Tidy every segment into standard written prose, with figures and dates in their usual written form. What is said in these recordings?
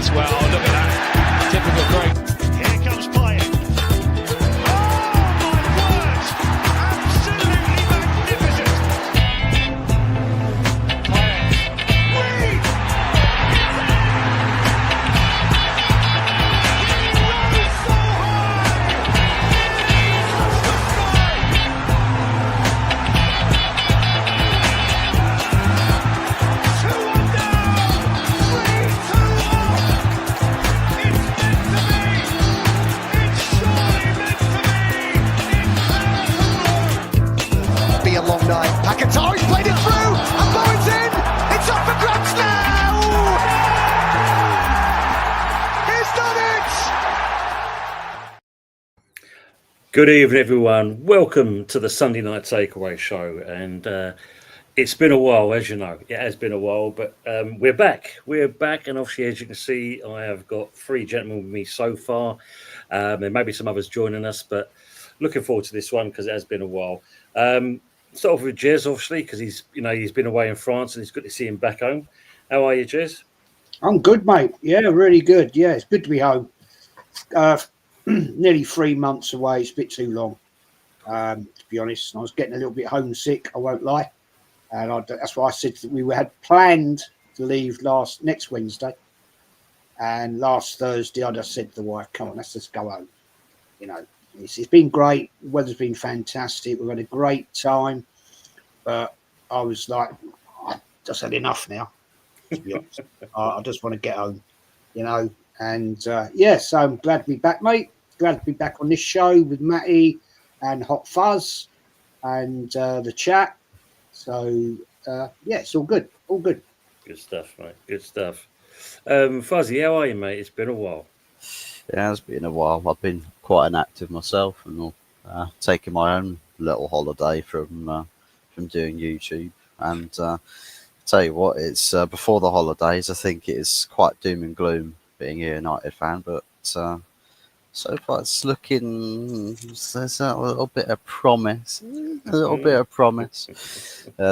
as well. Look at that. Typical great. Here comes Payet. Oh, my word. Absolutely magnificent. Payet. Wait. He rose so high. Be a long night. Paquetá, he's played it through. And Bowen's in. It's up for grabs now. He's done it. Good evening, everyone. Welcome to the Sunday Night Takeaway Show. And it's been a while, as you know. It has been a while, but we're back. We're back. And obviously, as you can see, I have got three gentlemen with me so far. There may be some others joining us, but looking forward to this one because it has been a while. Start off with Jez, obviously, because he's been away in France and it's good to see him back home. How are you, Jez? I'm good, mate. Yeah, really good. Yeah, it's good to be home. Nearly 3 months away. It's a bit too long, to be honest. I was getting a little bit homesick, I won't lie. And that's why I said that we had planned to leave next Wednesday. And last Thursday, I just said to the wife, come on, let's just go home. You know, it's been great. The weather's been fantastic. We've had a great time. But I was like, I just had enough now, to be honest. I just want to get home, you know. And, so I'm glad to be back, mate. Glad to be back on this show with Matty and Hot Fuzz and the chat. So, it's all good. All good. Good stuff, mate. Good stuff. Fuzzy, how are you, mate? It's been a while. Yeah, it's been a while. I've been quite inactive myself and taking my own little holiday from doing YouTube. And tell you what, it's before the holidays. I think it's quite doom and gloom being a United fan, but so far it's looking. There's a little bit of promise.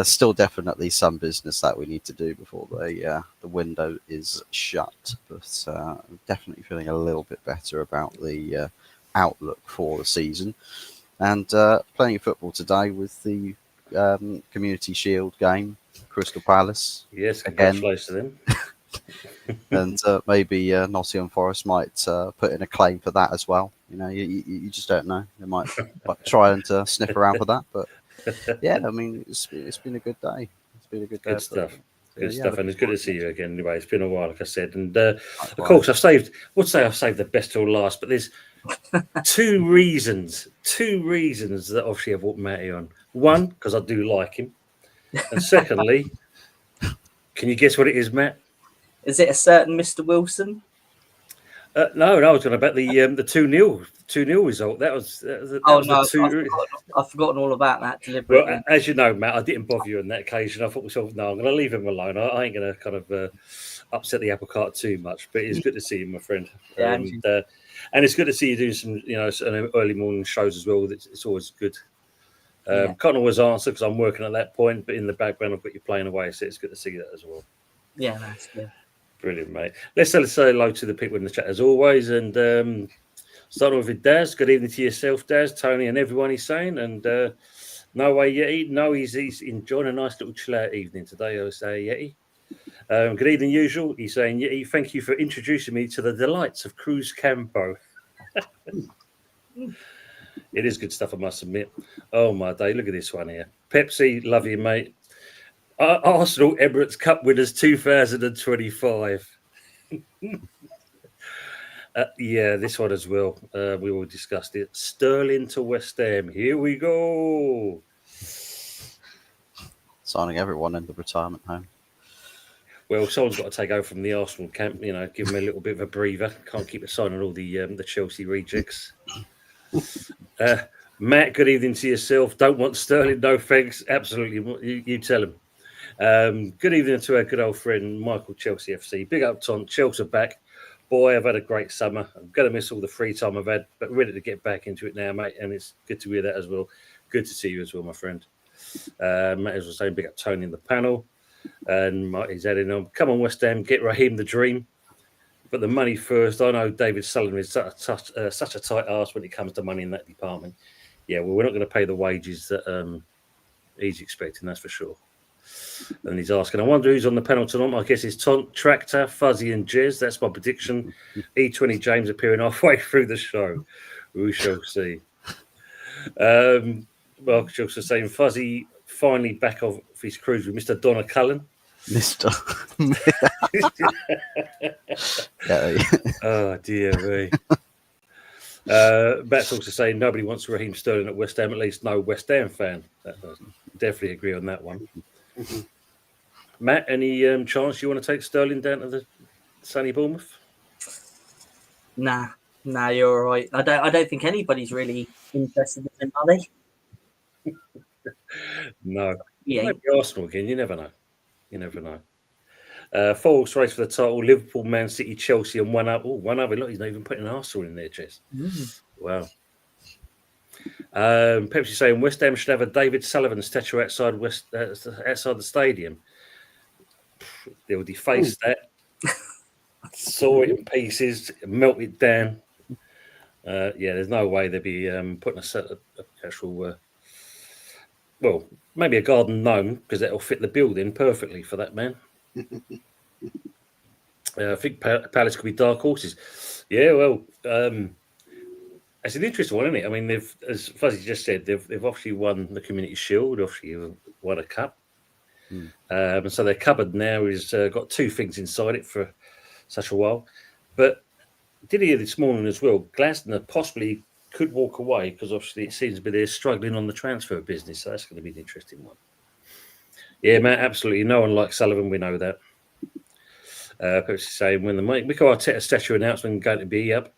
Still, definitely some business that we need to do before the window is shut. But I'm definitely feeling a little bit better about the outlook for the season. And playing football today with the Community Shield game, Crystal Palace. Yes, congratulations to them. And maybe Nottingham Forest might put in a claim for that as well. You know, you just don't know. They might try and sniff around for that. But yeah, I mean, it's been a good day. It's been a good day. Good stuff. Good stuff, and it's good to see you again. Anyway, it's been a while, like I said, and of course, I've saved the best till last. But there's two reasons that obviously I've walked Matty on. One, because I do like him, and secondly, can you guess what it is, Matt? Is it a certain Mr. Wilson? No, I was going to bet the 2-0 result. That was I've forgotten all about that deliberately. Well, as you know, Matt, I didn't bother you on that occasion. I thought myself, no, I'm going to leave him alone. I ain't going to kind of upset the apple cart too much. But it's good to see you, my friend. Yeah, and it's good to see you doing some, early morning shows as well. It's always good. Can't always answer because I'm working at that point, but in the background I've got you playing away, so it's good to see that as well. Yeah, that's good. Brilliant, mate. Let's say hello to the people in the chat as always. And starting off with Daz. Good evening to yourself, Daz, Tony, and everyone he's saying. And no way, Yeti. No, he's enjoying a nice little chill out evening today, I say, Yeti. Good evening, usual. He's saying, Yeti, thank you for introducing me to the delights of Cruz Campo. It is good stuff, I must admit. Oh, my day. Look at this one here. Pepsi, love you, mate. Arsenal Emirates Cup winners 2025. This one as well. We all discussed it. Sterling to West Ham. Here we go. Signing everyone in the retirement home. Well, someone's got to take over from the Arsenal camp. You know, give them a little bit of a breather. Can't keep signing all the Chelsea rejects. Matt, good evening to yourself. Don't want Sterling, no thanks. Absolutely, you tell him. Good evening to our good old friend Michael, Chelsea FC. Big up, Tom. Chelsea back. Boy, I've had a great summer. I'm going to miss all the free time I've had, but ready to get back into it now, mate. And it's good to hear that as well. Good to see you as well, my friend. Matt is saying big up Tony in the panel. And Marty's adding on, come on, West Ham, get Raheem the Dream. but the money first. I know David Sullivan is such a tight ass when it comes to money in that department. Yeah, well, we're not going to pay the wages that he's expecting, that's for sure. And he's asking, I wonder who's on the panel tonight. I guess it's Tractor, Fuzzy, and Jez. That's my prediction. E20 James appearing halfway through the show. We shall see. Well, she's also saying Fuzzy finally back off his cruise with Mr. Donna Cullen. Mr. Oh, dear me. Matt's also saying nobody wants Raheem Sterling at West Ham, at least no West Ham fan. Definitely agree on that one. Matt, any chance you want to take Sterling down to the sunny Bournemouth? Nah, you're all right. I don't think anybody's really interested in him, are they? No. Yeah. Maybe Arsenal again. You never know. False race for the title: Liverpool, Man City, Chelsea, and one up. Oh, one other. Look, he's not even putting Arsenal in there, Jess. Wow. Pepsi saying West Ham should have a David Sullivan statue outside outside the stadium. They'll deface that, saw it in pieces, melt it down. Yeah, there's no way they'd be putting a actual. Well, maybe a garden gnome because that'll fit the building perfectly for that man. I think Palace could be dark horses. Yeah, well, it's an interesting one, isn't it? I mean, they've, as Fuzzy just said, they've obviously won the Community Shield, obviously won a cup. And so their cupboard now is got two things inside it for such a while. But did hear this morning as well, Glasner possibly could walk away because obviously it seems to be they're struggling on the transfer business. So that's going to be an interesting one. Yeah, Matt, absolutely. No one likes Sullivan. We know that. Perhaps saying when the Mikel Arteta statue announcement going to be up,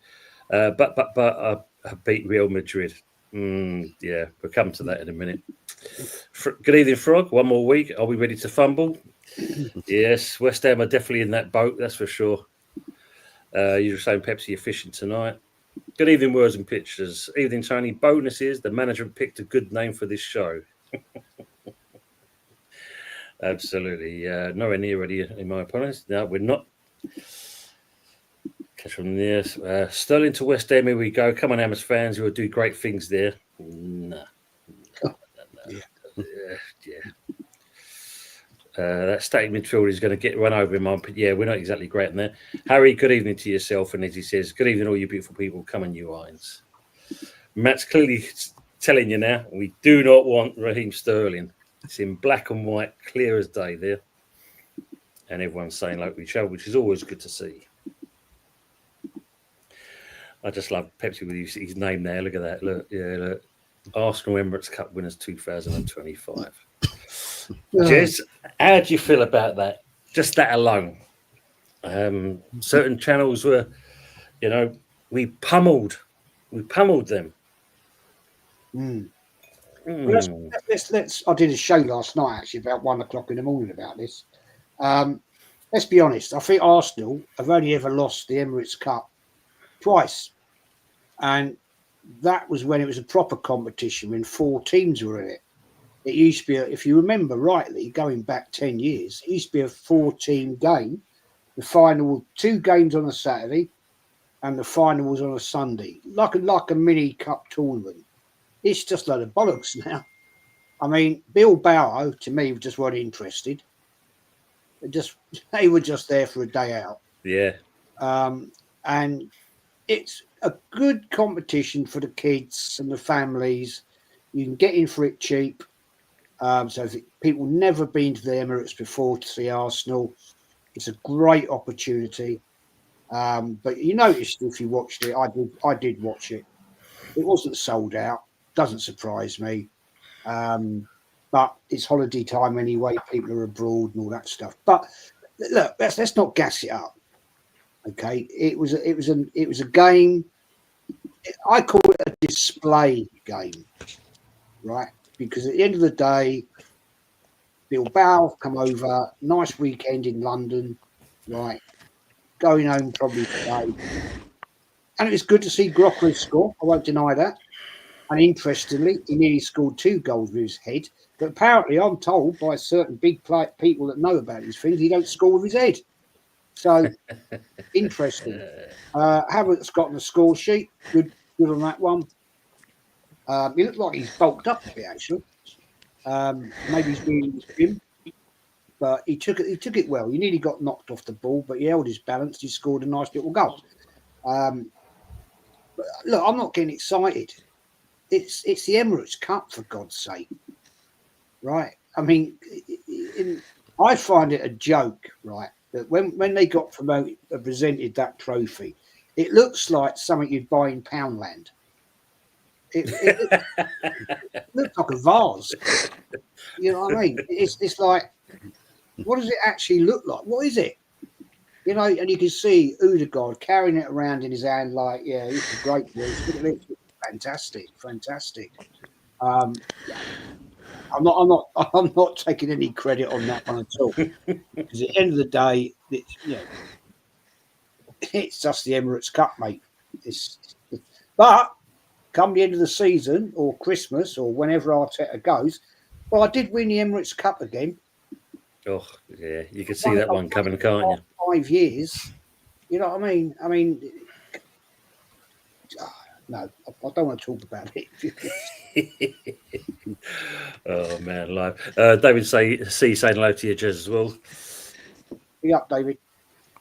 but I beat Real Madrid. Yeah, we'll come to that in a minute. Good evening, Frog. One more week. Are we ready to fumble? Yes, West Ham are definitely in that boat. That's for sure. You're saying Pepsi efficient tonight. Good evening, words and pictures. Evening, Tony. Bonus is the manager picked a good name for this show. Absolutely. Nowhere near ready, in my opinion. No, we're not. Catch from there. Sterling to West Ham. Here we go. Come on, Hammers fans. You will do great things there. No. Yeah. That static midfielder is going to get run over him. Yeah, we're not exactly great in there. Harry, good evening to yourself. And as he says, good evening, all you beautiful people. Come on, you irons. Matt's clearly telling you now, we do not want Raheem Sterling. It's in black and white, clear as day there. And everyone's saying like we shall, which is always good to see. I just love Pepsi with his name there. Look at that. Look. Arsenal Emirates Cup winners 2025. Jez, how do you feel about that? Just that alone. Certain channels were, we pummeled them. Let's. I did a show last night actually about 1 o'clock in the morning about this. Let's be honest. I think Arsenal have only ever lost the Emirates Cup twice, and that was when it was a proper competition when 4 teams were in it. It used to be, if you remember rightly, going back 10 years, it used to be a 4-team game. The final, 2 games on a Saturday, and the final was on a Sunday, like a mini cup tournament. It's just a load of bollocks now. I mean, Bilbao, to me, just weren't interested. They were just there for a day out. Yeah. And it's a good competition for the kids and the families. You can get in for it cheap. So if people never been to the Emirates before to see Arsenal, it's a great opportunity. But you noticed if you watched it, I did watch it. It wasn't sold out. Doesn't surprise me. But it's holiday time anyway. People are abroad and all that stuff. But look, let's not gas it up. Okay, it was a game. I call it a display game, right? Because at the end of the day, Bilbao come over, nice weekend in London, right? Going home probably today, and it was good to see Grocker score. I won't deny that. And interestingly, he nearly scored 2 goals with his head. But apparently, I'm told by certain big people that know about these things, he don't score with his head. So interesting. Havertz got on the score sheet. Good on that one. He looked like he's bulked up a bit actually. Maybe he's doing his gym, but he took it well. He nearly got knocked off the ball, but he held his balance. He scored a nice little goal. But look, I'm not getting excited. It's the Emirates Cup, for God's sake, right? I mean, I find it a joke, right? That when they got promoted, presented that trophy, it looks like something you'd buy in Poundland. It looks like a vase. You know what I mean? It's like, what does it actually look like? What is it? You know, and you can see Odegaard carrying it around in his hand like, yeah, it's a great boy. It's fantastic. I'm not taking any credit on that one at all. Because at the end of the day, it's just the Emirates Cup, mate. But come the end of the season or Christmas or whenever Arteta goes, well, I did win the Emirates Cup again. Oh, yeah, you can see that one coming, can't you? 5 years. You know what I mean? No, I don't want to talk about it. Oh, man, live. David saying hello to you, Jez, as well. Big up, David.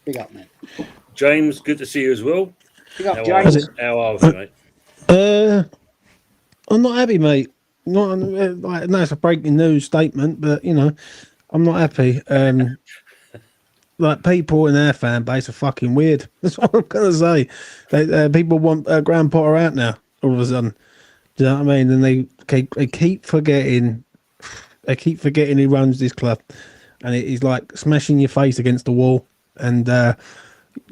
Big up, man. James, good to see you as well. Big up, James. How are you, mate? I'm not happy, mate. Not like, no, it's a breaking news statement, but you know, I'm not happy. Like people in their fan base are fucking weird. That's what I'm gonna say. People want Graham Potter out now. All of a sudden, do you know what I mean? And they keep forgetting. They keep forgetting who runs this club, and he's like smashing your face against the wall and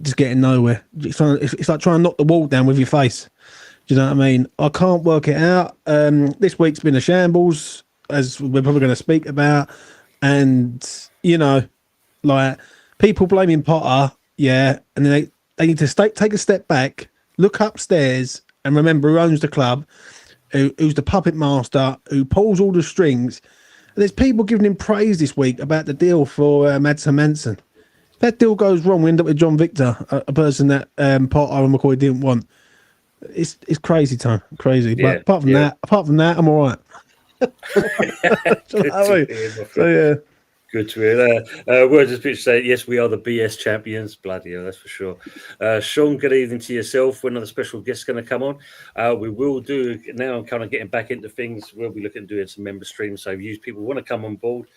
just getting nowhere. It's like trying to knock the wall down with your face. Do you know what I mean? I can't work it out. This week's been a shambles, as we're probably going to speak about, and you know, like. People blaming Potter, yeah, and then they need to take a step back, look upstairs, and remember who owns the club, who's the puppet master, who pulls all the strings. And there's people giving him praise this week about the deal for Madsen Manson. If that deal goes wrong, we end up with John Victor, a person that Potter and McCoy didn't want. It's crazy time, crazy. Yeah, but apart from that, I'm all right. So yeah. Good to hear. Words of speech say, yes, we are the BS champions. Bloody hell, that's for sure. Sean, good evening to yourself. When are the special guests going to come on? We will do, now I'm kind of getting back into things. We'll be looking at doing some member streams. So if people want to come on board,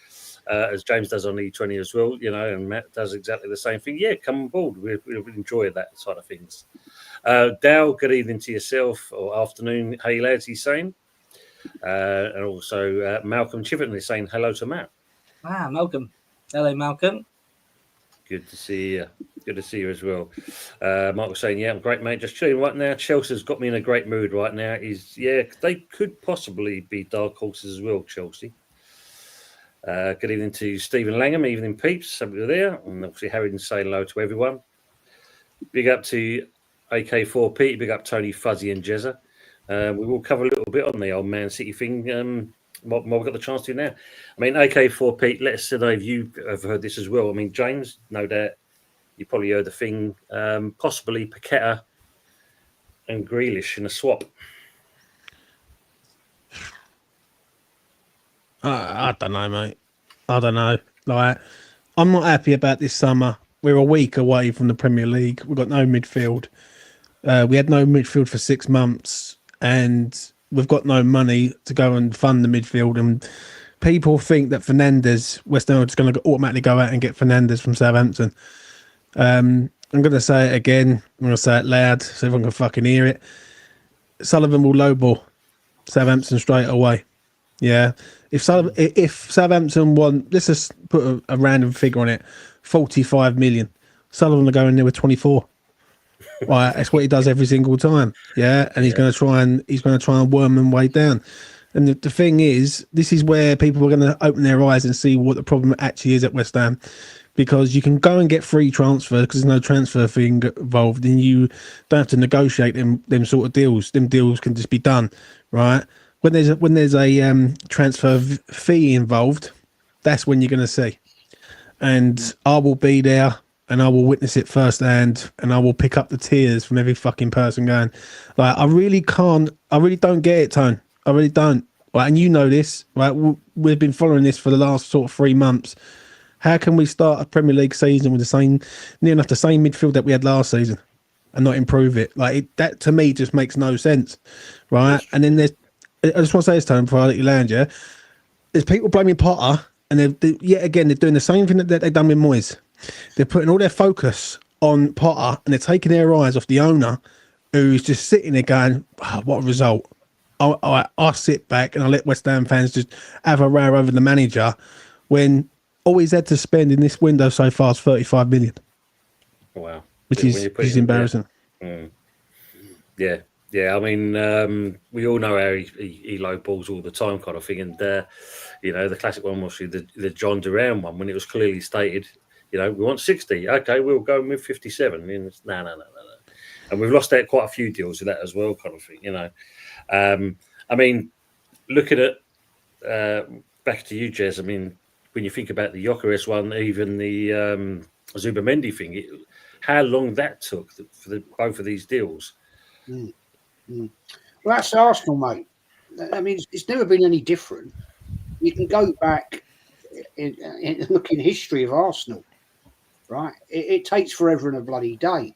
as James does on E20 as well, you know, and Matt does exactly the same thing. Yeah, come on board. We'll enjoy that side of things. Dal, good evening to yourself, or afternoon. Hey, lads, he's saying. And also Malcolm Chiverton is saying hello to Matt. Ah, Malcolm. Hello, Malcolm. Good to see you. Good to see you as well. Mark was saying, yeah, I'm great, mate. Just chilling right now. Chelsea's got me in a great mood right now. They could possibly be dark horses as well, Chelsea. Good evening to Stephen Langham. Evening, peeps. Somebody there. And obviously, Harry saying hello to everyone. Big up to AK4P. Big up Tony, Fuzzy and Jezza. We will cover a little bit on the old Man City thing. What we've got the chance to now. I mean, AK4 Pete, let us know if you have heard this as well. I mean, James, no doubt you probably heard the thing, possibly Paqueta and Grealish in a swap. I don't know, mate. I don't know. Like, I'm not happy about this summer. We're a week away from the Premier League. We've got no midfield. We had no midfield for 6 months, and we've got no money to go and fund the midfield. And people think that West Ham are just going to automatically go out and get Fernandes from Southampton. I'm going to say it again. I'm going to say it loud so everyone can fucking hear it. Sullivan will lowball Southampton straight away. Yeah. If Southampton want, let's just put a random figure on it, 45 million. Sullivan will go in there with 24. Right, that's what he does every single time. Yeah, and he's going to try and worm them way down. And the thing is, this is where people are going to open their eyes and see what the problem actually is at West Ham, because you can go and get free transfer because there's no transfer fee involved, and you don't have to negotiate them sort of deals. Them deals can just be done, right? When there's a transfer fee involved, that's when you're going to see. And I will be there. and I will witness it firsthand, and I will pick up the tears from every fucking person going, like, I really don't get it, Tone. I really don't. Right, and you know this, right? We've been following this for the last sort of 3 months. How can we start a Premier League season with near enough the same midfield that we had last season, and not improve it? That to me just makes no sense, right? And then I just want to say this, Tone, before I let you land, yeah. There's people blaming Potter, and yet again they're doing the same thing that they've done with Moyes. They're putting all their focus on Potter, and they're taking their eyes off the owner, who's just sitting there going, oh, "What a result!" I'll sit back and I'll let West Ham fans just have a row over the manager when all he's had to spend in this window so far is 35 million. Wow, which is embarrassing. Yeah. I mean, we all know how he low balls all the time, kind of thing. And the classic one was the John Duran one, when it was clearly stated, we want 60. Okay, we'll go with 57. And no. And we've lost out quite a few deals with that as well, kind of thing. I mean, looking at back to you, Jez. I mean, when you think about the Gyökeres one, even the Zubamendi thing, how long that took for both of these deals. Well, that's Arsenal, mate. I mean, it's never been any different. You can go back and look in history of Arsenal, right? It takes forever and a bloody day.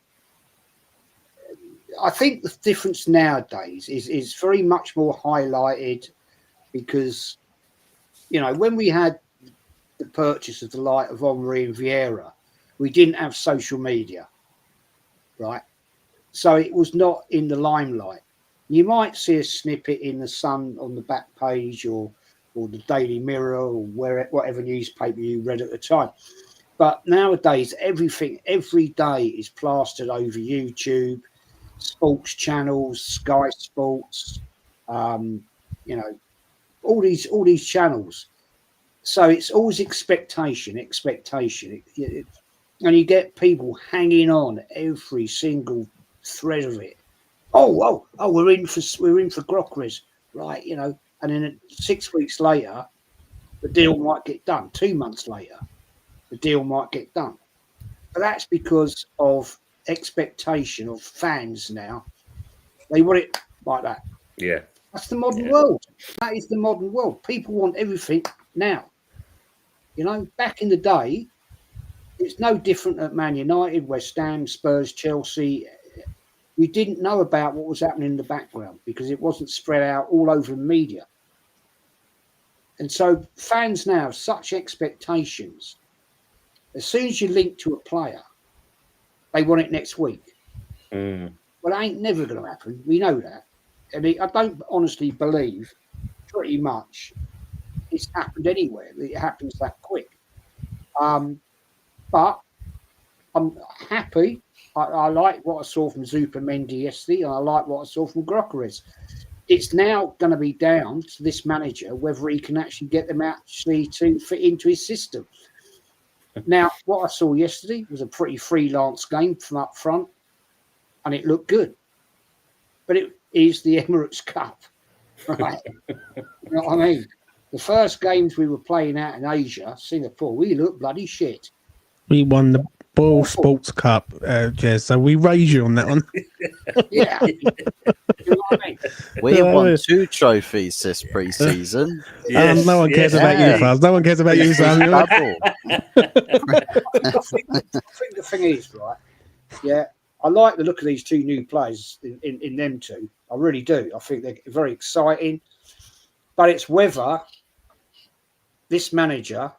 I think the difference nowadays is very much more highlighted because, when we had the purchase of the light of Henry and Vieira, we didn't have social media, right? So it was not in the limelight. You might see a snippet in the Sun on the back page or the Daily Mirror or whatever newspaper you read at the time. But nowadays, everything, every day is plastered over YouTube, sports channels, Sky Sports, all these channels. So it's always expectation. And you get people hanging on every single thread of it. Oh, we're in for Gyökeres, right? And then 6 weeks later, the deal might get done. 2 months later, the deal might get done. But that's because of expectation of fans now. They want it like that. Yeah. That's the modern world. That is the modern world. People want everything now. Back in the day, it's no different at Man United, West Ham, Spurs, Chelsea. You didn't know about what was happening in the background because it wasn't spread out all over the media. And so fans now have such expectations. As soon as you link to a player, they want it next week. Well, it ain't never going to happen. We know that. And I don't honestly believe pretty much it's happened anywhere. It happens that quick. But I'm happy. I like what I saw from Zubamendi yesterday, and I like what I saw from Gyökeres. It's now going to be down to this manager whether he can actually get them actually to fit into his system. Now, what I saw yesterday was a pretty freelance game from up front, and it looked good. But it is the Emirates Cup, right? You know what I mean? The first games we were playing out in Asia, Singapore, we looked bloody shit. We won the Ball Sports Cup, Jez, so we raise you on that one. Yeah. You know what I mean? We won 2 trophies this pre-season. No one cares about you, Fuzz. No one cares about you, son. I think the thing is, right, yeah, I like the look of these 2 new players in them 2. I really do. I think they're very exciting. But it's whether this manager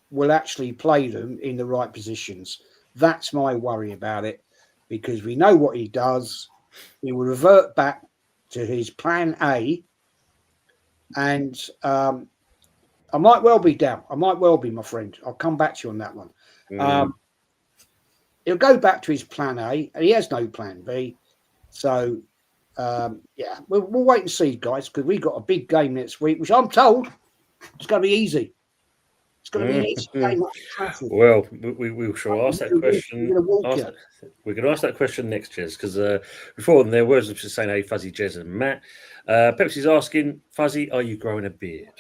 will actually play them in the right positions. That's my worry about it, because we know what he does. He will revert back to his plan A, and I might well be down. I might well be, my friend. I'll come back to you on that one. He'll go back to his plan A, and he has no plan B. So, yeah, we'll wait and see, guys, because we've got a big game next week, which I'm told it's going to be easy. It's going to be an easy game. Well, we shall ask that question. We're going to ask that question next, Jez, because before there was just saying, hey, Fuzzy, Jez and Matt. Pepsi's asking, Fuzzy, are you growing a beard?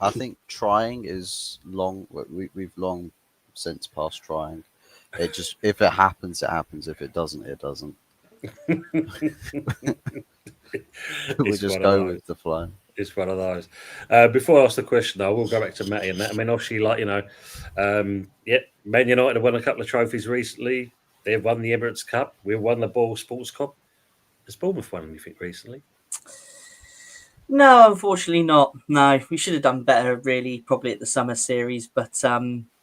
I think trying is long. We've long since passed trying. It just if it happens, it happens. If it doesn't, it doesn't. We It's just one of go those. with the flow. It's one of those. Before I ask the question, though, we'll go back to Matty and that. I mean, obviously, Man United have won a couple of trophies recently. They've won the Emirates Cup. We've won the Ball Sports Cup. Has Bournemouth won anything recently? No, unfortunately not. No, we should have done better, really, probably at the summer series. But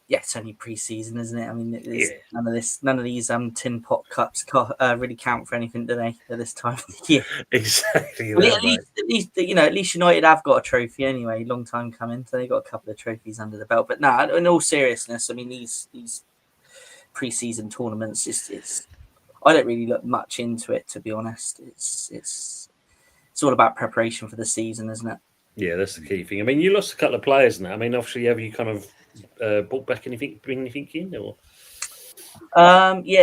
it's only pre-season, isn't it? I mean, Yeah. none of these tin pot cups really count for anything, do they? At this time of the year. Exactly Well, that, at mate. least United have got a trophy anyway. Long time coming, so they got a couple of trophies under the belt. But no, in all seriousness, I mean these pre-season tournaments, it's I don't really look much into it, to be honest. It's all about preparation for the season, isn't it? Yeah, that's the key thing. I mean, you lost a couple of players now. I mean, obviously, have you kind of brought back anything, bring anything in? Or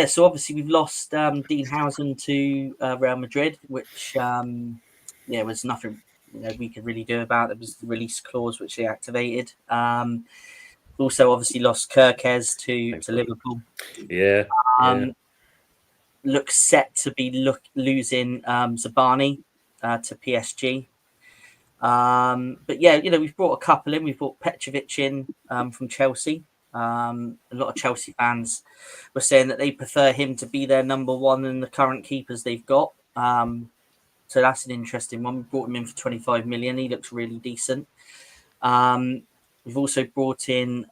So obviously we've lost Dean Housen to Real Madrid, which was nothing we could really do about. It was the release clause which they activated. Also, obviously lost Kirkes to Liverpool. Yeah. Looks set to be losing Zabani to PSG. But yeah, we've brought a couple in. We've brought Petrovic in from Chelsea. A lot of Chelsea fans were saying that they prefer him to be their number one than the current keepers they've got. So that's an interesting one. We brought him in for 25 million. He looks really decent. We've also brought in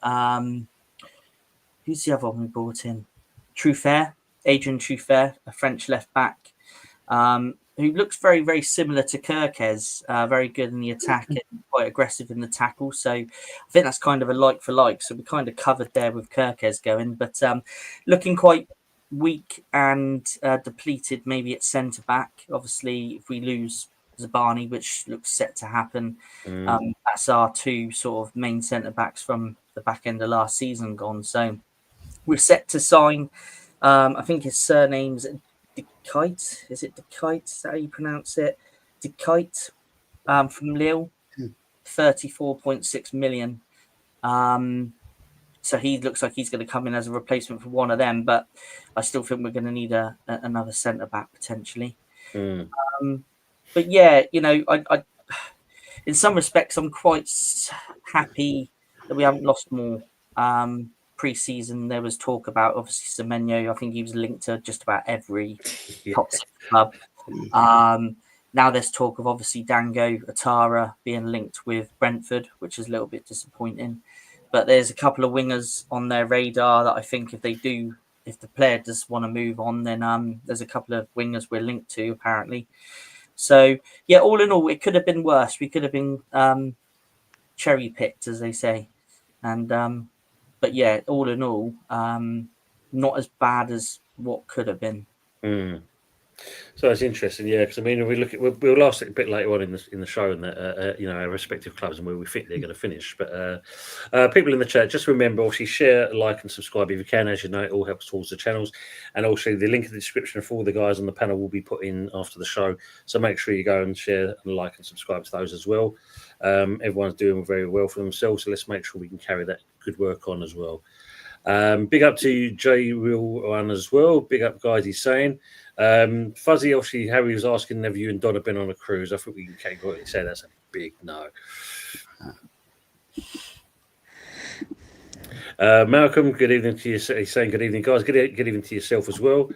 who's the other one we brought in? Adrian Truffert, a French left back, who looks very, very similar to Kirkes, very good in the attack and quite aggressive in the tackle. So I think that's kind of a like for like. So we kind of covered there with Kirkes going, but looking quite weak and depleted maybe at centre back. Obviously, if we lose Zabani, which looks set to happen, that's our two sort of main centre backs from the back end of last season gone. So we're set to sign. I think his surname's De Kite. Is it De Kite? Is that how you pronounce it? De Kite from Lille, 34.6 million. So he looks like he's going to come in as a replacement for one of them, but I still think we're going to need another centre back potentially. But yeah, I in some respects I'm quite happy that we haven't lost more. Pre-season, there was talk about obviously Semenyo. I think he was linked to just about every top six club. Now there's talk of obviously Dango Atara being linked with Brentford, which is a little bit disappointing. But there's a couple of wingers on their radar that I think if the player does want to move on, then there's a couple of wingers we're linked to apparently. So yeah, all in all, it could have been worse. We could have been cherry picked, as they say, and. But yeah, all in all, not as bad as what could have been. So it's interesting, yeah. Because I mean, we'll last a bit later on in the show, and that our respective clubs and where we think they're going to finish. But people in the chat, just remember, obviously, share, like, and subscribe if you can. As you know, it all helps towards the channels. And also, the link in the description for all the guys on the panel will be put in after the show. So make sure you go and share and like and subscribe to those as well. Everyone's doing very well for themselves, so let's make sure we can carry that good work on as well. Big up to J Real One as well. Big up, guys. He's saying. Fuzzy, obviously, Harry was asking, have you and Donna been on a cruise? I think we can categorically say that's a big no. Malcolm, good evening to you. He's saying good evening, guys. Good evening to yourself as well.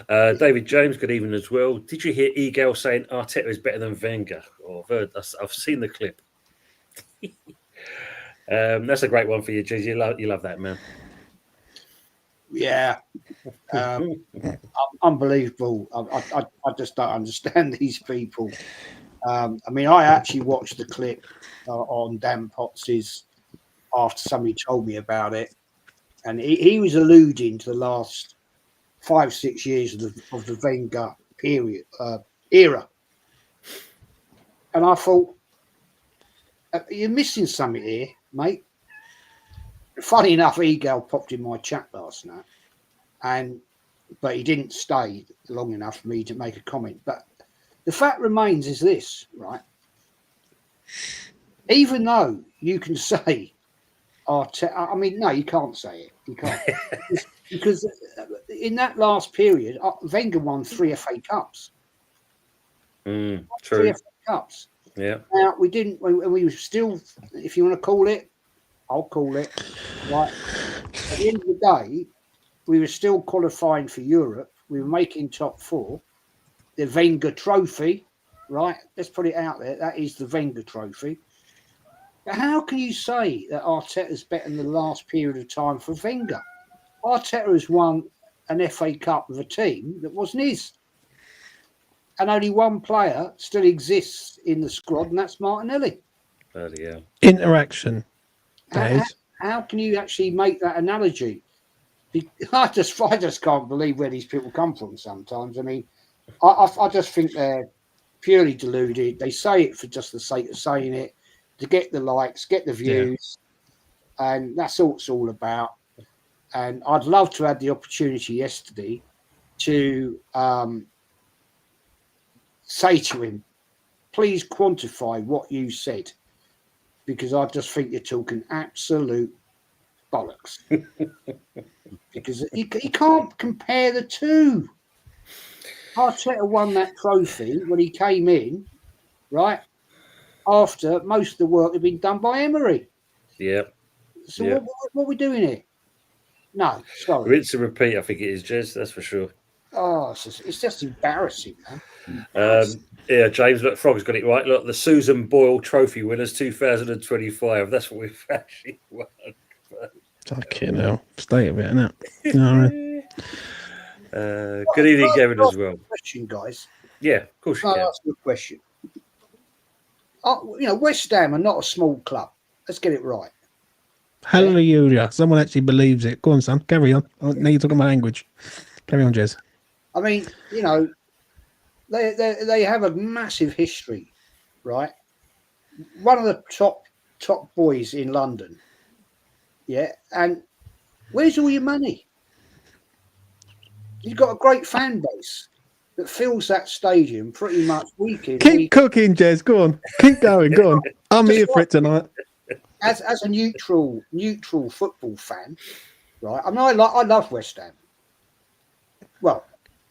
David James, good evening as well. Did you hear Egal saying Arteta is better than Wenger? I've seen the clip. That's a great one for you, Giz. You love that, man. Yeah. Unbelievable. I just don't understand these people. I mean, I actually watched the clip on Dan Potts's after somebody told me about it, and he was alluding to the last 5-6 years of the Wenger era, and I thought, you're missing something here, mate. Funny enough, Egal popped in my chat last night, but he didn't stay long enough for me to make a comment. But the fact remains is this, right? even though you can say Arteta, I mean, no, you can't say it. You can't. because in that last period, Wenger won 3 FA Cups. True. 3 FA Cups. Yeah. Now, we were still, if you want to call it, I'll call it. Right. At the end of the day, we were still qualifying for Europe. We were making top 4. The Wenger Trophy, right? Let's put it out there. That is the Wenger Trophy. But how can you say that Arteta's better than the last period of time for Wenger? Arteta has won an FA Cup with a team that wasn't his. And only one player still exists in the squad, and that's Martinelli. Bloody hell. Interaction. How can you actually make that analogy? I just can't believe where these people come from sometimes. I mean, I just think they're purely deluded. They say it for just the sake of saying it, to get the likes, get the views, and that's all it's all about. And I'd love to have the opportunity yesterday to say to him, please quantify what you said, because I just think you're talking absolute bollocks. Because you can't compare the two. Arteta won that trophy when he came in, right, after most of the work had been done by Emery. Yeah. So what are we doing here? No, sorry. Rinse and repeat, I think it is, Jez, that's for sure. Oh, it's just embarrassing, man. Yeah, James, look, Frog's got it right. Look, the Susan Boyle Trophy winners 2025. That's what we've actually won. Fucking hell. State of it, innit? You know what I mean? Good evening, Gavin, as well. Question, guys. Yeah, of course you I'll can. ask you a question. West Ham are not a small club. Let's get it right. Hallelujah. Someone actually believes it. Go on, son. Carry on. Now you're talking my language. Carry on, Jez. I mean, they have a massive history, right? One of the top boys in London. Yeah, and where's all your money? You've got a great fan base that fills that stadium pretty much week in. Keep cooking, Jez. Go on. Keep going. Go on. I'm here for it tonight. As a neutral football fan, right? I mean, I love West Ham. Well,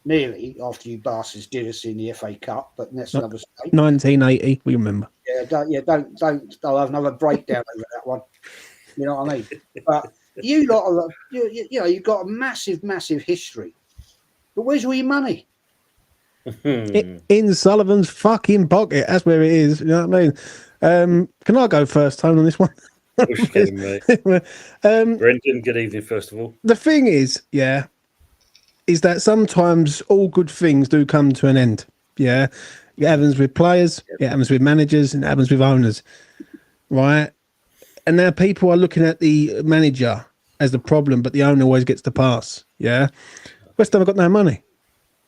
nearly after you bastards did us in the FA Cup, but that's another state. 1980, we remember. Don't have another breakdown over that one. You know what I mean? But you lot, you've got a massive history. But where's all your money? In Sullivan's fucking pocket. That's where it is. You know what I mean? Can I go first, Tone, on this one? Brendan, good evening, first of all. The thing is that sometimes all good things do come to an end. Yeah. It happens with players, it happens with managers, and it happens with owners. Right? And now people are looking at the manager as the problem, but the owner always gets the pass. Yeah. West Ham have got no money.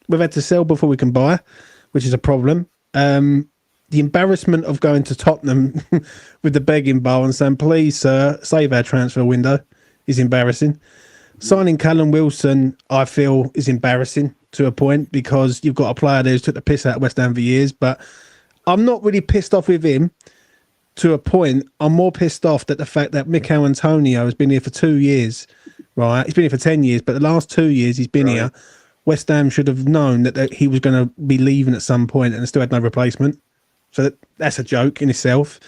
We've had to sell before we can buy, which is a problem. The embarrassment of going to Tottenham with the begging bowl and saying, please, sir, save our transfer window is embarrassing. Signing Callum Wilson, I feel, is embarrassing to a point, because you've got a player there who's took the piss out of West Ham for years, but I'm not really pissed off with him to a point. I'm more pissed off at the fact that Mikel Antonio has been here for 2 years, right? He's been here for 10 years, but the last 2 years he's been here. West Ham should have known that he was going to be leaving at some point and still had no replacement. So that's a joke in itself.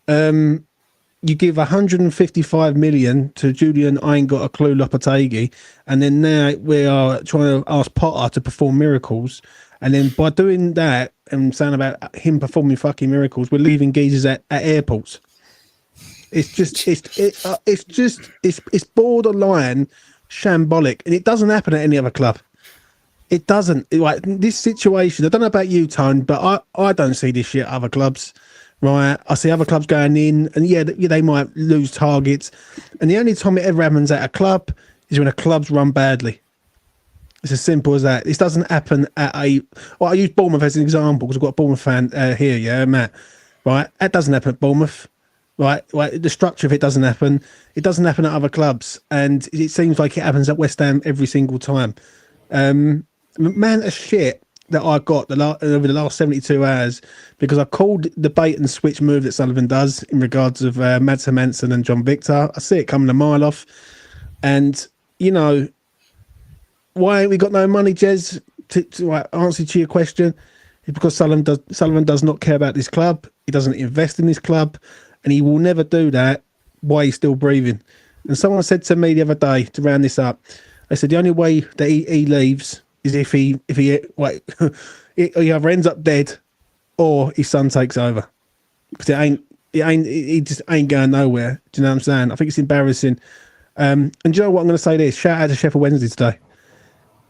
You give 155 million to Julian I ain't got a clue Lopetegui, and then now we are trying to ask Potter to perform miracles, and then by doing that and saying about him performing fucking miracles, we're leaving geezers at airports. It's borderline shambolic, and it doesn't happen at any other club. It doesn't. Like this situation, I don't know about you, Tone, but I don't see this shit at other clubs. Right, I see other clubs going in, and they might lose targets. And the only time it ever happens at a club is when a club's run badly. It's as simple as that. This doesn't happen at I use Bournemouth as an example because I've got a Bournemouth fan here, yeah, Matt. Right, that doesn't happen at Bournemouth. Right, the structure of it doesn't happen. It doesn't happen at other clubs, and it seems like it happens at West Ham every single time. Man of shit that I got over the last 72 hours because I called the bait and switch move that Sullivan does in regards of Mads Hermansen and John Victor. I see it coming a mile off. And, why ain't we got no money, Jez? To answer to your question, it's because Sullivan does not care about this club. He doesn't invest in this club, and he will never do that while he's still breathing. And someone said to me the other day, to round this up, they said the only way that he leaves is if he either ends up dead or his son takes over, because he just ain't going nowhere. Do you know what I'm saying? I think it's embarrassing. And do you know what I'm going to say? This shout out to Sheffield Wednesday today.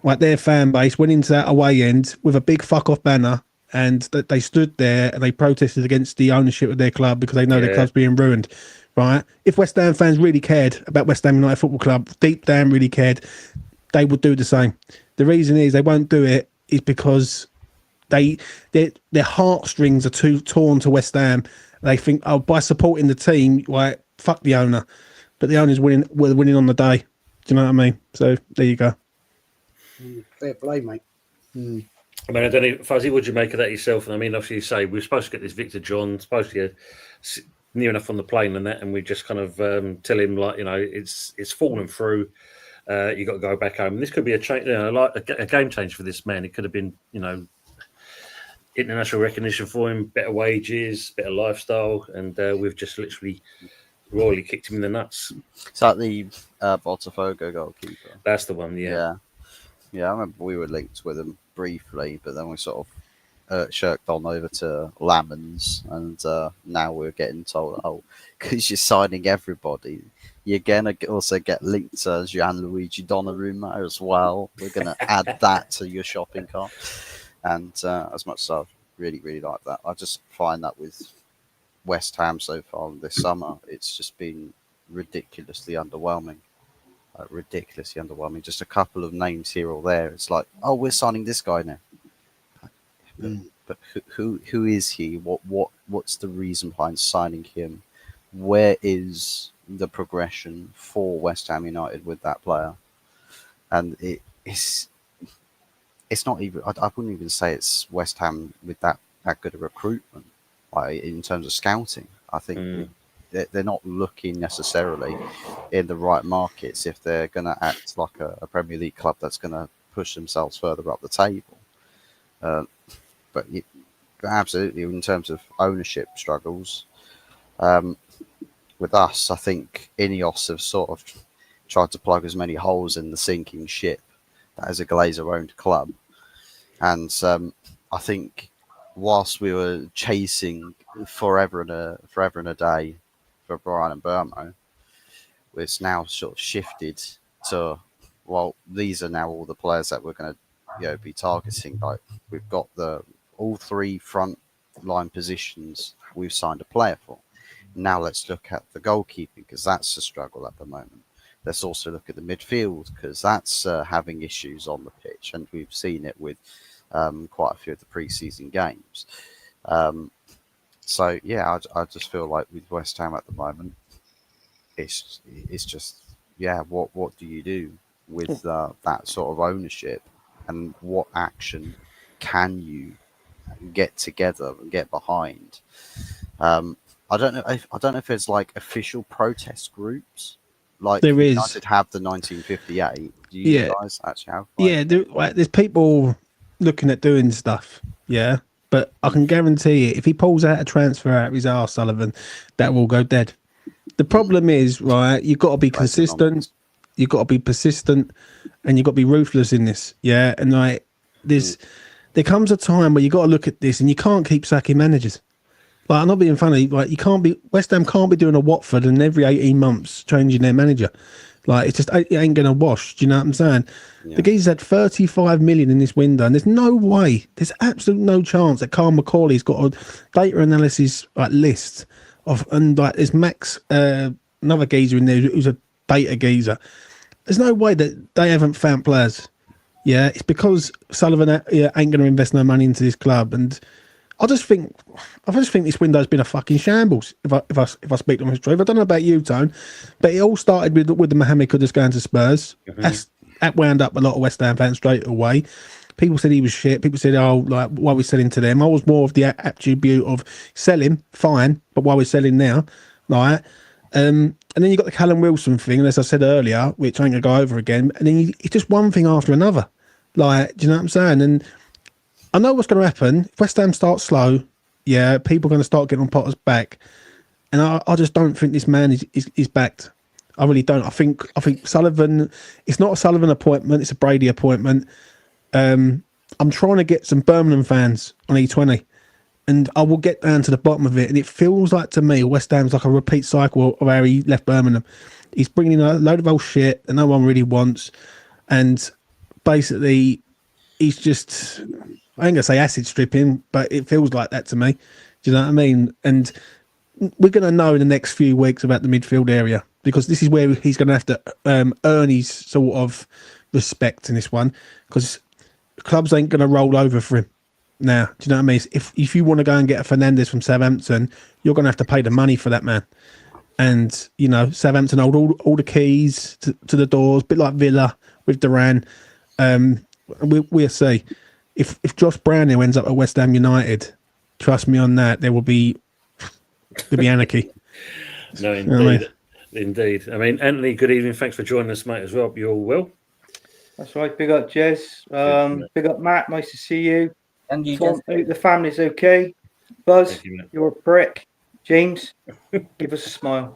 Like, their fan base went into that away end with a big fuck off banner, and they stood there and they protested against the ownership of their club because they know their club's being ruined. Right? If West Ham fans really cared about West Ham United Football Club, deep down really cared, they would do the same. The reason is they won't do it is because their heartstrings are too torn to West Ham. They think, by supporting the team, like, fuck the owner. But the owner's winning on the day. Do you know what I mean? So there you go. Fair play, mate. I mean, I don't know, Fuzzy, what do you make of that yourself? And I mean, obviously, you say we're supposed to get this Victor John, supposed to get near enough on the plane and that, and we just kind of tell him, like, it's fallen through. You got to go back home. And this could be a change, like a game change for this man. It could have been, international recognition for him, better wages, better lifestyle, and we've just literally royally kicked him in the nuts. Is that the Botafogo goalkeeper? That's the one, yeah. Yeah, I remember we were linked with him briefly, but then we sort of shirked on over to Lamans, and now we're getting told, because you're signing everybody, you're going to also get linked to Gianluigi Donnarumma as well. We're going to add that to your shopping cart. And as much as I really, really like that, I just find that with West Ham so far this summer, it's just been ridiculously underwhelming. Just a couple of names here or there. It's like, we're signing this guy now. But who is he? What's the reason behind signing him? Where is the progression for West Ham United with that player? And it's not even. I wouldn't even say it's West Ham with that good a recruitment, in terms of scouting. I think they're not looking necessarily in the right markets if they're going to act like a Premier League club that's going to push themselves further up the table. But absolutely, in terms of ownership struggles, with us, I think Ineos have sort of tried to plug as many holes in the sinking ship that is a Glazer-owned club. And I think whilst we were chasing forever and a day for Brian and Burmo, it's now sort of shifted to, these are now all the players that we're going to be targeting. Like, we've got all three front line positions we've signed a player for. Now let's look at the goalkeeping, because that's a struggle at the moment. Let's also look at the midfield, because that's having issues on the pitch, and we've seen it with quite a few of the pre-season games. So yeah, I just feel like with West Ham at the moment, it's just, what do you do with that sort of ownership, and what action can you get together and get behind? I don't know if there's like official protest groups. Like, there is. United have the 1958. Do you guys actually have? There's people looking at doing stuff. Yeah, but I can guarantee you, if he pulls out a transfer out of his arse, Sullivan, that will go dead. The problem is, right, you've got to be consistent, you've got to be persistent, and you've got to be ruthless in this. Yeah, and like there comes a time where you got to look at this, and you can't keep sacking managers. Like, I'm not being funny. Like, West Ham can't be doing a Watford and every 18 months changing their manager. Like, it ain't going to wash. Do you know what I'm saying? Yeah. The geezer's had 35 million in this window, and there's no way, there's absolute no chance that Carl McCauley's got a data analysis list of, and like there's Max, another geezer in there who's a data geezer. There's no way that they haven't found players. Yeah, it's because Sullivan ain't going to invest no money into this club, and I just think this window's been a fucking shambles. If I speak to my truth, I don't know about you, Tone, but it all started with the Mohamed Kudus going to Spurs. Mm-hmm. That wound up a lot of West Ham fans straight away. People said he was shit. People said, "Oh, like why are we selling to them?" I was more of the attribute of selling, fine, but why we're selling now, right? And then you got the Callum Wilson thing, and as I said earlier, which I ain't gonna go over again. And then it's just one thing after another. Like, do you know what I'm saying? And I know what's going to happen. If West Ham start slow, yeah, people are going to start getting on Potter's back. And I just don't think this man is backed. I really don't. I think Sullivan. It's not a Sullivan appointment. It's a Brady appointment. I'm trying to get some Birmingham fans on E20, and I will get down to the bottom of it. And it feels like to me, West Ham's like a repeat cycle of how he left Birmingham. He's bringing in a load of old shit that no one really wants, and basically, he's just. I ain't gonna say acid stripping, but it feels like that to me. Do you know what I mean? And we're going to know in the next few weeks about the midfield area, because this is where he's going to have to earn his sort of respect in this one, because clubs ain't going to roll over for him now. Do you know what I mean? If you want to go and get a Fernandes from Southampton, you're going to have to pay the money for that man. And, you know, Southampton hold all the keys to the doors, a bit like Villa with Duran. We'll see. If Josh Brownhill ends up at West Ham United, trust me on that, there'll be anarchy. No, indeed. You know what I mean? Indeed. I mean, Anthony, good evening. Thanks for joining us, mate, as well. You all well? That's right. Big up, Jez. Big up, Matt. Nice to see you. And you, Tom, Des. hope the family's okay. Buzz, Thank you, mate. you're a prick. James, give us a smile.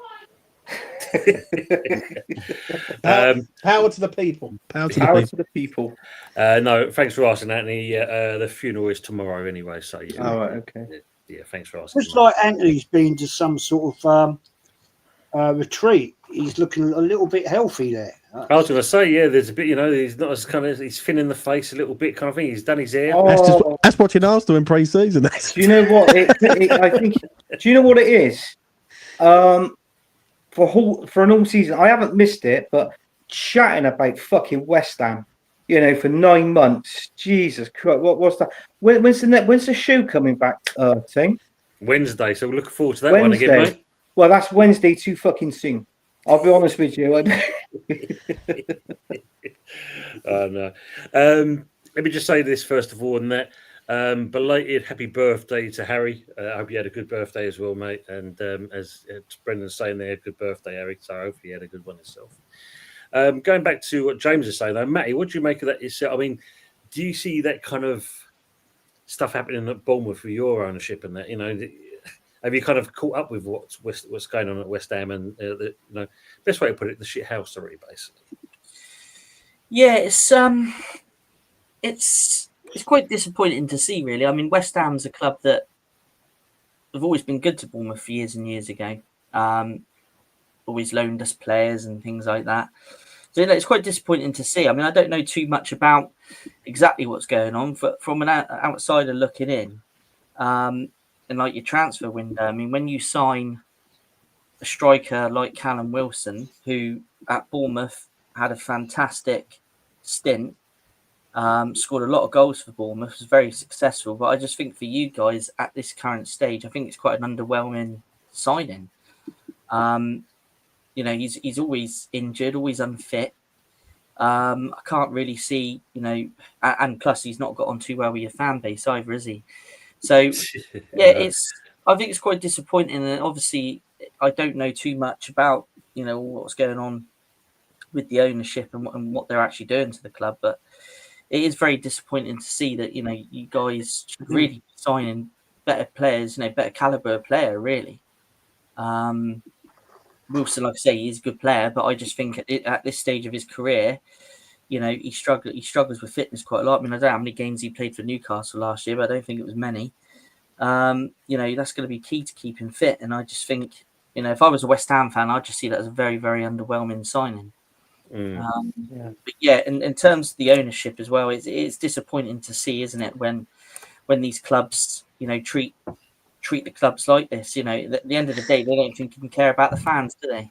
Power to the people. Power to the Power people. to the people. No, thanks for asking, Anthony. The funeral is tomorrow anyway, so yeah. All right, okay. Yeah, thanks for asking. Looks like Anthony's been to some sort of retreat. He's looking a little bit healthy there. I was going to say, yeah, there's a bit, you know, he's not as kind of, he's thin in the face a little bit kind of thing. He's done his hair. Oh, That's watching Arsenal in pre-season. do you know what? I think. Do you know what it is? For an all season, I haven't missed it, but chatting about fucking West Ham, you know, for 9 months. Jesus Christ, what's that? When's the show coming back? Thing Wednesday, so we're looking forward to that one again, mate. Well, that's Wednesday too fucking soon. I'll be honest with you. No. Let me just say this first of all, and that belated happy birthday to Harry. I hope you had a good birthday as well, mate. And as Brendan's saying there, good birthday, Harry. So I hope you had a good one yourself. Going back to what James is saying, though, Matty, what do you make of that yourself? I mean, do you see that kind of stuff happening at Bournemouth with your ownership and that? You know, have you kind of caught up with what's going on at West Ham and you know, best way to put it, the shit house already, basically? Yeah, it's quite disappointing to see, really. I mean, West Ham's a club that have always been good to Bournemouth for years and years ago. Always loaned us players and things like that. So you know, it's quite disappointing to see. I mean, I don't know too much about exactly what's going on, but from an outsider looking in, and like your transfer window, I mean, when you sign a striker like Callum Wilson, who at Bournemouth had a fantastic stint, scored a lot of goals for Bournemouth, was very successful. But I just think for you guys at this current stage, I think it's quite an underwhelming signing. You know, he's always injured, always unfit. I can't really see, you know, and plus he's not got on too well with your fan base either, is he? So yeah, I think it's quite disappointing, and obviously I don't know too much about, you know, what's going on with the ownership and what they're actually doing to the club, but it is very disappointing to see that, you know, you guys should really be signing better players, you know, better caliber player, really. Wilson, like I say, he's a good player, but I just think at this stage of his career, you know, he struggles with fitness quite a lot. I mean, I don't know how many games he played for Newcastle last year, but I don't think it was many. You know, that's going to be key to keep him fit. And I just think, you know, if I was a West Ham fan, I'd just see that as a very, very underwhelming signing. But yeah, in terms of the ownership as well, it's disappointing to see, isn't it, when these clubs, you know, treat the clubs like this. You know, at the end of the day, they don't think you can care about the fans, do they?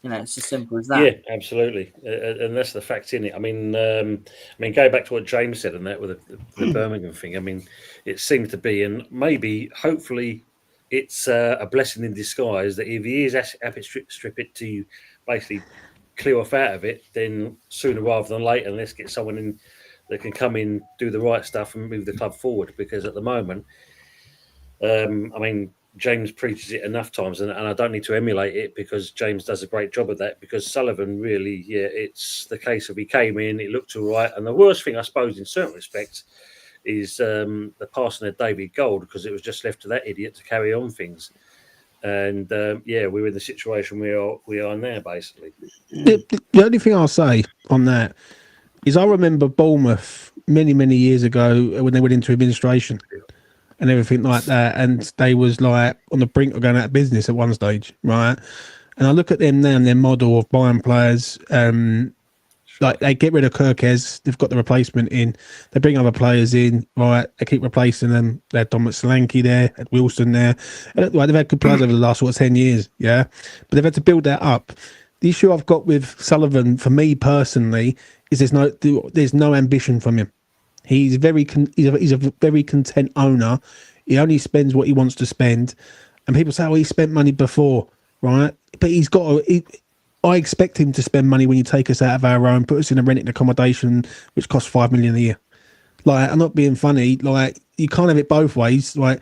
You know, it's as simple as that. Yeah, absolutely, and that's the fact in it. I mean, going back to what James said and that with the Birmingham thing. I mean, it seems to be, and maybe, hopefully, it's a blessing in disguise that if he is happy to strip it to basically clear off out of it, then sooner rather than later, let's get someone in that can come in, do the right stuff, and move the club forward. Because at the moment, I mean, James preaches it enough times, and I don't need to emulate it because James does a great job of that. Because Sullivan really, it's the case of he came in, it looked all right, and the worst thing, I suppose, in certain respects, is the passing of David Gold, because it was just left to that idiot to carry on things. And we're in the situation we are now, basically. The only thing I'll say on that is I remember Bournemouth many years ago when they went into administration and everything like that, and they was like on the brink of going out of business at one stage, right? And I look at them now and their model of buying players, like they get rid of Kirkes, they've got the replacement in, they bring other players in, right? They keep replacing them. They had Dominic Solanke there, had Wilson there. And, like, they've had good players over the last 10 years, yeah. But they've had to build that up. The issue I've got with Sullivan, for me personally, is there's no ambition from him. He's a very content owner. He only spends what he wants to spend, and people say, "Oh, he spent money before," right? But he's got. I expect him to spend money when you take us out of our own, put us in a rented accommodation, which costs $5 million a year. Like, I'm not being funny. Like, you can't have it both ways. Like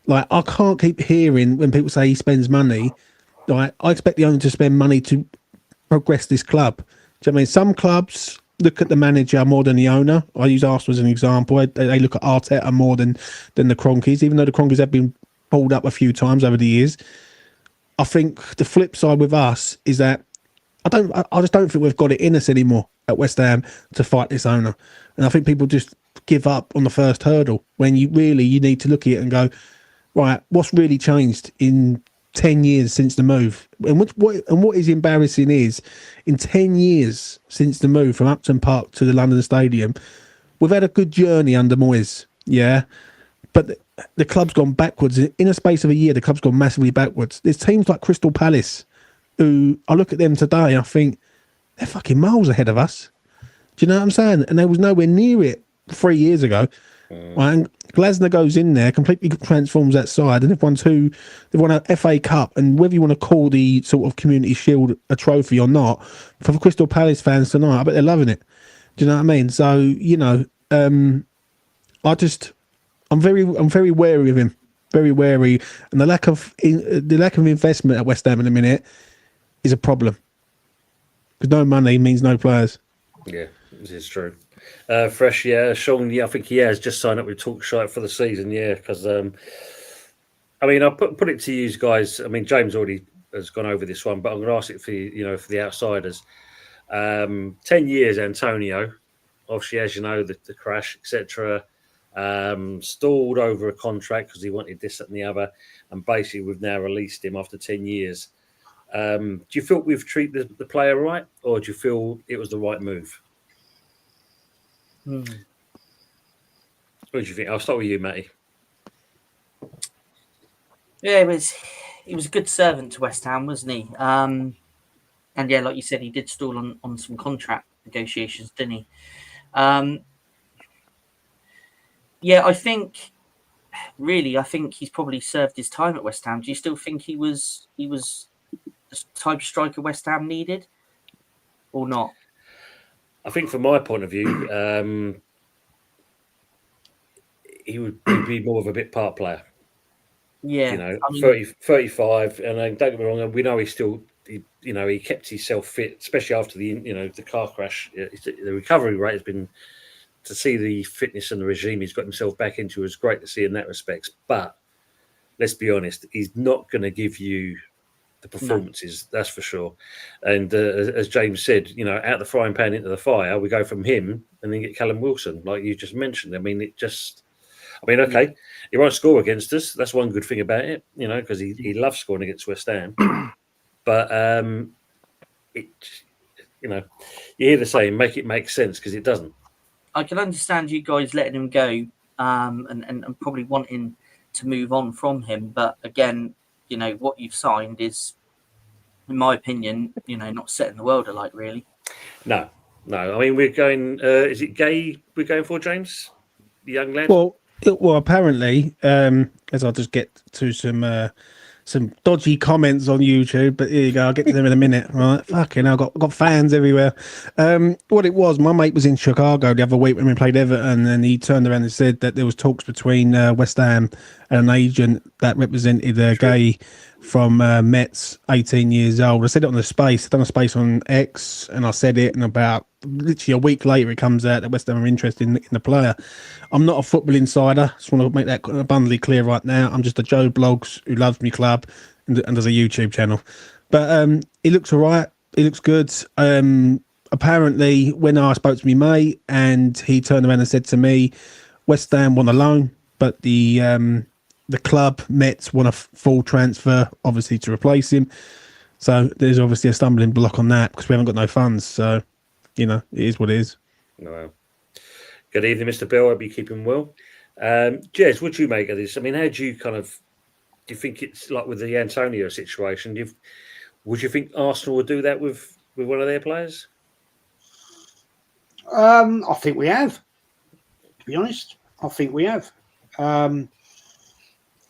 I can't keep hearing when people say he spends money. Like, I expect the owner to spend money to progress this club. Do you know what I mean? Some clubs look at the manager more than the owner. I use Arsenal as an example. They look at Arteta more than the Cronkies, even though the Cronkies have been pulled up a few times over the years. I think the flip side with us is that I just don't think we've got it in us anymore at West Ham to fight this owner. And I think people just give up on the first hurdle when you need to look at it and go, right, what's really changed in 10 years since the move? And what is embarrassing is, in 10 years since the move from Upton Park to the London Stadium, we've had a good journey under Moyes, yeah? But the club's gone backwards. In a space of a year, the club's gone massively backwards. There's teams like Crystal Palace, who I look at them today, I think they're fucking miles ahead of us. Do you know what I'm saying? And they was nowhere near it 3 years ago. Right? And Glasner goes in there, completely transforms that side, and they've won a FA Cup. And whether you want to call the sort of Community Shield a trophy or not, for the Crystal Palace fans tonight, I bet they're loving it. Do you know what I mean? So, I'm very wary of him, very wary, and the lack of investment at West Ham in a minute is a problem, because no money means no players. Yeah, this is true. Fresh, Sean, I think he has just signed up with Talkshire for the season, because I mean, I'll put it to you guys. I mean, James already has gone over this one, but I'm going to ask it for for the outsiders. 10 years, Antonio, obviously, as you know, the crash, etc. Stalled over a contract because he wanted this, that, and the other, and basically we've now released him after 10 years. Do you feel we've treated the player right, or do you feel it was the right move? What do you think? I'll start with you, Matty. Yeah, he was a good servant to West Ham, wasn't he? And yeah, like you said, he did stall on some contract negotiations, didn't he? I think he's probably served his time at West Ham. Do you still think he was the type of striker West Ham needed, or not? I think from my point of view, he would be more of a bit part player. Yeah. 35, and don't get me wrong, we know he kept himself fit, especially after the car crash. The recovery rate has been, to see the fitness and the regime he's got himself back into is great to see in that respect. But let's be honest, he's not going to give you the performances, that's for sure. And as James said, out the frying pan into the fire, we go from him and then get Callum Wilson, like you just mentioned. I mean, okay, he won't score against us. That's one good thing about it, because he loves scoring against West Ham. But you hear the saying, make it make sense, because it doesn't. I can understand you guys letting him go and probably wanting to move on from him. But again, what you've signed is, in my opinion, not setting the world alight, really. No. I mean, we're going, is it Gay we're going for, James? The young lad? Well, apparently, as I'll just get to some some dodgy comments on YouTube, but here you go. I'll get to them in a minute. Right, fucking hell, got fans everywhere. What it was, my mate was in Chicago the other week when we played Everton, and he turned around and said that there was talks between West Ham and an agent that represented a gay from Mets, 18 years old. I said it on the space. I've done a space on X, and I said it, and about literally a week later, it comes out that West Ham are interested in the player. I'm not a football insider. Just want to make that abundantly clear right now. I'm just a Joe Blogs who loves me club and does a YouTube channel. But he looks all right. He looks good. Apparently, when I spoke to me mate, and he turned around and said to me, West Ham want a loan, but the club Mets want a full transfer, obviously to replace him. So there's obviously a stumbling block on that because we haven't got no funds. So, you know, it is what it is. No. Good evening, Mr. Bill. I hope you're keeping well. Jez, what do you make of this? I mean, how do you do you think it's like with the Antonio situation? Would you think Arsenal would do that with one of their players? I think we have. To be honest, I think we have.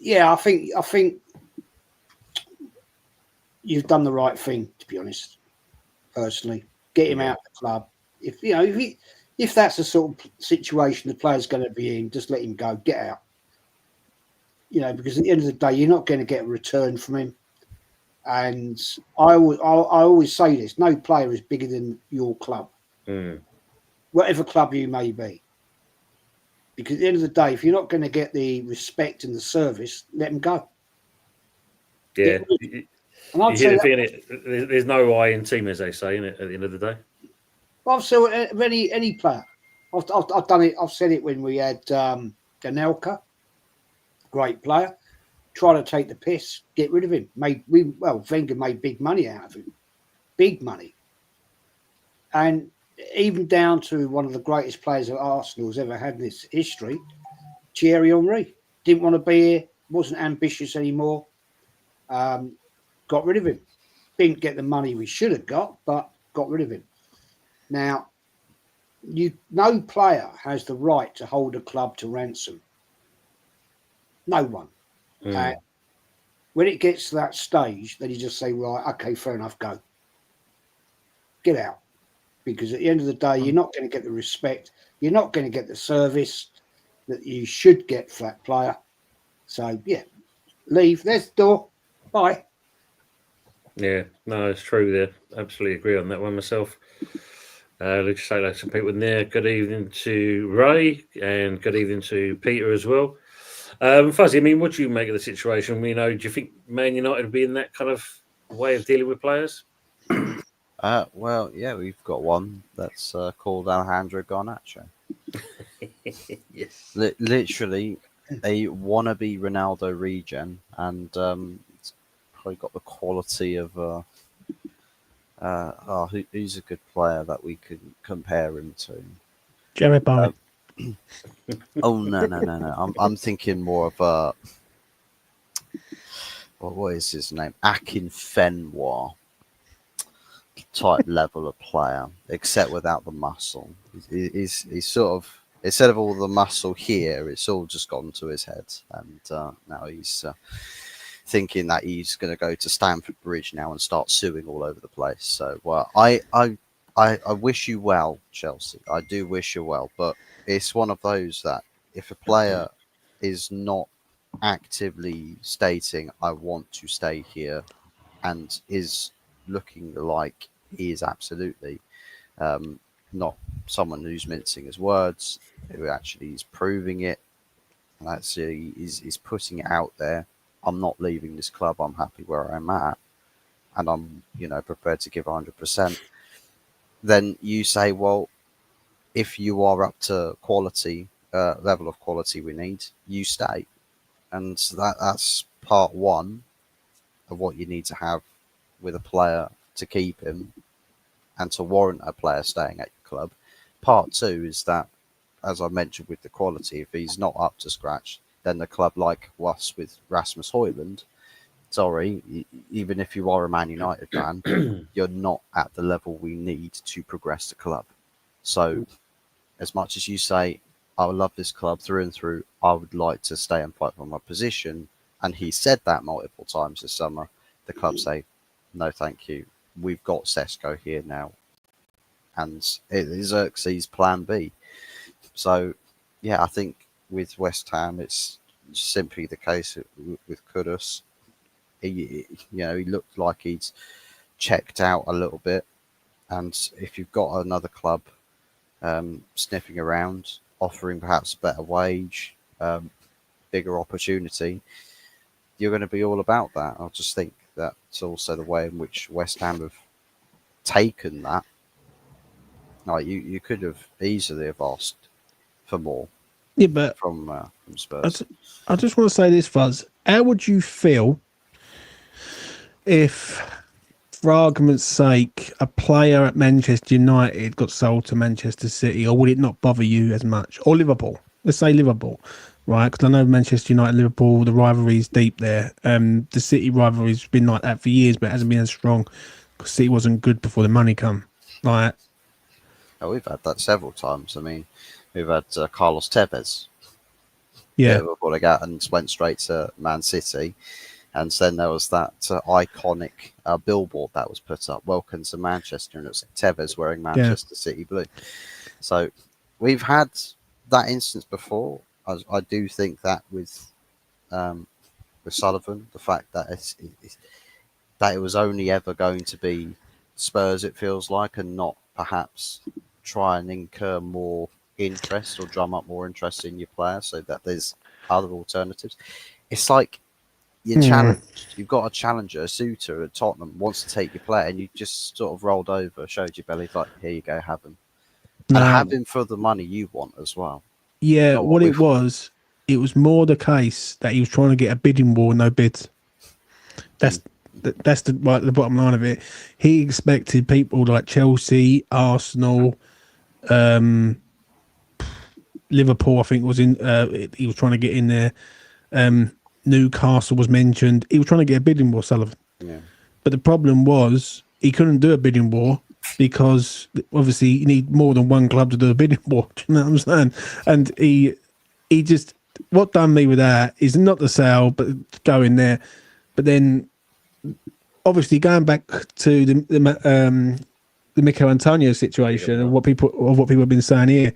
Yeah, I think you've done the right thing. To be honest, personally, get him out of the club. If that's the sort of situation the player's going to be in, just let him go. Get out. Because at the end of the day, you're not going to get a return from him. And I always say this: no player is bigger than your club, whatever club you may be. Because at the end of the day, if you're not going to get the respect and the service, let him go. Yeah. And I'd say there's no I in team, as they say, innit, at the end of the day. I've said any player. I've done it. I've said it when we had Anelka, great player. Try to take the piss, get rid of him. Wenger made big money out of him, big money, and even down to one of the greatest players that Arsenal's ever had in its history, Thierry Henry. Didn't want to be here, wasn't ambitious anymore. Got rid of him. Didn't get the money we should have got, but got rid of him. Now, no player has the right to hold a club to ransom. No one. When it gets to that stage, then you just say, right, okay, fair enough, go. Get out. Because at the end of the day, you're not going to get the respect. You're not going to get the service that you should get for that player. So, yeah, leave. There's the door. Bye. Yeah, no, it's true there. Absolutely agree on that one myself. Let's say that some people in there. Good evening to Ray and good evening to Peter as well. Fuzzy, I mean, what do you make of the situation? Do you think Man United would be in that kind of way of dealing with players? Well, yeah, we've got one that's called Alejandro Garnacho. Yes. Literally a wannabe Ronaldo regen, and it's probably got the quality of who's a good player that we could compare him to? Jared Bowen. Oh no! I'm thinking more of what is his name? Akinfenwa type level of player, except without the muscle. He's sort of, instead of all the muscle here, it's all just gone to his head, and now he's thinking that he's going to go to Stamford Bridge now and start suing all over the place. So, well, I wish you well, Chelsea. I do wish you well, but it's one of those that if a player is not actively stating, I want to stay here, and is looking like he is absolutely not someone who's mincing his words, who actually is proving it, and actually is putting it out there. I'm not leaving this club. I'm happy where I'm at, and I'm prepared to give 100%. Then you say, well, if you are up to quality, level of quality we need, you stay. And so that's part one of what you need to have with a player to keep him and to warrant a player staying at your club. Part two is that, as I mentioned with the quality, if he's not up to scratch, then the club, like us with Rasmus Højlund, sorry, even if you are a Man United fan, you're not at the level we need to progress the club. So as much as you say, I love this club through and through, I would like to stay and fight for my position, and he said that multiple times this summer, the club say, no, thank you. We've got Sesko here now. And it is Xerxes' plan B. So, yeah, I think with West Ham, it's simply the case with Kudus. He looked like he'd checked out a little bit. And if you've got another club sniffing around, offering perhaps a better wage, bigger opportunity, you're going to be all about that. I just think that's also the way in which West Ham have taken that. Like you could have easily have asked for more. Yeah, but from Spurs. I just want to say this, Fuzz. How would you feel if, for argument's sake, a player at Manchester United got sold to Manchester City, or would it not bother you as much? Or Liverpool? Let's say Liverpool, right? Because I know Manchester United, Liverpool, the rivalry is deep there. The City rivalry's been like that for years, but it hasn't been as strong because City wasn't good before the money come. Right? Oh, we've had that several times. I mean, we've had Carlos Tevez. Yeah. Before they got and went straight to Man City. And then there was that iconic billboard that was put up, "Welcome to Manchester," and it was Tevez wearing Manchester City blue. So we've had that instance before. I do think that with Sullivan, the fact that that it was only ever going to be Spurs, it feels like, and not perhaps try and incur more interest or drum up more interest in your player, so that there's other alternatives. It's like you're challenged. You've got a challenger, a suitor at Tottenham wants to take your player, and you just sort of rolled over, showed your belly, like, here you go, have him. And have him for the money you want as well. Yeah, what it was more the case that he was trying to get a bidding war, no bids. That's the bottom line of it. He expected people like Chelsea, Arsenal, Liverpool, I think was in. He was trying to get in there. Newcastle was mentioned. He was trying to get a bidding war, Sullivan. Yeah. But the problem was he couldn't do a bidding war because obviously you need more than one club to do a bidding war. Do you know what I'm saying? And he just, what done me with that is not the sale, but going there. But then obviously going back to the Mikel Antonio situation and what people have been saying here,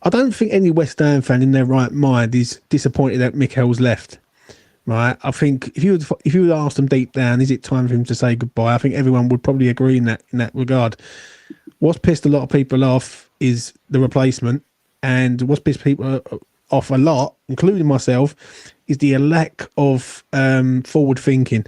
I don't think any West Ham fan in their right mind is disappointed that Mikel's left. Right, I think if you would ask them deep down, is it time for him to say goodbye? I think everyone would probably agree in that regard. What's pissed a lot of people off is the replacement, and what's pissed people off a lot, including myself, is the lack of forward thinking.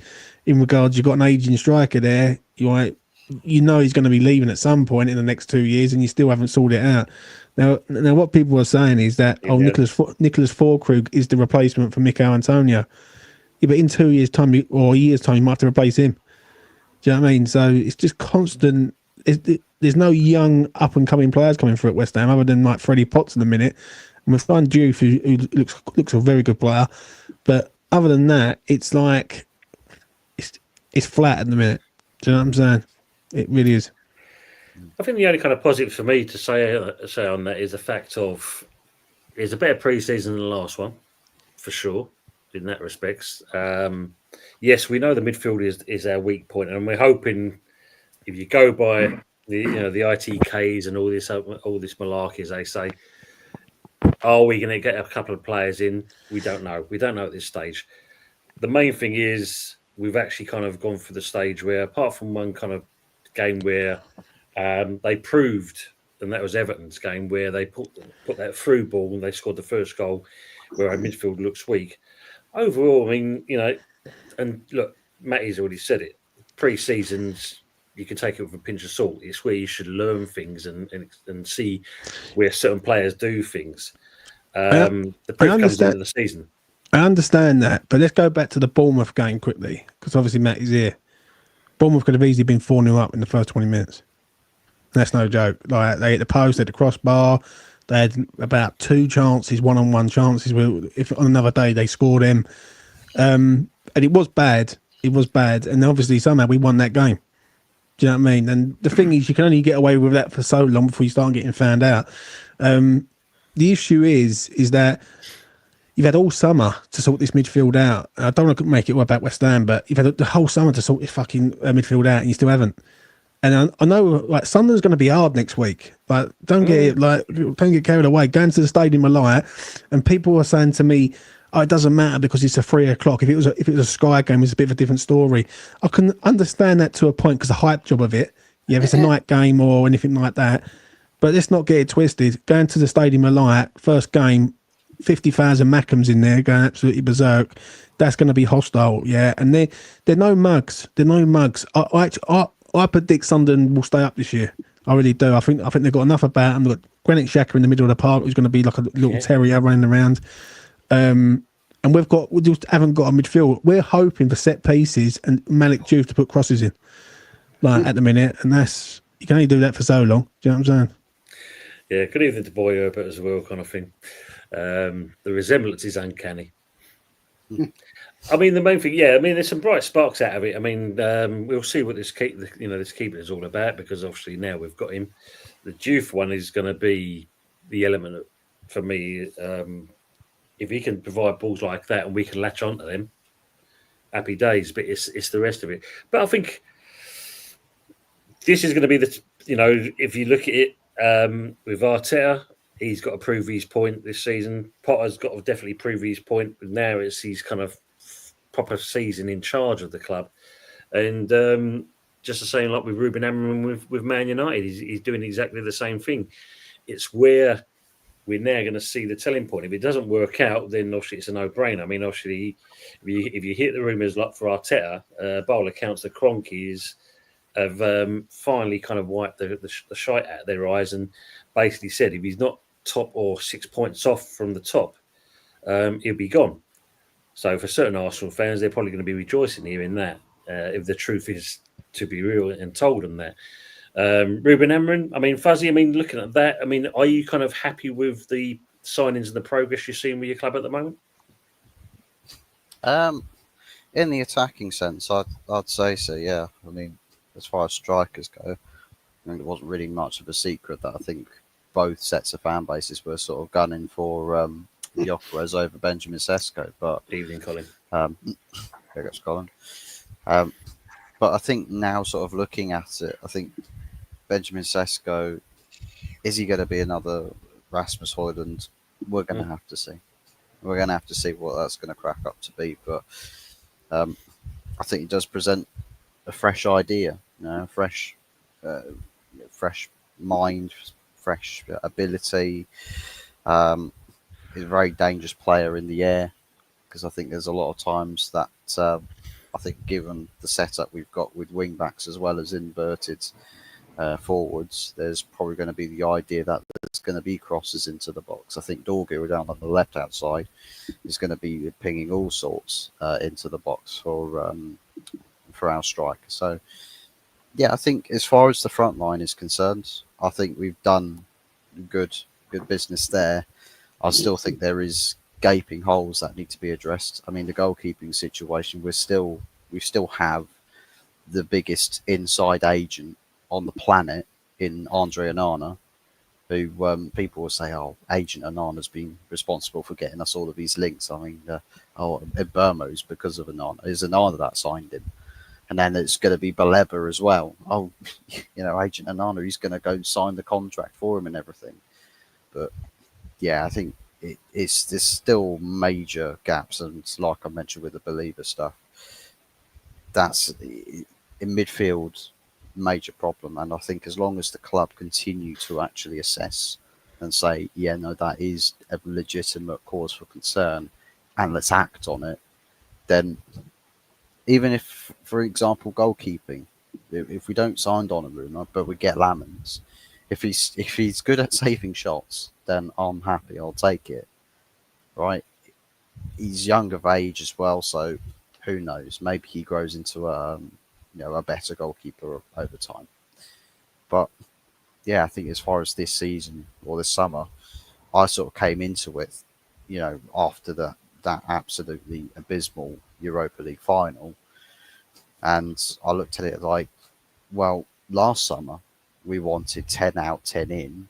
In regards, you've got an aging striker there. You know he's going to be leaving at some point in the next 2 years, and you still haven't sorted it out. Now, what people are saying is that Nicholas Füllkrug is the replacement for Mikel Antonio. Yeah, but in 2 years' time or a year's time, you might have to replace him. Do you know what I mean? So it's just constant. There's no young up and coming players coming through at West Ham other than like Freddie Potts in the minute. And we've found Diouf, who looks a very good player, but other than that, it's like it's flat at the minute. Do you know what I'm saying? It really is. I think the only kind of positive for me to say on that is the fact of it's a better pre-season than the last one, for sure, in that respects. Yes, we know the midfield is our weak point, and we're hoping if you go by the ITKs and all this malarkey, as they say, are we going to get a couple of players in? We don't know. We don't know at this stage. The main thing is we've actually kind of gone through the stage where, apart from one kind of game where they proved, and that was Everton's game, where they put that through ball and they scored the first goal, where our midfield looks weak. Overall, I mean, and look, Matty's already said it. Pre-seasons, you can take it with a pinch of salt. It's where you should learn things and see where certain players do things. The proof comes into the season. I understand that, but let's go back to the Bournemouth game quickly, because obviously Matty's here. Bournemouth could have easily been 4-0 up in the first 20 minutes. That's no joke. Like, they hit the post, they hit the crossbar. They had about 2 chances, one-on-one chances. Where if on another day they scored them, and it was bad. It was bad, and obviously somehow we won that game. Do you know what I mean? And the thing is, you can only get away with that for so long before you start getting found out. The issue is that you've had all summer to sort this midfield out. I don't want to make it all about West Ham, but you've had the whole summer to sort this fucking midfield out, and you still haven't. And I know, like, Sunderland's going to be hard next week. Like, don't get carried away. Going to the Stadium of Light, and people were saying to me, "Oh, it doesn't matter because it's a 3 o'clock. If it was a Sky game, it's a bit of a different story." I can understand that to a point because the hype job of it. Yeah, if it's a night game or anything like that. But let's not get it twisted. Going to the Stadium of Light, first game, 50,000 Mackems in there going absolutely berserk. That's going to be hostile, yeah. And they're no mugs. They're no mugs. I predict Sunderland will stay up this year. I really do. I think they've got enough about them. They've got Granit Xhaka in the middle of the park, who's going to be like a little terrier running around. And we just haven't got a midfield. We're hoping for set pieces and Malik Diouf to put crosses in, like at the minute. And you can only do that for so long. Do you know what I'm saying? Yeah, good evening to Boy Herbert as well, kind of thing. The resemblance is uncanny. I mean, the main thing, there's some bright sparks out of it. I mean, we'll see what this keeper is all about, because obviously now we've got him. The Diouf one is going to be the element for me. If he can provide balls like that and we can latch onto them, happy days. But it's the rest of it. But I think this is going to be if you look at it with Arteta, he's got to prove his point this season. Potter's got to definitely prove his point. But now it's his kind of proper season in charge of the club. And just the same like with Ruben Amorim with Man United, he's doing exactly the same thing. It's where we're now going to see the telling point. If it doesn't work out, then obviously it's a no-brainer. I mean, obviously, if you hit the rumours like for Arteta, by all accounts, the Cronkies have finally kind of wiped the shite out of their eyes and basically said if he's not top or 6 points off from the top, he'll be gone. So for certain Arsenal fans, they're probably going to be rejoicing hearing that, if the truth is to be real and told them that. Ruben Amorim, I mean, Fuzzy, I mean, looking at that, I mean, are you kind of happy with the signings and the progress you're seeing with your club at the moment? In the attacking sense, I'd say so, yeah. I mean, as far as strikers go, I mean, it wasn't really much of a secret that I think both sets of fan bases were sort of gunning for Gyökeres over Benjamin Sesko. But Evening, Colin. There goes Colin. But I think now, sort of looking at it, I think Benjamin Sesko, is he going to be another Rasmus Højlund? We're going to have to see. We're going to have to see what that's going to crack up to be. But I think he does present a fresh idea, fresh mind, fresh ability. He's a very dangerous player in the air, because I think there's a lot of times that I think given the setup we've got with wing backs as well as inverted forwards, there's probably going to be the idea that there's going to be crosses into the box. I think Dorgu down on the left hand side is going to be pinging all sorts into the box for our striker. So yeah, I think as far as the front line is concerned, I think we've done good business there. I still think there is gaping holes that need to be addressed. I mean, the goalkeeping situation, we still have the biggest inside agent on the planet in Andre Onana, who people will say, "Oh, Agent Onana's been responsible for getting us all of these links." I mean, Burmo's because of Onana. Is Onana that signed him? And then it's going to be Baleba as well. Oh, Agent Onana, he's going to go sign the contract for him and everything. But yeah, I think there's still major gaps, and like I mentioned with the Believer stuff, that's in midfield major problem. And I think as long as the club continue to actually assess and say, yeah, no, that is a legitimate cause for concern, and let's act on it, then even if, for example, goalkeeping, if we don't sign Donnarumma but we get Lamens, if he's good at saving shots, then I'm happy. I'll take it. Right? He's young of age as well, so who knows? Maybe he grows into a better goalkeeper over time. But yeah, I think as far as this season or this summer, I sort of came into it, after that absolutely abysmal Europa League final, and I looked at it like, well, last summer we wanted 10 out, 10 in.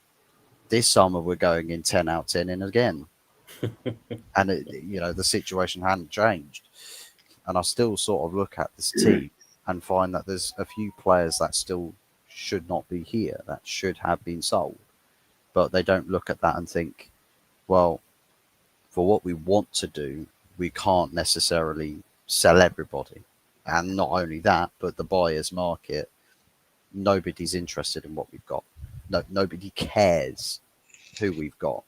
This summer we're going in 10 out, 10 in again. and the situation hadn't changed. And I still sort of look at this team and find that there's a few players that still should not be here, that should have been sold. But they don't look at that and think, well, for what we want to do, we can't necessarily sell everybody. And not only that, but the buyer's market, nobody's interested in what we've got. Nobody cares who we've got.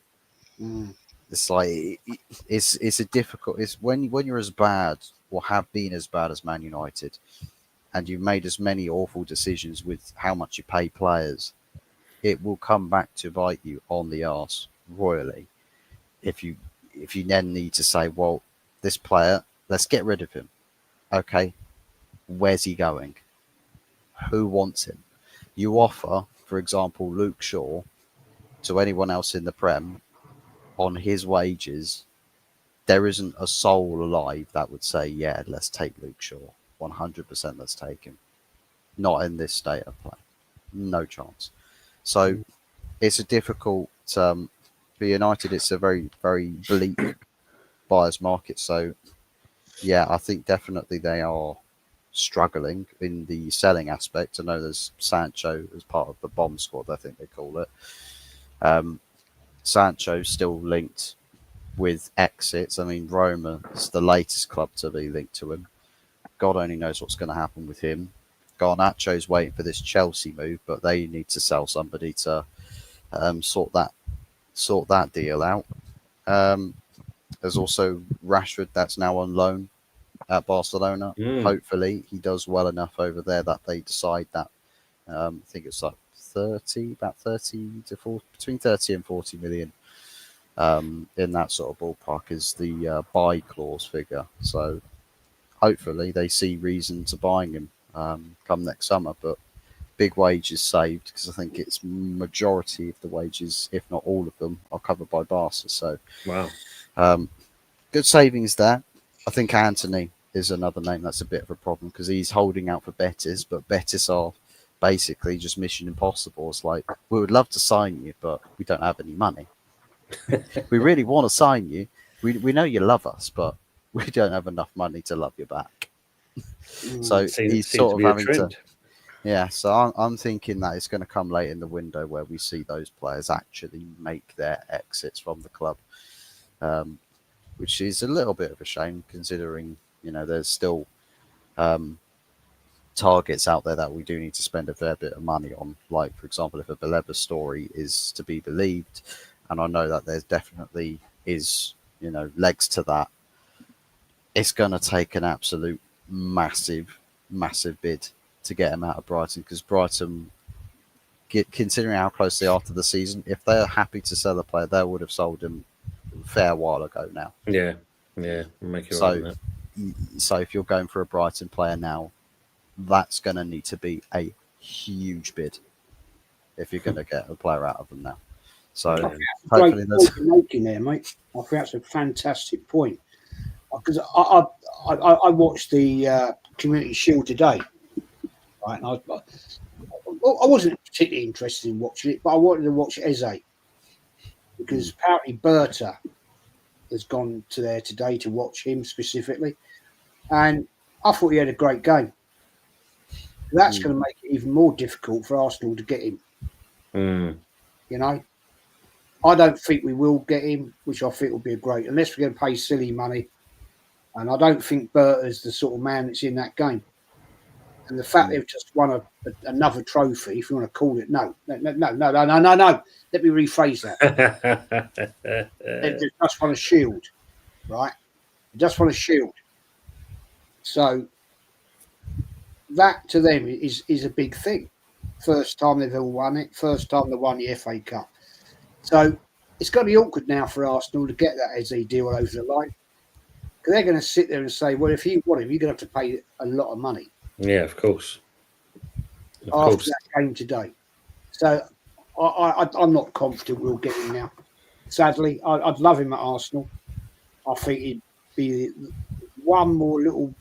It's like it's a difficult. It's when you're as bad or have been as bad as Man United, and you've made as many awful decisions with how much you pay players, it will come back to bite you on the arse royally. If you then need to say, well, this player, let's get rid of him. Okay, where's he going? Who wants him? You offer, for example, Luke Shaw to anyone else in the Prem on his wages. There isn't a soul alive that would say, yeah, let's take Luke Shaw. 100% let's take him. Not in this state of play. No chance. So it's a difficult, for United, it's a very, very bleak buyer's market. So, yeah, I think definitely they are struggling in the selling aspect. I know there's Sancho as part of the bomb squad, I think they call it. Sancho still linked with exits. I mean, Roma is the latest club to be linked to him. God only knows what's going to happen with him. Garnacho's waiting for this Chelsea move, but they need to sell somebody to sort that deal out. There's also Rashford that's now on loan at Barcelona. Hopefully he does well enough over there that they decide that I think it's like about 30 to 40, between 30 and 40 million in that sort of ballpark is the buy clause figure. So hopefully they see reason to buying him come next summer, but big wages saved because I think it's majority of the wages, if not all of them, are covered by Barca. So wow, good savings there. I think Anthony is another name that's a bit of a problem because he's holding out for Betis, but Betis are basically just mission impossible. It's like, we would love to sign you, but we don't have any money. We really want to sign you. We know you love us, but we don't have enough money to love you back. So he's sort of having to. Yeah, so I'm thinking that it's going to come late in the window where we see those players actually make their exits from the club, which is a little bit of a shame considering, there's still targets out there that we do need to spend a fair bit of money on. Like, for example, if a Baleba story is to be believed, and I know that there's definitely is, legs to that, it's going to take an absolute massive bid to get him out of Brighton, because Brighton, considering how close they are to the season, if they're happy to sell a player, they would have sold him a fair while ago now. Yeah, make it right. So if you're going for a Brighton player now, that's going to need to be a huge bid if you're going to get a player out of them now. So hopefully that's you're making there, mate. I think that's a fantastic point, because I watched the Community Shield today, right? And I wasn't particularly interested in watching it, but I wanted to watch Eze because apparently Berta has gone to there today to watch him specifically, and I thought he had a great game. That's going to make it even more difficult for Arsenal to get him. I don't think we will get him, which I think will be a great, unless we're going to pay silly money. And I don't think Berta's the sort of man that's in that game. And the fact they've just won another trophy, if you want to call it, no. Let me rephrase that. They just won a shield, right? They just won a shield. So that to them is a big thing. First time they've ever won it. First time they won the FA Cup. So it's going to be awkward now for Arsenal to get that Eze deal over the line. Because they're going to sit there and say, well, if you want him, you're going to have to pay a lot of money. Yeah, of course. After that game today. So I'm not confident we'll get him now. Sadly, I'd love him at Arsenal. I think he'd be one more little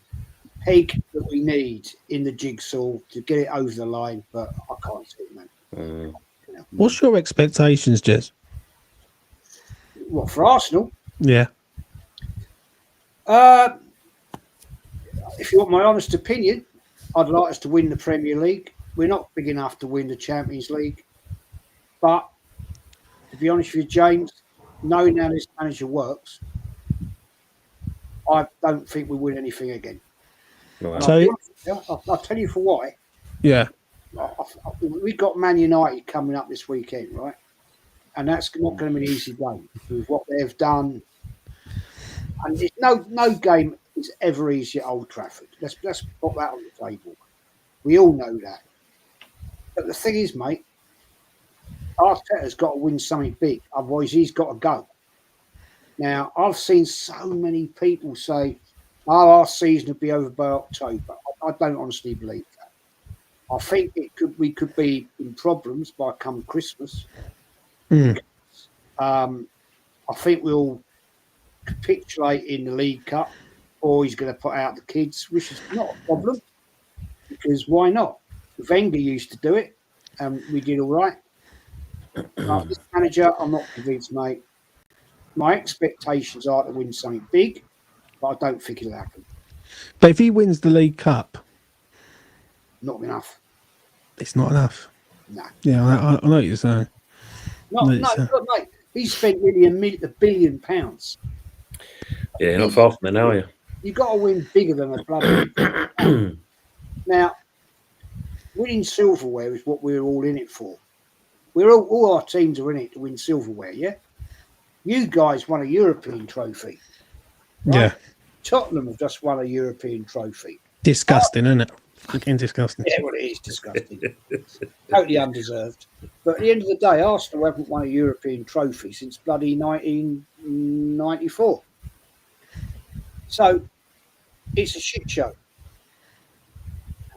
peg that we need in the jigsaw to get it over the line, but I can't see it, man. What's your expectations, Jez? What, for Arsenal? Yeah. If you want my honest opinion, I'd like us to win the Premier League. We're not big enough to win the Champions League. But to be honest with you, James, knowing how this manager works, I don't think we win anything again. Right. So, I'll tell you for why. yeah. We've got Man United coming up this weekend, right? And that's not going to be an easy game with what they've done. And there's no game is ever easy at Old Trafford. Let's put that on the table. We all know that. But the thing is, mate, Arteta's got to win something big. Otherwise, he's got to go. Now, I've seen so many people say, our season will be over by October. I don't honestly believe that. I think we could be in problems by come Christmas. I think we'll capitulate in the League Cup, or he's going to put out the kids, which is not a problem, because why not? Wenger used to do it, and we did all right. This manager, I'm not convinced, mate. My expectations are to win something big, but I don't think it'll happen. But if he wins the League Cup, Not enough. it's not enough. No. Yeah, I know what you're saying. No, mate. He spent nearly £1 billion. Yeah, you're not far from there now, are you? You've got to win bigger than a bloody. Now, winning silverware is what we're all in it for. All our teams are in it to win silverware, yeah? You guys won a European trophy. Right? Yeah. Tottenham have just won a European trophy. Disgusting, isn't it? Fucking disgusting. Yeah, well, it is disgusting. Totally undeserved. But at the end of the day, Arsenal haven't won a European trophy since bloody 1994. So it's a shit show.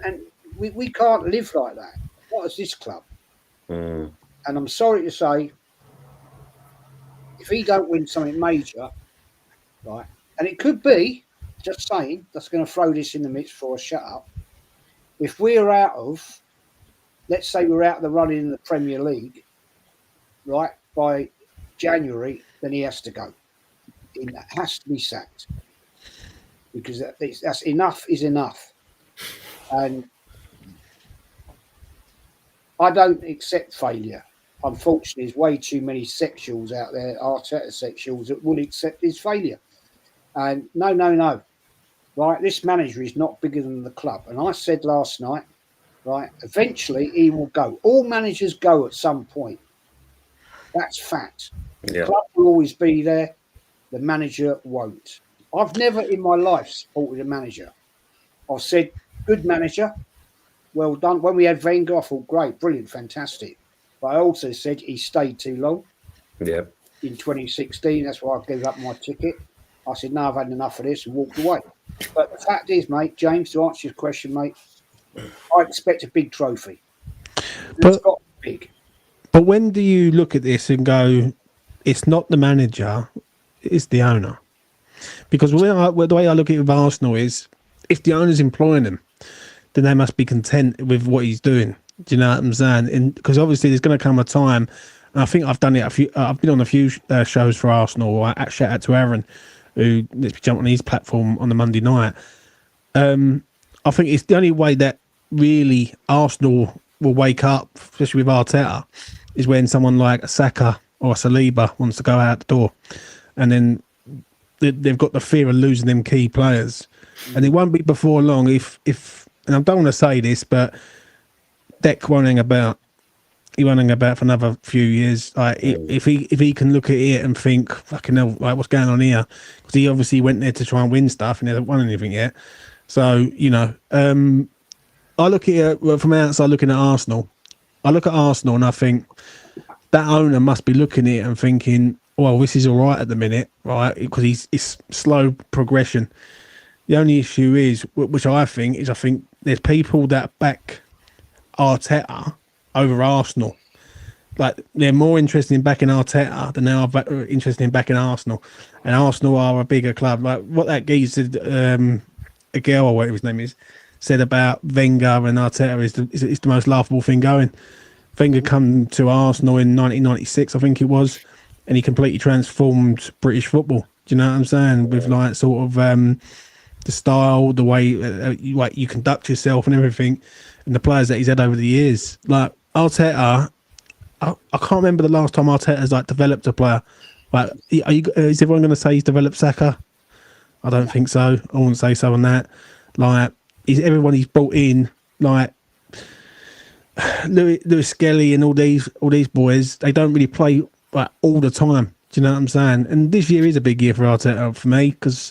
And we can't live like that. What is this club? And I'm sorry to say, if he don't win something major, right, and it could be, just saying, that's going to throw this in the midst for a shut up. If we're out of, let's say we're out of the running in the Premier League, right, by January, then he has to go. He has to be sacked. Because that's enough is enough. And I don't accept failure. Unfortunately, there's way too many sexuals out there, Arteta sexuals, that will accept his failure. And no. Right, this manager is not bigger than the club. And I said last night, right, eventually he will go. All managers go at some point. That's fact. Yeah. The club will always be there. The manager won't. I've never in my life supported a manager. I've said, good manager, well done. When we had Wenger, I thought, great, brilliant, fantastic. But I also said he stayed too long. Yeah. In 2016, that's why I gave up my ticket. I said, no, I've had enough of this and walked away. But the fact is, mate, James, to answer your question, mate, I expect a big trophy. It's got to be big. But when do you look at this and go, it's not the manager, it's the owner? Because the way I look at it with Arsenal is, if the owner's employing him, then they must be content with what he's doing. Do you know what I'm saying? And because obviously there's going to come a time, and I think I've done it I've been on a few shows for Arsenal. Shout out to Aaron, who lets me jump on his platform on the Monday night. I think it's the only way that really Arsenal will wake up, especially with Arteta, is when someone like a Saka or a Saliba wants to go out the door, and then they've got the fear of losing them key players, and it won't be before long. If and I don't want to say this, but Deck won't hang about. He won't hang about for another few years. Like if he can look at it and think, fucking hell, like what's going on here? Because he obviously went there to try and win stuff and he hasn't won anything yet. So I look at it from outside, looking at Arsenal. I look at Arsenal and I think that owner must be looking at it and thinking, well, this is all right at the minute, right? Because it's slow progression. The only issue is, which I think there's people that back Arteta over Arsenal. Like, they're more interested in backing Arteta than they are interested in backing Arsenal. And Arsenal are a bigger club. Like what that geezer, a girl or whatever his name is, said about Wenger and Arteta is the most laughable thing going. Wenger come to Arsenal in 1996, I think it was, and he completely transformed British football. Do you know what I'm saying? With like sort of the style, the way like you conduct yourself and everything, and the players that he's had over the years. Like Arteta, I can't remember the last time Arteta's like developed a player. Like, is everyone going to say he's developed Saka? I don't think so. I wouldn't say so on that. Like, everyone he's brought in, like Lewis Skelly and all these boys, they don't really play like all the time. Do you know what I'm saying? And this year is a big year for Arteta for me, because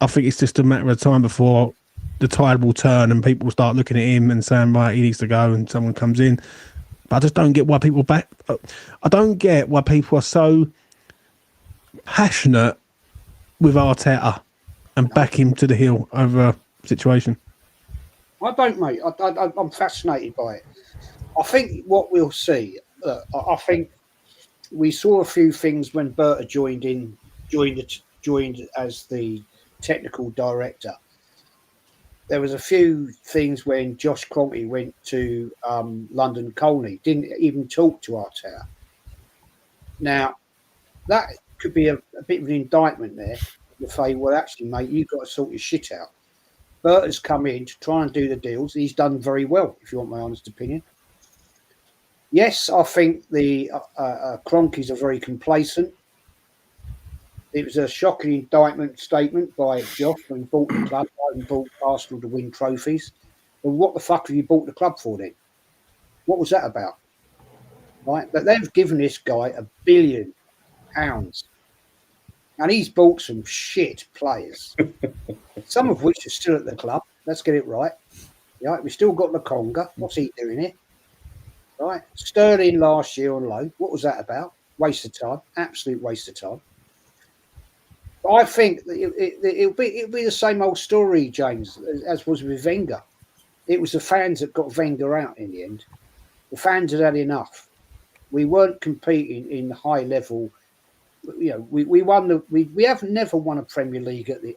I think it's just a matter of time before the tide will turn and people start looking at him and saying, right, he needs to go, and someone comes in. But I just don't get why people I don't get why people are so passionate with Arteta and back him to the hill over a situation. I don't, mate. I'm fascinated by it. I think what we'll see, I think we saw a few things when Berta joined as the technical director. There was a few things when Josh Kroenke went to London Colney, didn't even talk to Arteta. Now, that could be a bit of an indictment there to say, well, actually, mate, you've got to sort your shit out. Berta's come in to try and do the deals. He's done very well, if you want my honest opinion. Yes, I think the Kroenkes are very complacent. It was a shocking indictment statement by Josh when he bought the club. I haven't bought Arsenal to win trophies. Well, what the fuck have you bought the club for then? What was that about? Right? But they've given this guy £1 billion. And he's bought some shit players, some of which are still at the club. Let's get it right. Yeah, we've still got Lokonga. What's he doing here? Right. Sterling last year on loan. What was that about? Waste of time. Absolute waste of time. But I think it'll be the same old story, James, as was with Wenger. It was the fans that got Wenger out in the end. The fans had enough. We weren't competing in high level. You know, we won we have never won a Premier League at the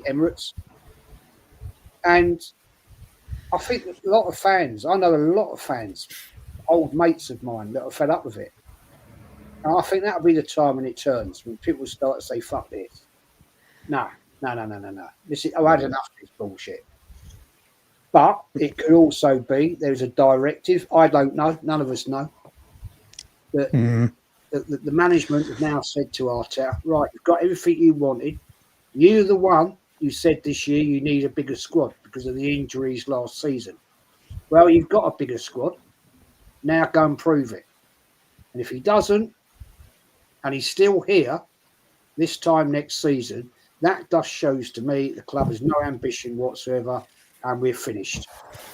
Emirates, and I think a lot of fans. I know a lot of fans, old mates of mine, that are fed up with it. And I think that'll be the time when it turns, when people start to say, "Fuck this." No. This is, I've had enough of this bullshit. But it could also be there's a directive. I don't know. None of us know. That the management have now said to Arteta, right, you've got everything you wanted. You're the one who said this year you need a bigger squad because of the injuries last season. Well, you've got a bigger squad. Now go and prove it. And if he doesn't, and he's still here this time next season, that just shows to me the club has no ambition whatsoever, and we're finished.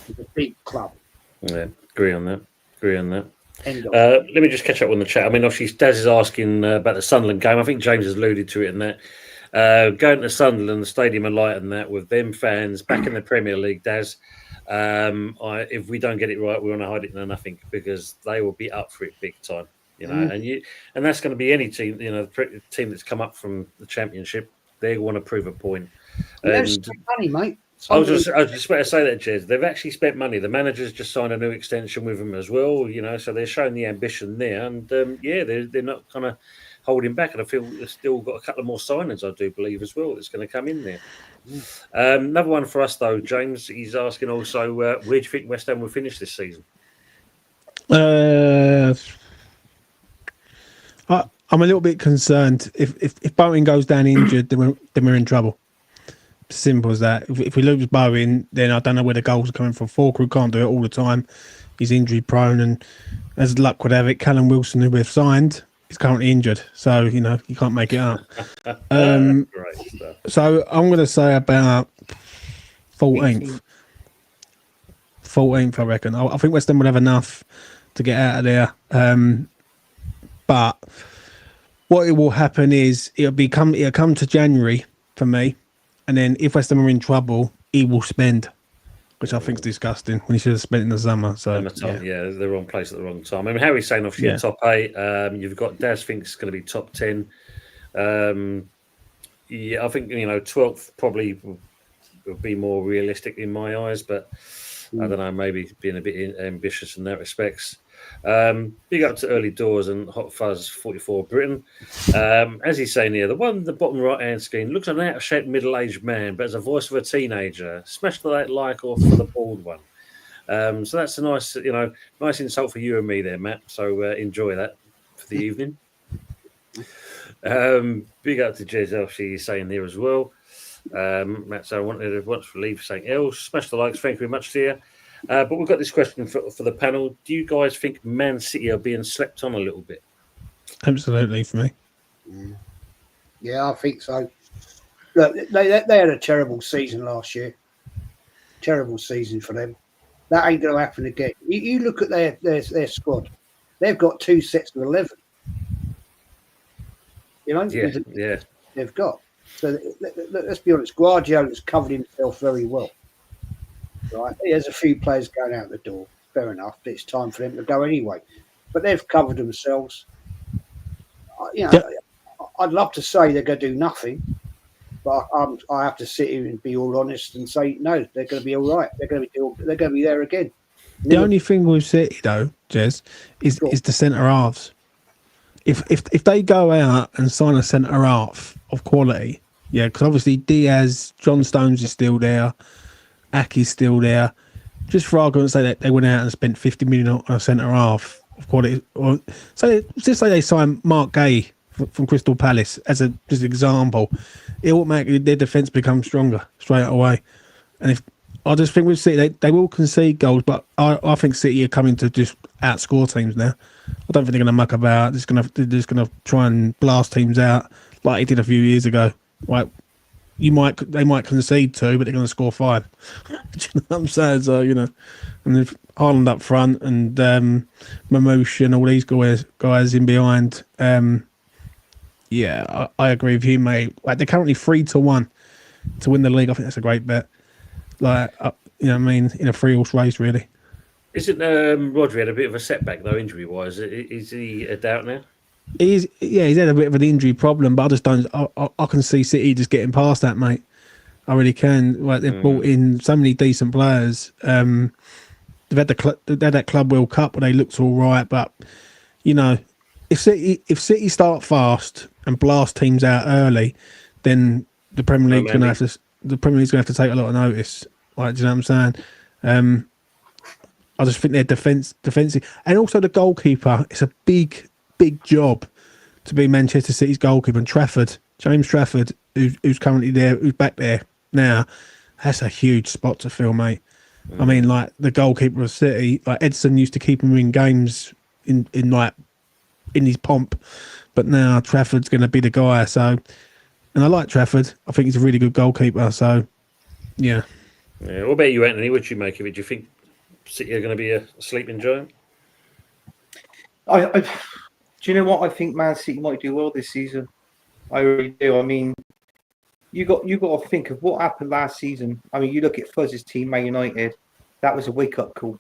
It's a big club. Yeah, agree on that. Let me just catch up on the chat. I mean, obviously, Daz is asking about the Sunderland game. I think James has alluded to it in that. Going to Sunderland, the Stadium of Light and that, with them fans back in the Premier League, Daz, if we don't get it right, we want to hide it in nothing, because they will be up for it big time. You know, and that's going to be any team. You know, the team that's come up from the Championship, they want to prove a point. They've spent money, mate. I was just about to say that, Jez. They've actually spent money. The manager's just signed a new extension with them as well. You know, so they're showing the ambition there, and they're not kind of holding back. And I feel they've still got a couple of more signings, I do believe, as well, that's going to come in there. Another one for us, though, James. He's asking also, where do you think West Ham will finish this season? I'm a little bit concerned. If Bowen goes down injured, then we're in trouble. Simple as that. If we lose Bowen, then I don't know where the goals are coming from. Forker can't do it all the time. He's injury prone, and as luck would have it, Callum Wilson, who we've signed, is currently injured. So, you know, you can't make it up. Great stuff. So I'm going to say about 14th. 14th, I reckon. I think West Ham will have enough to get out of there. But what it will happen is it'll come to January for me. And then if West Ham are in trouble, he will spend, which I think is disgusting, when he should have spent in the summer. So yeah, the wrong place at the wrong time. I mean, Harry's saying obviously top 8. You've got Daz thinks it's going to be top 10. I think 12th probably will be more realistic in my eyes, but I don't know, maybe being a bit ambitious in that respects. Big up to Early Doors and Hot Fuzz 44 Britain. As he's saying here, the one in the bottom right-hand screen looks like an out-of-shape middle-aged man, but has a voice of a teenager. Smash the like or for the bald one. So that's a nice, nice insult for you and me there, Matt. So enjoy that for the evening. Big up to Jez Elshie saying there as well. Matt, so I wanted to once relieve something else. Smash the likes, thank you very much to you. But we've got this question for the panel. Do you guys think Man City are being slept on a little bit? Absolutely, for me. Yeah, I think so. Look, they had a terrible season last year. Terrible season for them. That ain't going to happen again. You look at their squad. They've got 2 sets of 11. Yeah. They've got. So let's be honest. Guardiola's covered himself very well. Right, there's a few players going out the door. Fair enough, but it's time for them to go anyway. But they've covered themselves. I'd love to say they're going to do nothing, but I have to sit here and be all honest and say no. They're going to be all right. They're going to be there again. The only thing with City though, Jez, is the centre halves. If they go out and sign a centre half of quality, yeah, because obviously Diaz, John Stones is still there. Aki's still there. Just for argument's sake, they went out and spent 50 million on a centre half of quality. Or so just say they signed Mark Gay from Crystal Palace as just an example. It automatically their defence becomes stronger straight away. And I just think with City they will concede goals, but I think City are coming to just outscore teams now. I don't think they're going to muck about. They're just going to try and blast teams out like they did a few years ago. Right. They might concede 2, but they're going to score 5. Do you know what I'm saying? So, and if Haaland up front and Mamouche and all these guys in behind, I agree with you, mate. Like, they're currently 3-1 to win the league. I think that's a great bet. Like, in a 3-horse race, really. Isn't Rodri had a bit of a setback though, injury-wise? Is he a doubt now? He's had a bit of an injury problem, but I just don't. I can see City just getting past that, mate. I really can. Like they've brought in so many decent players. They've had that Club World Cup where they looked all right, but if City start fast and blast teams out early, then the Premier League's going to have to take a lot of notice. Like, do you know what I'm saying? I just think their defensive, and also the goalkeeper. It's a big job to be Manchester City's goalkeeper. And James Trafford, who's currently there, who's back there now, that's a huge spot to fill, mate. I mean, like the goalkeeper of City, like Edson used to keep him in games in his pomp, but now Trafford's going to be the guy. So, and I like Trafford. I think he's a really good goalkeeper. So, yeah. Yeah. What about you, Anthony? What do you make of it? Do you think City are going to be a sleeping giant? Do you know what? I think Man City might do well this season. I really do. I mean, you got to think of what happened last season. I mean, you look at Fuzz's team, Man United. That was a wake-up call.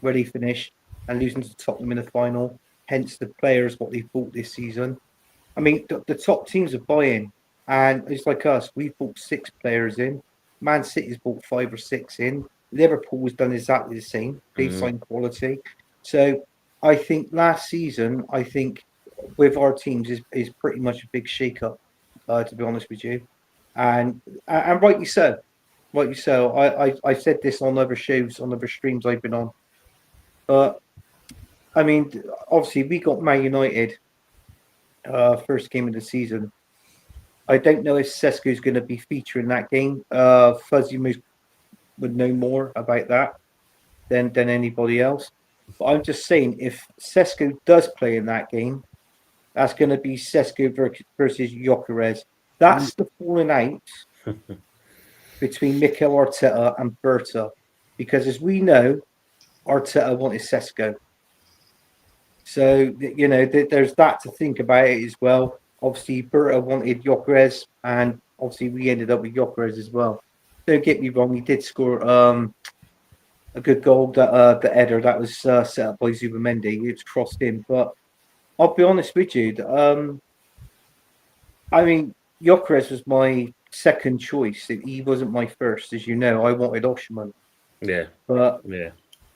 Where they finished and losing to Tottenham in the final. Hence the players what they've bought this season. I mean, the top teams are buying, and it's like us. We've bought 6 players in. Man City's bought 5 or 6 in. Liverpool's done exactly the same. They've signed quality. So I think last season, with our teams is pretty much a big shake-up, to be honest with you. And rightly so. Rightly so. I said this on other shows, on other streams I've been on. But, I mean, obviously, we got Man United first game of the season. I don't know if Sesko's going to be featuring that game. Fuzzy Moose would know more about that than anybody else. But I'm just saying, if Sesko does play in that game, that's going to be Sesko versus Gyökeres. That's the falling out between Mikel Arteta and Berta. Because as we know, Arteta wanted Sesko. So, there's that to think about it as well. Obviously, Berta wanted Gyökeres, and obviously we ended up with Gyökeres as well. Don't get me wrong, he did score a good goal, the header that was set up by Zubamendi. It's crossed in, but I'll be honest with you. I mean, Gyökeres was my second choice. He wasn't my first, as you know. I wanted Osimhen. Yeah. But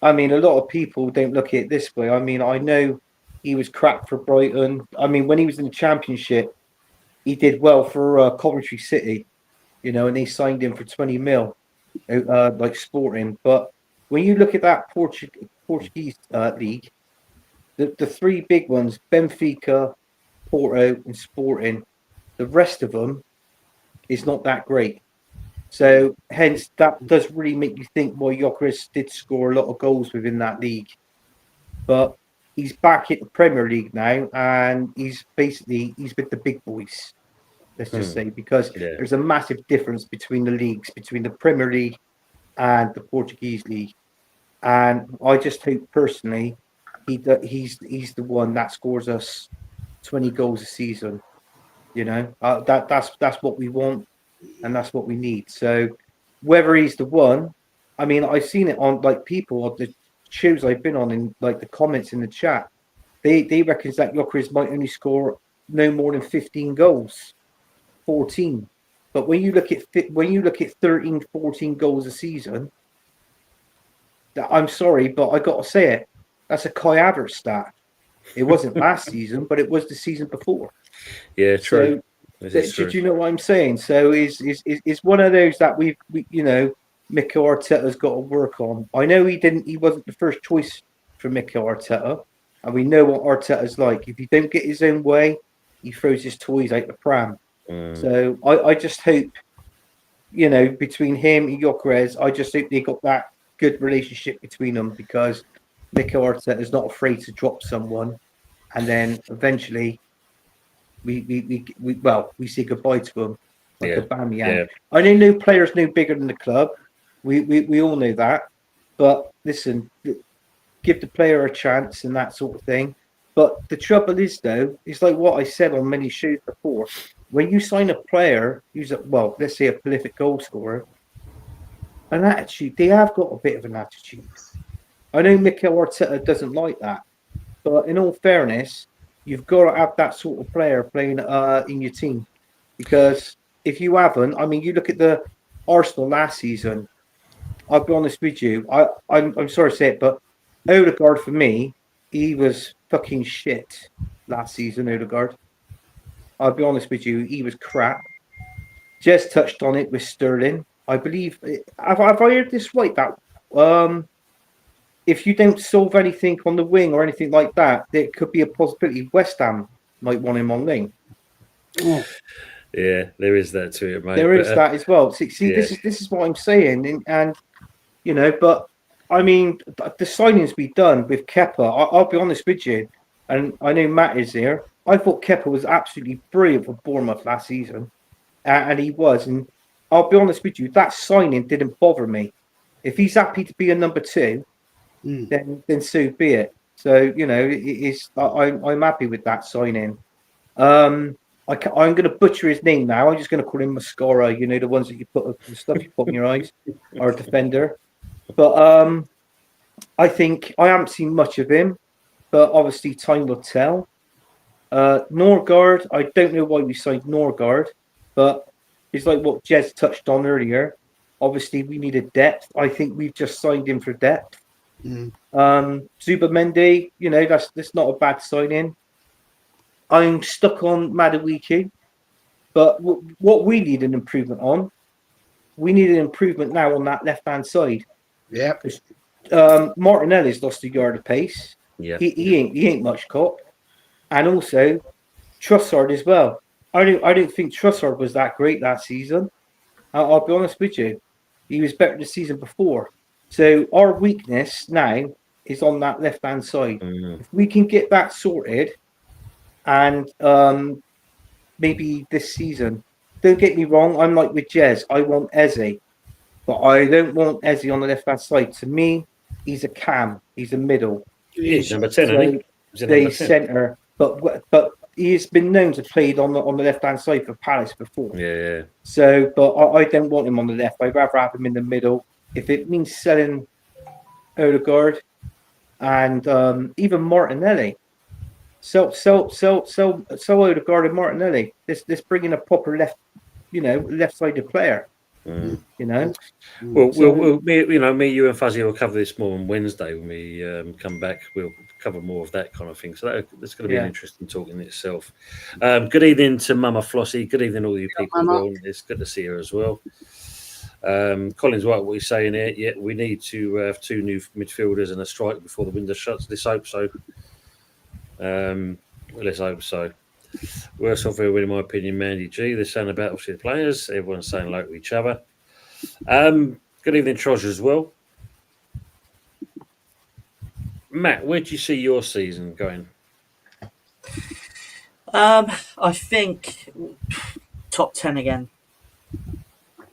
I mean, a lot of people don't look at it this way. I mean, I know he was crap for Brighton. I mean, when he was in the Championship, he did well for Coventry City, you know, and they signed him for 20 mil, like Sporting. But when you look at that Portuguese league, the three big ones, Benfica, Porto, and Sporting, the rest of them is not that great. So hence that does really make you think why Gyökeres did score a lot of goals within that league. But he's back in the Premier League now, and he's with the big boys. Let's just say, because there's a massive difference between the leagues, between the Premier League and the Portuguese league. And I just hope personally he's the one that scores us 20 goals a season. You know, that's what we want, and that's what we need. So whether he's the one, I mean, I've seen it on like people on the shows I've been on, in like the comments in the chat. They reckon that Gyökeres might only score no more than 15 goals, 14. But when you look at 13, 14 goals a season, I'm sorry, but I got to say it, that's a Kai Havertz stat. It wasn't last season, but it was the season before. Yeah, true. So, do you know what I'm saying? So is one of those that we you know, Mikel Arteta's got to work on. I know he wasn't the first choice for Mikel Arteta, and we know what Arteta's like. If he don't get his own way, he throws his toys out the pram. So I just hope, you know, between him and Gyökeres, I just hope they got that good relationship between them, because Mikel Arteta is not afraid to drop someone, and then eventually we say goodbye to them, like Aubameyang. Yeah. I know no player's no bigger than the club. We all know that. But listen, give the player a chance and that sort of thing. But the trouble is, though, it's like what I said on many shows before. When you sign a player who's let's say a prolific goal scorer, an attitude, they have got a bit of an attitude. I know Mikel Arteta doesn't like that, but in all fairness, you've got to have that sort of player playing in your team, because if you haven't, I mean, you look at the Arsenal last season. I'll be honest with you. I'm sorry to say it, but Odegaard, for me, he was fucking shit last season. Odegaard. I'll be honest with you, he was crap. Jez touched on it with Sterling. I believe. Have I heard this right? That if you don't solve anything on the wing or anything like that, there could be a possibility West Ham might want him on wing. Yeah, there is that to it, mate. There is that as well. See, this is what I'm saying, and you know, but I mean, the signings we've done with Kepa, I'll be honest with you, and I know Matt is here. I thought Kepa was absolutely brilliant for Bournemouth last season, and he was. And I'll be honest with you, that signing didn't bother me. If he's happy to be a number 2, then so be it. So you know, I'm happy with that signing. I'm going to butcher his name now. I'm just going to call him Mascara. You know, the ones that you put the stuff you put in your eyes, or defender. But I think I haven't seen much of him, but obviously time will tell. Norgard, I don't know why we signed Norgard, but it's like what Jez touched on earlier. Obviously, we needed depth. I think we've just signed him for depth. Zubamendi, you know, that's not a bad signing. I'm stuck on Madueke, but what we need an improvement on, we need an improvement now on that left-hand side. Yeah. Martinelli's lost a yard of pace. Yeah. He ain't much cop. And also Trossard as well. I don't think Trossard was that great last season. I'll be honest with you. He was better the season before. So our weakness now is on that left-hand side. If we can get that sorted, and maybe this season, don't get me wrong, I'm like with Jez. I want Eze, but I don't want Eze on the left-hand side. To me, he's a cam. He's a middle. He's number 10, I think. He's centre, but he's been known to play on the left-hand side for Palace before. Yeah. So, but I don't want him on the left. I'd rather have him in the middle. If it means selling Odegaard and even Martinelli, sell Odegaard and Martinelli. Let's bring in a proper left-sided player. You know. Well, So- me, you, and Fuzzy will cover this more on Wednesday when we come back. We'll cover more of that kind of thing. So that's going to be an interesting talk in itself. Good evening to Mama Flossie. Good evening, all you people as well. It's good to see her as well. Colin's right what he's saying here. Yeah, we need to have 2 new midfielders and a striker before the window shuts. Let's hope so. Let's hope so. Worst off here, in my opinion, Mandy G. They're saying about obviously the players. Everyone's saying hello to each other. Good evening, Trosh, as well. Matt, where do you see your season going? I think top 10 again.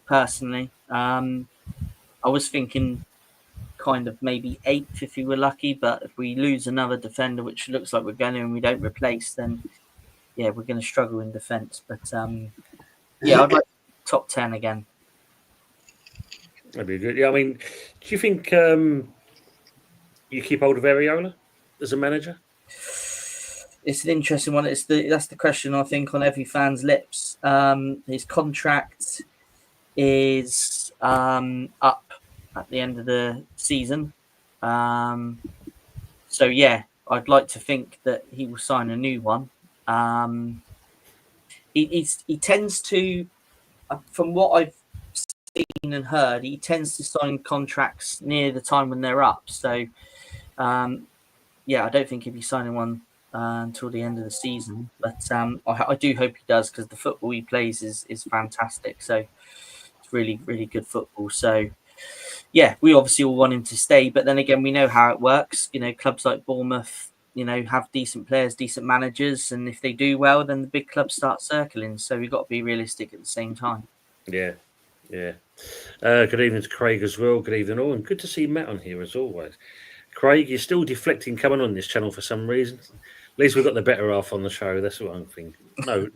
Personally, I was thinking kind of maybe 8th if we were lucky, but if we lose another defender, which looks like we're going to, and we don't replace, then yeah, we're going to struggle in defence. But yeah, I'd like top 10 again. That'd be good. Yeah, I mean, do you think you keep hold of Areola as a manager? It's an interesting one. That's the question I think on every fan's lips. His contract is up at the end of the season. So yeah, I'd like to think that he will sign a new one. He tends to, from what I've seen and heard, he tends to sign contracts near the time when they're up. So yeah, I don't think he'll be signing one until the end of the season. But I do hope he does, because the football he plays is fantastic. So it's really, really good football. So yeah, we obviously all want him to stay, but then again, we know how it works. You know, clubs like Bournemouth, you know, have decent players, decent managers, and if they do well, then the big clubs start circling. So we've got to be realistic at the same time. Yeah, yeah. Good evening to Craig as well. Good evening all, and good to see Matt on here as always. Craig, you're still deflecting coming on this channel for some reason. At least we've got the better half on the show. That's what I'm thinking.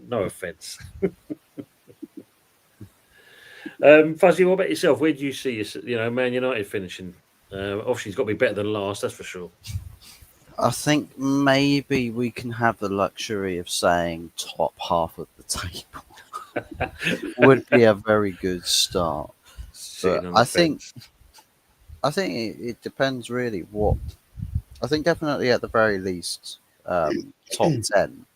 No offence. Fuzzy, what about yourself? Where do you see Man United finishing? Obviously, it's got to be better than last, that's for sure. I think maybe we can have the luxury of saying top half of the table would be a very good start. But I think it depends really what. I think definitely at the very least top 10.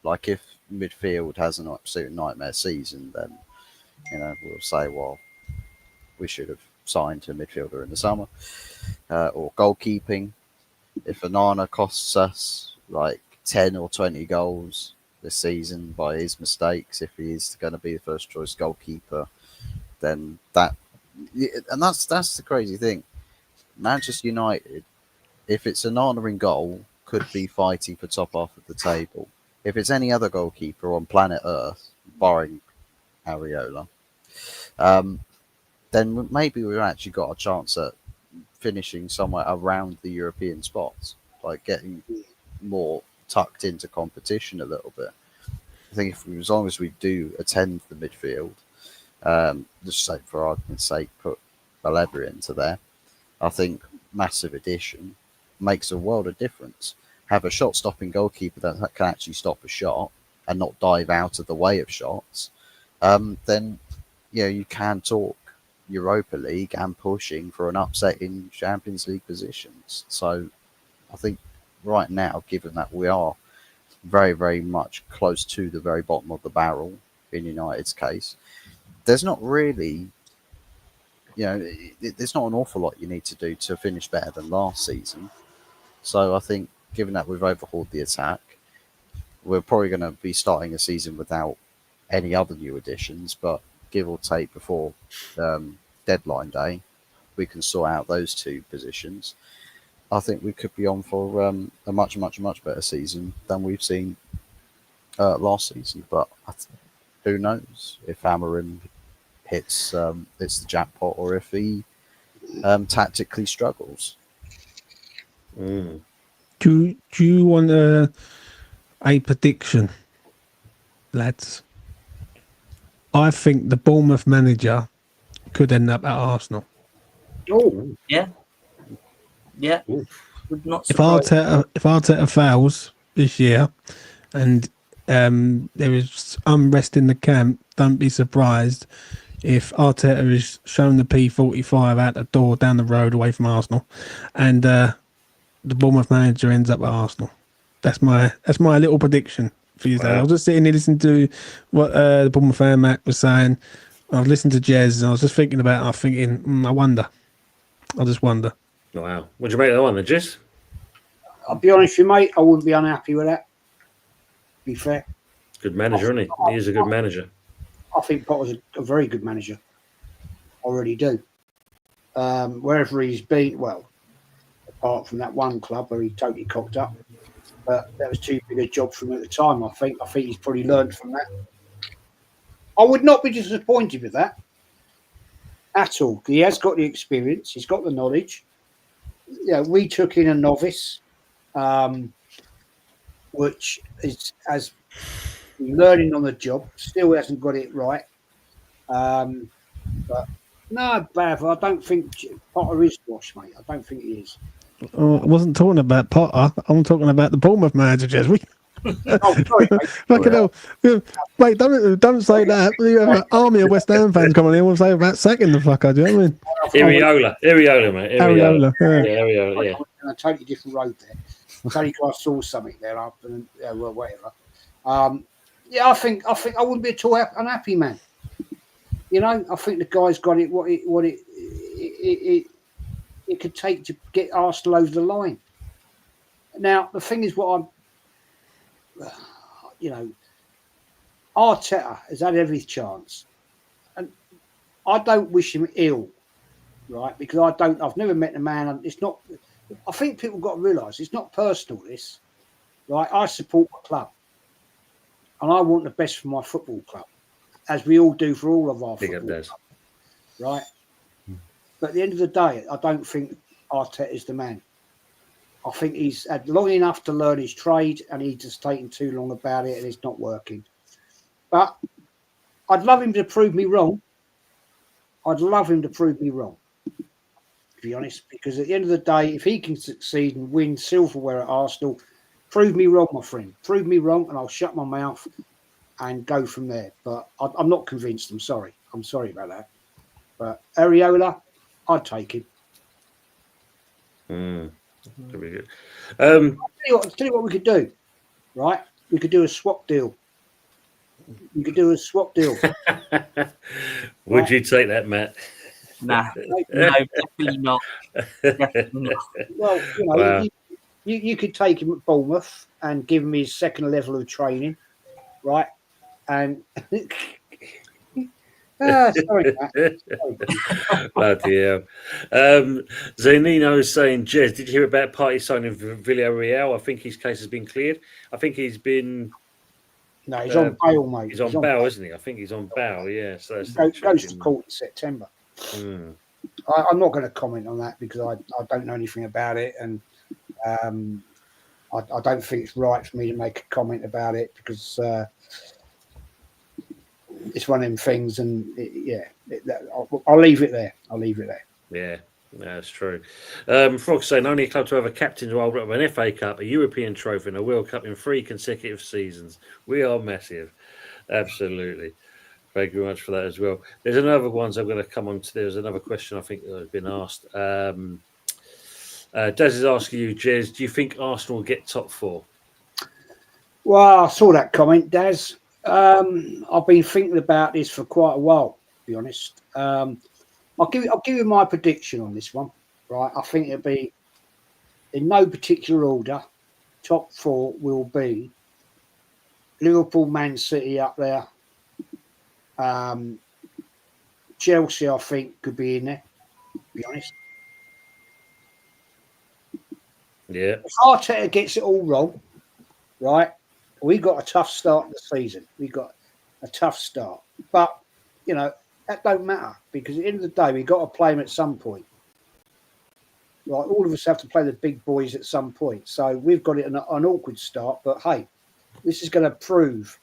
Like if midfield has an absolute nightmare season, then we'll say, well, we should have signed a midfielder in the summer, or goalkeeping. If Onana costs us like 10 or 20 goals this season by his mistakes, if he is going to be the first choice goalkeeper, then that's the crazy thing. Manchester United, if it's Onana in goal, could be fighting for top half of the table. If it's any other goalkeeper on planet Earth, barring Areola, then maybe we've actually got a chance at finishing somewhere around the European spots, like getting more tucked into competition a little bit. I think as long as we do attend the midfield, just say for argument's sake, put Baleba into there, I think massive addition makes a world of difference. Have a shot-stopping goalkeeper that can actually stop a shot and not dive out of the way of shots, then you can talk Europa League and pushing for an upset in Champions League positions. So I think right now, given that we are very, very much close to the very bottom of the barrel in United's case, there's not really, there's not an awful lot you need to do to finish better than last season. So I think given that we've overhauled the attack, we're probably going to be starting a season without any other new additions, but give or take before deadline day, we can sort out those 2 positions. I think we could be on for a much, much, much better season than we've seen last season. But who knows if Amarim hits the jackpot or if he tactically struggles. Do you want a prediction, lads? I think the Bournemouth manager could end up at Arsenal. Oh, Yeah. Would not If surprise. Arteta fails this year, and there is unrest in the camp, don't be surprised if Arteta is showing the P45 out the door down the road away from Arsenal, and the Bournemouth manager ends up at Arsenal. That's my little prediction for you. Wow. I was just sitting here listening to what the Bournemouth fan Matt was saying. I've listened to Jez, and I was just thinking about it. I'm thinking, I wonder. I just wonder. Wow. What'd you make of that one, the Jizz? I'll be honest with you, mate. I wouldn't be unhappy with that. To be fair. Good manager, isn't he? He is a good manager. I think Potter's a very good manager. I really do. Wherever he's been, well, apart from that one club where he totally cocked up, but that was too big a job for him at the time. I think he's probably learned from that. I would not be disappointed with that at all. He has got the experience. He's got the knowledge. Yeah, we took in a novice, which is as learning on the job. Still hasn't got it right. But no, Bav, I don't think Potter is washed, mate. I don't think he is. I wasn't talking about Potter. I'm talking about the Bournemouth manager, Jez. Oh, sorry, mate. Fucking hell. Mate, don't say that. You have an army of West Ham fans coming in and say about sacking the fucker. Do you know what I mean? Ariola, mate. Ariola, yeah. Yeah, Ariola, yeah. On a totally different road there. Totally I saw something there after, well, whatever. Yeah, I think I wouldn't be at all unhappy, man. You know, I think the guy's got it. What it could take to get Arsenal over the line. Now the thing is, Arteta has had every chance, and I don't wish him ill, right? Because I've never met the man, and it's not. I think people got to realise it's not personal. This, right? I support my club, and I want the best for my football club, as we all do for all of our Big up, football Des. club, right? But at the end of the day, I don't think Arteta is the man. I think he's had long enough to learn his trade, and he's just taken too long about it, and it's not working. But I'd love him to prove me wrong. To be honest, because at the end of the day, if he can succeed and win silverware at Arsenal, prove me wrong, my friend. Prove me wrong, and I'll shut my mouth and go from there. But I'm not convinced. I'm sorry. I'm sorry about that. But Ariola, I'd take him. That'd be good. I'll tell you what we could do, right? We could do a swap deal. Would you take that, Matt? Nah, no, definitely not. Definitely not. Well, Wow. you could take him at Bournemouth and give him his second level of training, right? And sorry, Matt. Bloody hell. Zanino is saying, Jez, did you hear about party signing for Villarreal? I think his case has been cleared. I think he's been. No, he's on bail, mate. He's on bail, isn't he? I think he's on bail, yeah. So Goes to court in September. I'm not going to comment on that because I don't know anything about it, and I don't think it's right for me to make a comment about it because it's one of them things, and I'll leave it there. Yeah, that's true. Frog saying only a club to have a captain's role of an FA Cup, a European trophy, and a World Cup in 3 consecutive seasons. We are massive. Absolutely. Thank you very much for that as well. There's another ones I'm going to come on to. There's another question I think that has been asked. Des is asking you, Jez, do you think Arsenal will get top 4? Well, I saw that comment, Daz. I've been thinking about this for quite a while, to be honest. I'll give you my prediction on this one. Right, I think it'll be in no particular order. Top 4 will be Liverpool, Man City up there. Chelsea, I think, could be in there. To be honest. Yeah. If Arteta gets it all wrong, right? We got a tough start to the season. We got a tough start, but that don't matter because at the end of the day, we got to play them at some point. Right, all of us have to play the big boys at some point. So we've got it an awkward start, but hey, this is going to prove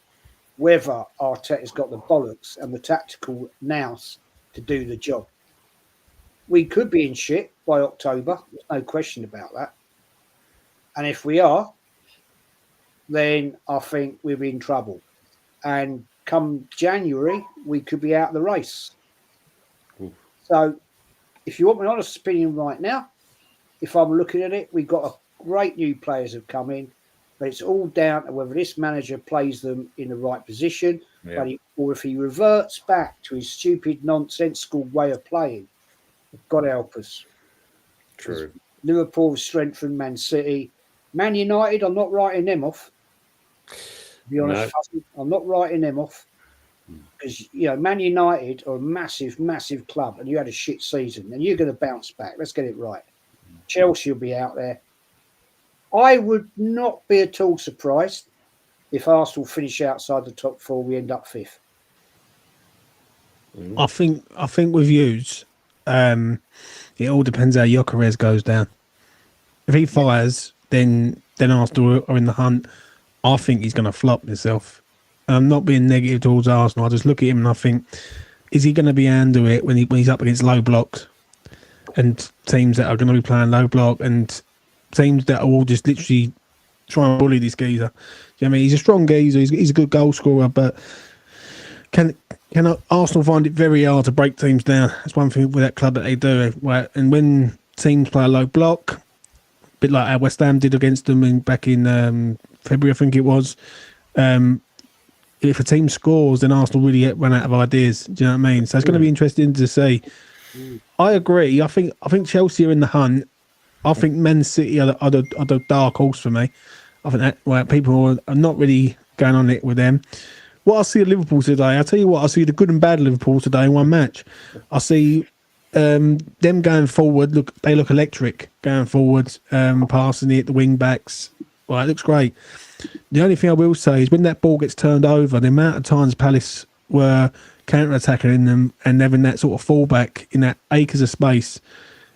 whether Arteta's got the bollocks and the tactical nous to do the job. We could be in shit by October. There's no question about that. And if we are, then I think we'll be in trouble. And come January, we could be out of the race. So, if you want my honest opinion right now, if I'm looking at it, we've got a great new players have come in, but it's all down to whether this manager plays them in the right position, or if he reverts back to his stupid, nonsensical way of playing. God help us. True. Liverpool have strengthened Man City. Man United, I'm not writing them off. To be honest, I'm not writing them off. Because, Man United are a massive, massive club, and you had a shit season, and you're going to bounce back. Let's get it right. Chelsea will be out there. I would not be at all surprised if Arsenal finish outside the top 4, we end up 5th. I think with yous, it all depends how Gyökeres goes down. If he fires, then Arsenal are in the hunt. I think he's going to flop himself. I'm not being negative towards Arsenal. I just look at him and I think, is he going to be handle it when he's up against low blocks and teams that are going to be playing low block and teams that are all just literally trying to bully this geezer? You know what I mean? He's a strong geezer. He's a good goal scorer, but can Arsenal find it very hard to break teams down? That's one thing with that club that they do. And when teams play a low block, a bit like how West Ham did against them back in February, I think it was. If a team scores, then Arsenal really run out of ideas. Do you know what I mean? So it's going to be interesting to see. I agree. I think Chelsea are in the hunt. I think Man City are the dark horse for me. I think that people are not really going on it with them. What I see at Liverpool today, I'll tell you what, I see the good and bad Liverpool today in one match. I see them going forward. They look electric going forward, passing it, the wing backs. Well, it looks great. The only thing I will say is when that ball gets turned over, the amount of times Palace were counter-attacking in them and having that sort of fallback in that acres of space.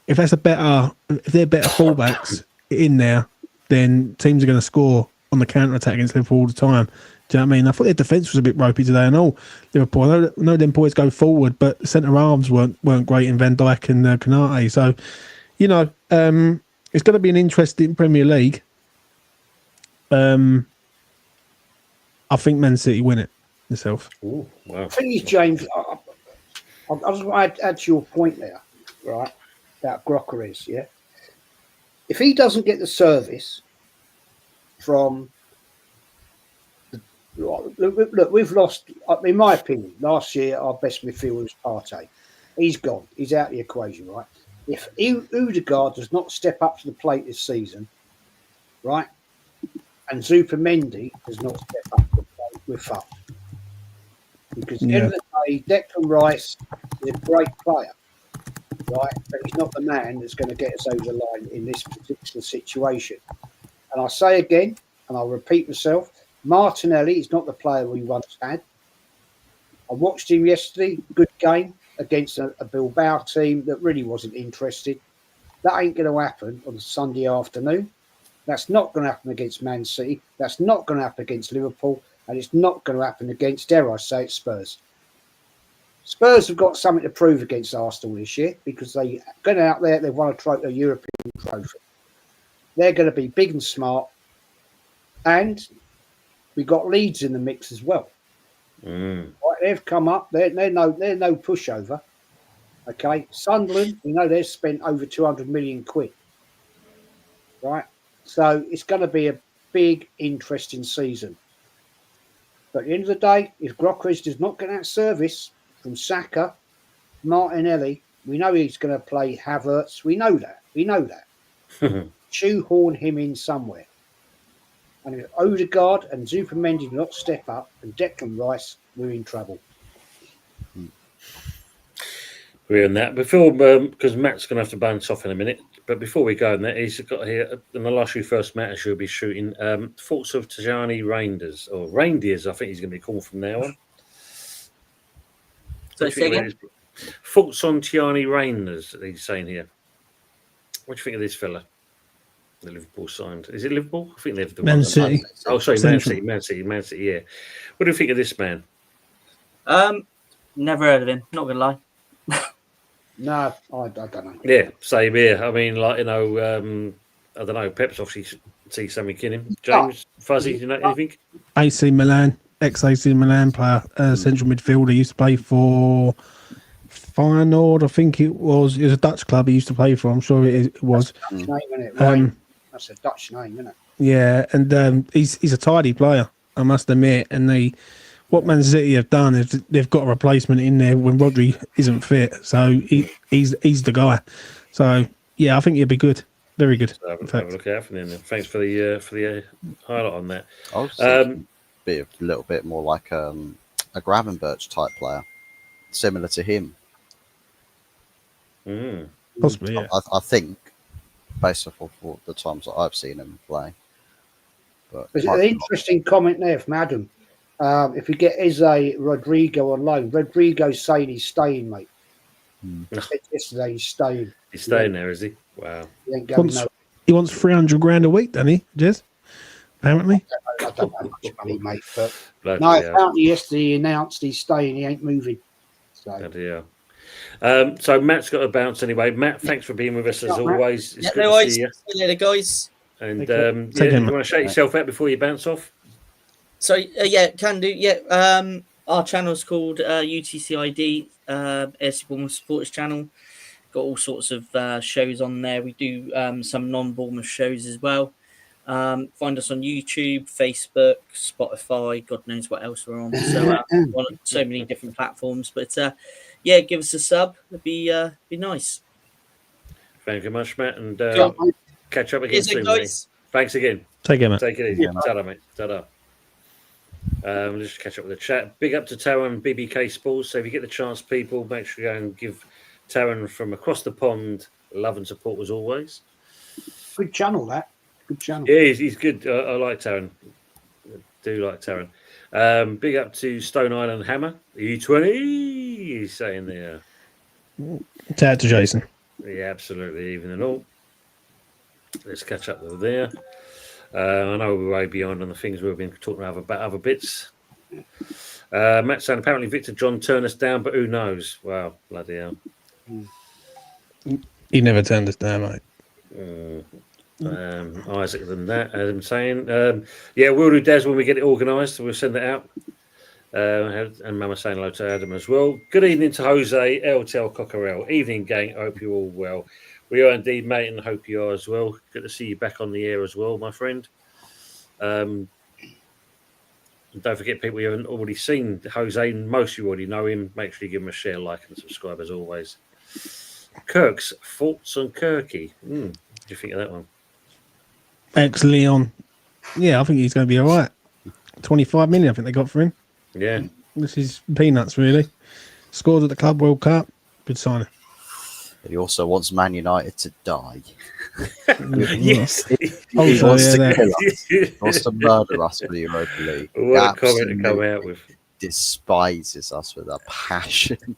If they're better fullbacks in there, then teams are going to score on the counter-attack against Liverpool all the time. Do you know what I mean? I thought their defence was a bit ropey today and all. Liverpool, I know them boys go forward, but the centre halves weren't great in Van Dijk and Konate. So, it's going to be an interesting Premier League. I think Man City win it myself. Ooh, wow. The thing is, James, I just want to add to your point there, right, about Gyökeres, yeah? If he doesn't get the service from... Look, we've lost, in my opinion, last year our best midfielder was Partey. He's gone. He's out of the equation, right? If Odegaard does not step up to the plate this season, right, and Zupimendi does not step up to the plate, we're fucked. Because at the end of the day, Declan Rice is a great player, right? But he's not the man that's going to get us over the line in this particular situation. And I'll say again, and I'll repeat myself, Martinelli is not the player we once had. I watched him yesterday, good game against a Bilbao team that really wasn't interested. That ain't going to happen on a Sunday afternoon. That's not going to happen against Man City. That's not going to happen against Liverpool. And it's not going to happen against, dare I say it, Spurs. Spurs have got something to prove against Arsenal this year because they got out there, they've won a European trophy. They're going to be big and smart. And we got Leeds in the mix as well. Right, they've come up. They're no pushover. Okay, Sunderland, they've spent over 200 million quid. Right, so it's going to be a big, interesting season. But at the end of the day, if Gyökeres does not get that service from Saka, Martinelli, we know he's going to play Havertz. We know that. Shoehorn him in somewhere. And if Odegaard and Zupimendi do not step up and Declan Rice, we're in trouble. We're in that. Before, because Matt's going to have to bounce off in a minute, but before we go in that, he's got here, in the last few first matches he'll be shooting, thoughts of Tijani Reindeers, or Reindeers, I think he's going to be called from now on. So say again? Thoughts on Tijani Reindeers, he's saying here. What do you think of this fella? The Liverpool signed. Is it Liverpool? I think they've the Man City. Oh, sorry, Man City. Yeah. What do you think of this man? Never heard of him. Not gonna lie. No, I don't know. Yeah, same here. I mean, I don't know. Pep's obviously see something in him. James, Fuzzy, do you know anything? AC Milan, ex-AC Milan player, central midfielder. Used to play for Feyenoord, I think it was. It was a Dutch club he used to play for. I'm sure it was. Dutch name, isn't it? Right. That's a Dutch name, isn't it? Yeah, and he's a tidy player, I must admit. And what Man City have done is they've got a replacement in there when Rodri isn't fit, so he's the guy. So yeah, I think he'll be good, very good. So have a look out for him. Thanks for the highlight on that. I was thinking be a little bit more like a Gravenberch type player, similar to him. Possibly, yeah. I think, based off of the times that I've seen him play. But There's an interesting comment there from Adam. If we get Eze Rodrigo on loan, Rodrigo's saying he's staying, mate. He said yesterday he's staying. He's staying there, is he? Wow. He ain't going nowhere. He wants 300 grand a week, doesn't he, Jez? Apparently. I don't know much money, mate. But Bloody no, hell. apparently yesterday he announced he's staying. He ain't moving. So Bloody hell. So Matt's got a bounce anyway. Matt, thanks for being with us as Yeah, Matt. always. It's Yeah, good no to worries. see you. See you later, guys. And Take care, you Matt. want to shout yourself out before you bounce off? So yeah, can do. Yeah, our channel's called UTCID, AFC Bournemouth Supporters Channel. Got all sorts of shows on there. We do some non-Bournemouth shows as well. Find us on YouTube, Facebook, Spotify. God knows what else we're on. So on so many different platforms. But yeah, give us a sub. It'd be nice. Thank you much, Matt, and Yeah, mate. catch up again Is it, soon, mate. guys? Thanks again. Take care, mate. Take it easy. Ta-da, mate. Ta-da. Let's just catch up with the chat. Big up to Taryn, BBK Sports. So if you get the chance, people, make sure you go and give Taryn from across the pond love and support as always. Good channel, that. Good channel. Yeah, he's good. I like Taryn. I do like Taryn. Big up to Stone Island Hammer. E20. He's saying there. Tag to Jason. Yeah, absolutely. Even and all. Let's catch up with there. I know we're way beyond on the things we've been talking about other bits. Matt saying apparently Victor John turned us down, but who knows? Wow, bloody hell. He never turned us down, mate. Isaac than that. Adam saying, yeah, we'll do Des when we get it organised. We'll send it out. And Mama saying hello to Adam as well. Good evening to Jose, LTL Cockerell. Evening, gang. I hope you're all well. We are indeed, mate, and hope you are as well. Good to see you back on the air as well, my friend. Don't forget, people you haven't already seen Jose, most of you already know him. Make sure you give him a share, like, and subscribe as always. Kirk's thoughts on Kirky. What do you think of that one? Ex-Leon. Yeah, I think he's going to be all right. 25 million, I think they got for him. Yeah. This is peanuts, really. Scored at the Club World Cup. Good signing. He also wants Man United to die. Yes. He Also, wants yeah, to kill us. He wants to murder us for the Europa League. What a comment to come out with. Despises us with a passion.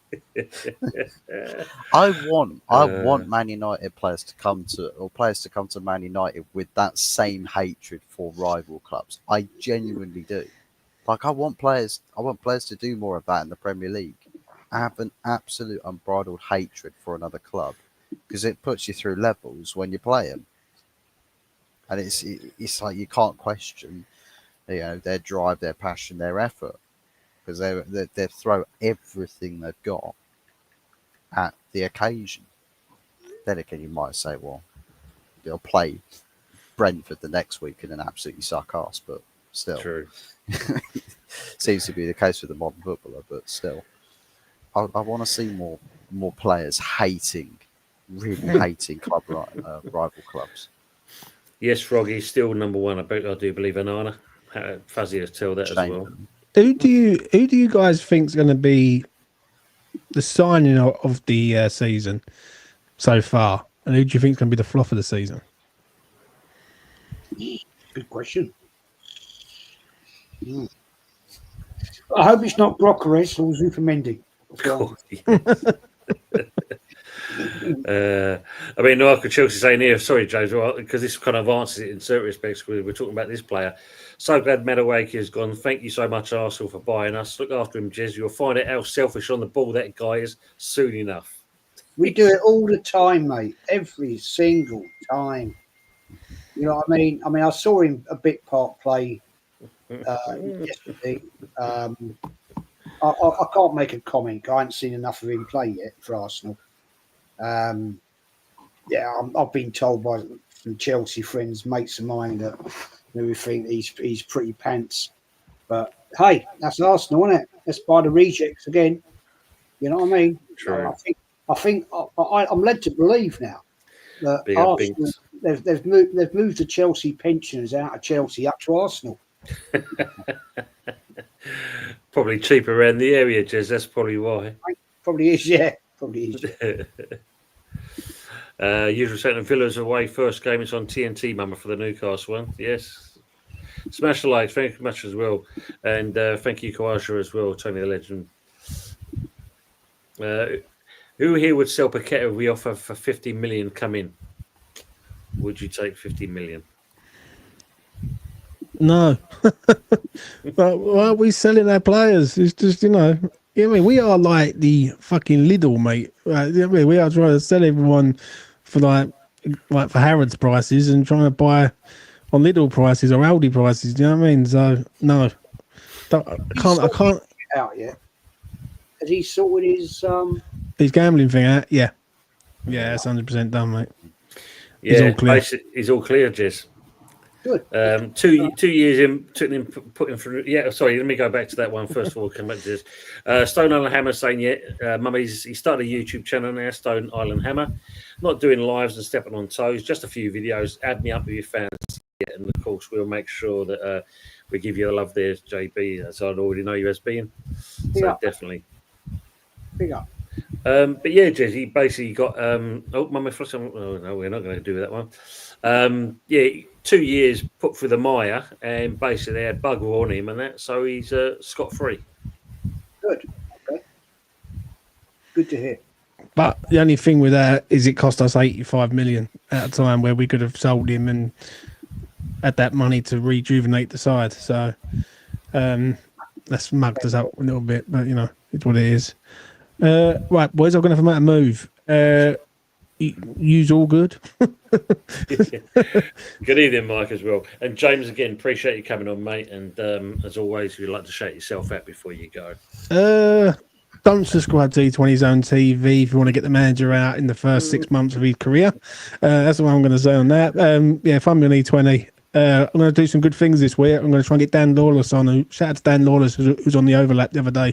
I want Man United players to come to Man United with that same hatred for rival clubs. I genuinely do. Like I want players to do more of that in the Premier League. Have an absolute unbridled hatred for another club because it puts you through levels when you play them, and it's like you can't question, their drive, their passion, their effort, because they throw everything they've got at the occasion. Then again, you might say, well, they'll play Brentford the next week and then absolutely suck ass, but still, True. Seems to be the case with the modern footballer, but still. I want to see more players really hating rival clubs. Yes, Froggy still number one. I do believe Anana. Fuzzy has told that as well. Who do you guys think is going to be the signing of the season so far, and who do you think is going to be the flop of the season? Good question. I hope it's not Brockers or Zupermendi. Cool. I mean, Michael Chelsea saying here, sorry, James, because this kind of answers it in certain respects. We're talking about this player. So glad Madueke has gone. Thank you so much, Arsenal, for buying us. Look after him, Jez. You'll find out how selfish on the ball that guy is soon enough. We do it all the time, mate. Every single time. You know what I mean? I saw him a bit part play yesterday. I can't make a comment. I haven't seen enough of him play yet for Arsenal. I've been told by some Chelsea friends, mates of mine, that we think he's pretty pants. But hey, that's Arsenal, isn't it? Let's buy the rejects again. You know what I mean? True. I'm led to believe now that Big Arsenal they've moved the Chelsea pensioners out of Chelsea up to Arsenal. Probably cheaper around the area, Jez. That's probably why. Probably is, yeah. Probably is. Usual St. Villa's away first game. It's on TNT, Mama, for the Newcastle one. Yes. Smash the likes. Thank you much as well. And thank you, Kawasha, as well, Tony the Legend. Who here would sell Paqueta if we offer for 50 million come in? Would you take 50 million? No. But why are we selling our players? It's just, I mean, we are like the fucking Lidl, mate. Right? I mean, we are trying to sell everyone for like for Harrods prices and trying to buy on Lidl prices or Aldi prices. Do you know what I mean? So no, I can't. Out yet? Has he sorted his gambling thing out? Yeah, it's 100% done, mate. Yeah, he's all clear. He's all clear, Jez. Good. 2 years in, put him through. Yeah, sorry. Let me go back to that one first of all. Come back to this. Stone Island Hammer saying, Mum, he started a YouTube channel now. Stone Island Hammer, not doing lives and stepping on toes. Just a few videos. Add me up with your fans, and of course we'll make sure that we give you the love there, JB. As I already know you as being. So definitely. Big up. But yeah, Jez, he basically got. Mummy Frost. Oh no, we're not going to do that one. 2 years put through the mire, and basically they had bugger on him and that, so he's scot-free. Good. Okay. Good to hear. But the only thing with that is it cost us 85 million at a time where we could have sold him and had that money to rejuvenate the side. So that's mugged us up a little bit, but it's what it is. Right, boys, I'm going to have a matter move. You's all good. Good evening, Mike, as well. And James, again, appreciate you coming on, mate. And as always, if you'd like to shout yourself out before you go. Don't subscribe to E20 Zone TV if you want to get the manager out in the first 6 months of his career. That's what I'm going to say on that. If I'm on E20, I'm going to do some good things this week. I'm going to try and get Dan Lawless on. Shout out to Dan Lawless, who's on the overlap the other day. I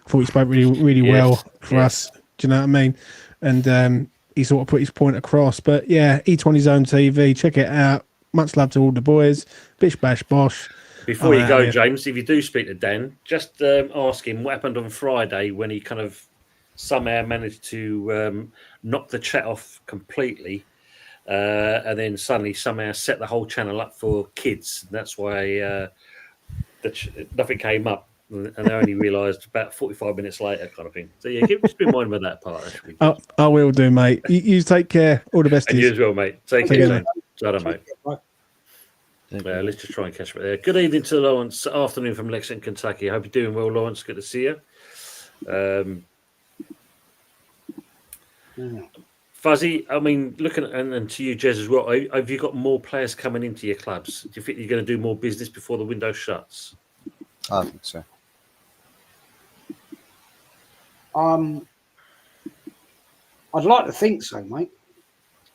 thought he spoke really well for us. Do you know what I mean? And he sort of put his point across. But yeah, E20 Zone TV, check it out. Much love to all the boys. Bish, bash, bosh. Before you go, James, if you do speak to Dan, just ask him what happened on Friday when he kind of somehow managed to knock the chat off completely. And then suddenly somehow set the whole channel up for kids. That's why nothing came up. And I only realised about 45 minutes later, kind of thing. So yeah, just be mindful of that part. I will do, mate. You take care. All the best. And you as well, mate. Take care, mate. Mate. Care, let's just try and catch it there. Good evening to Lawrence. Afternoon from Lexington, Kentucky. Hope you're doing well, Lawrence. Good to see you. Fuzzy, I mean, looking at, and to you, Jez, as well, have you got more players coming into your clubs? Do you think you're going to do more business before the window shuts? I think so. I'd like to think so, mate.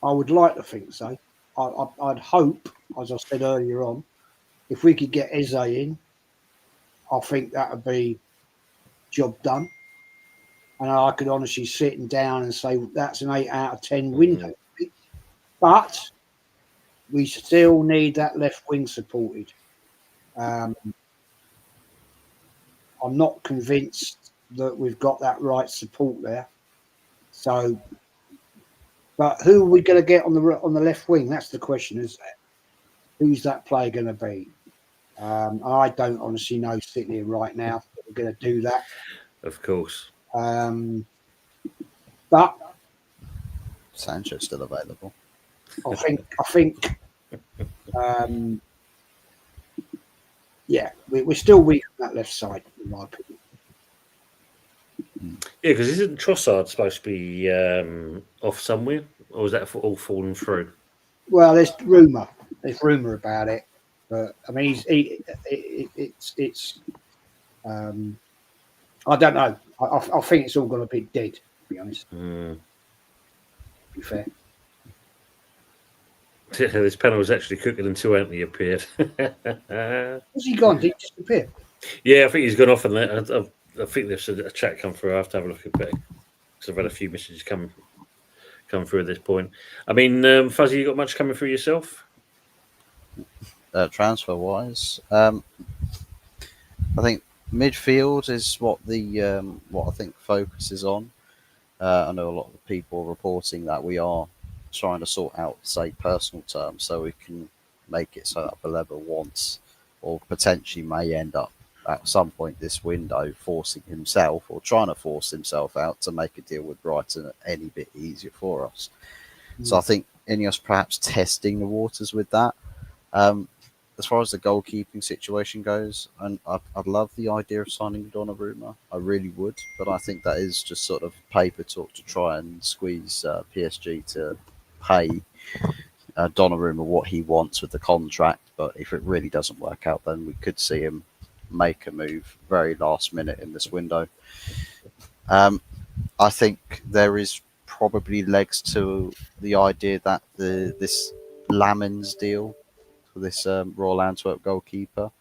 I would like to think so. I'd hope, as I said earlier on, if we could get Eze in, I think that would be job done. And I could honestly sit him down and say that's an 8 out of 10 window. But we still need that left wing supported. I'm not convinced that we've got that right support there. So, but who are we going to get on the left wing? That's the question, isn't it? Who's that player going to be? I don't honestly know sitting here right now if we're going to do that. Of course. But Sancho's still available. I think we're still weak on that left side, in my opinion. Yeah, because isn't Trossard supposed to be off somewhere, or is that all fallen through? Well, there's rumour about it, but I mean, I don't know. I think it's all gone a bit dead, to be honest. Mm. To be fair. This panel was actually cooking until Anthony appeared. Where's he gone? Did he disappear? Yeah, I think he's gone off on that. I think there's a chat come through. I have to have a look at it because I've had a few messages come through at this point. I mean, Fuzzy, you got much coming through yourself? Transfer wise, I think midfield is what I think focus is on. I know a lot of people reporting that we are trying to sort out, say, personal terms so we can make it so that Baleba wants or potentially may end up at some point this window forcing himself or trying to force himself out to make a deal with Brighton any bit easier for us. So I think Ineos perhaps testing the waters with that. As far as the goalkeeping situation goes, and I'd love the idea of signing Donnarumma. I really would, but I think that is just sort of paper talk to try and squeeze PSG to pay Donnarumma what he wants with the contract. But if it really doesn't work out, then we could see him make a move very last minute in this window. I think there is probably legs to the idea that this Lamens deal for this Royal Antwerp goalkeeper.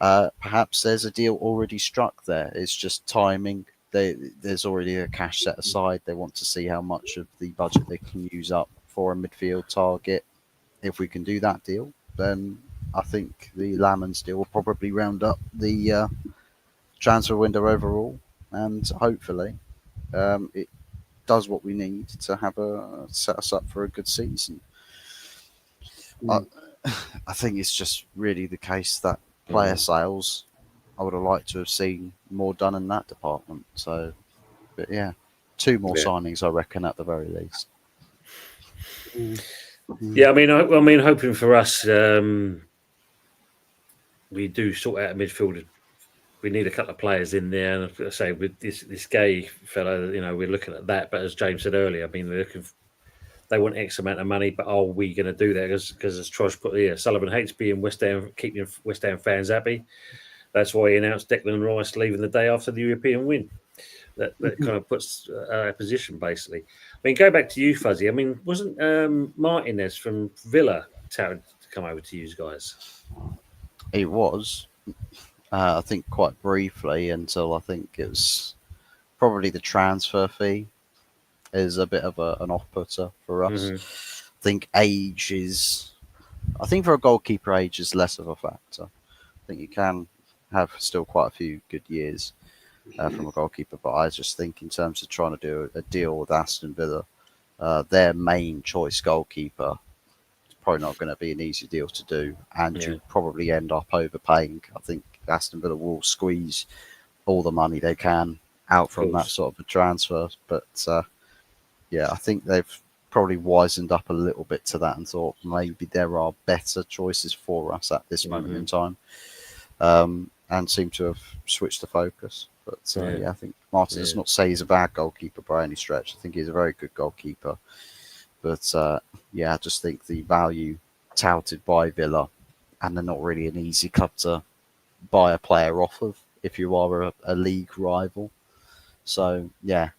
Perhaps there's a deal already struck there. It's just timing. There's already a cash set aside. They want to see how much of the budget they can use up for a midfield target. If we can do that deal, then I think the Lamens deal will probably round up the transfer window overall, and hopefully it does what we need to have set us up for a good season. I think it's just really the case that player sales, I would have liked to have seen more done in that department. So, but yeah, 2 more signings, I reckon, at the very least. Yeah, I mean, hoping for us, we do sort out a midfield. We need a couple of players in there, and I say with this gay fellow, we're looking at that. But as James said earlier, I mean, they want X amount of money, but are we going to do that? Because as Trosh put here, Sullivan hates being keeping West Ham fans happy. That's why he announced Declan Rice leaving the day after the European win. That kind of puts our position, basically. I mean, go back to you, Fuzzy. I mean, wasn't Martinez from Villa touted to come over to you guys? It was, I think, quite briefly until I think it was probably the transfer fee is a bit of an off-putter for us. I think I think for a goalkeeper, age is less of a factor. I think you can have still quite a few good years from a goalkeeper, but I just think in terms of trying to do a deal with Aston Villa, their main choice goalkeeper, it's probably not going to be an easy deal to do, and you probably end up overpaying. I think Aston Villa will squeeze all the money they can out from that sort of a transfer, but I think they've probably wisened up a little bit to that and thought maybe there are better choices for us at this moment in time, and seem to have switched the focus. But I think Martin does not say he's a bad goalkeeper by any stretch. I think he's a very good goalkeeper. But I just think the value touted by Villa, and they're not really an easy club to buy a player off of if you are a league rival. So, yeah.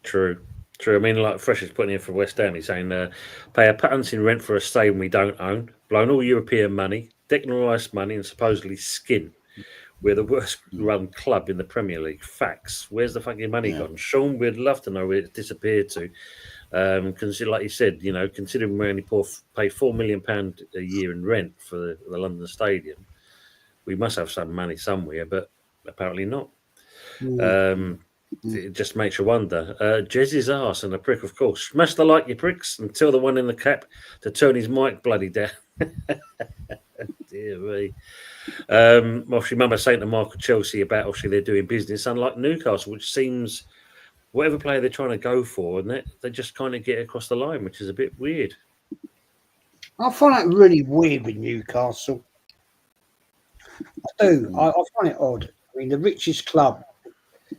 True. I mean, like Fresh is putting in for West Ham, he's saying, pay a patents in rent for a stadium we don't own, blown all European money, Declan Rice money, and supposedly skin. We're the worst run club in the Premier League. Facts. Where's the fucking money gone? Sean, we'd love to know where it disappeared to. Consider, like you said, considering we only pay £4 million a year in rent for the London Stadium, we must have some money somewhere, but apparently not. It just makes you wonder. Jez's arse and a prick, of course. Smash the like, you pricks, and tell the one in the cap to turn his mic bloody down. Dear me. Obviously, Mama saying to Michael Chelsea about obviously they're doing business, unlike Newcastle, which seems whatever player they're trying to go for, and they just kind of get across the line, which is a bit weird. I find that really weird with Newcastle. I do. I find it odd. I mean, the richest club,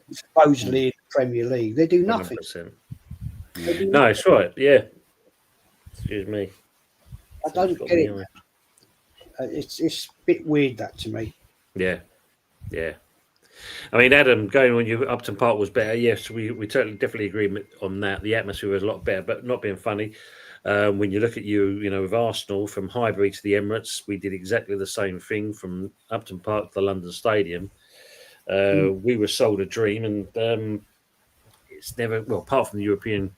supposedly in the Premier League, they do nothing. No, it's right. Yeah. Excuse me. I don't get it. It's a bit weird, that, to me. Yeah. I mean, Adam, going when you Upton Park was better. Yes, we definitely agree on that. The atmosphere was a lot better, but not being funny. When you look at with Arsenal from Highbury to the Emirates, we did exactly the same thing from Upton Park to the London Stadium. We were sold a dream, and it's never, well, apart from the European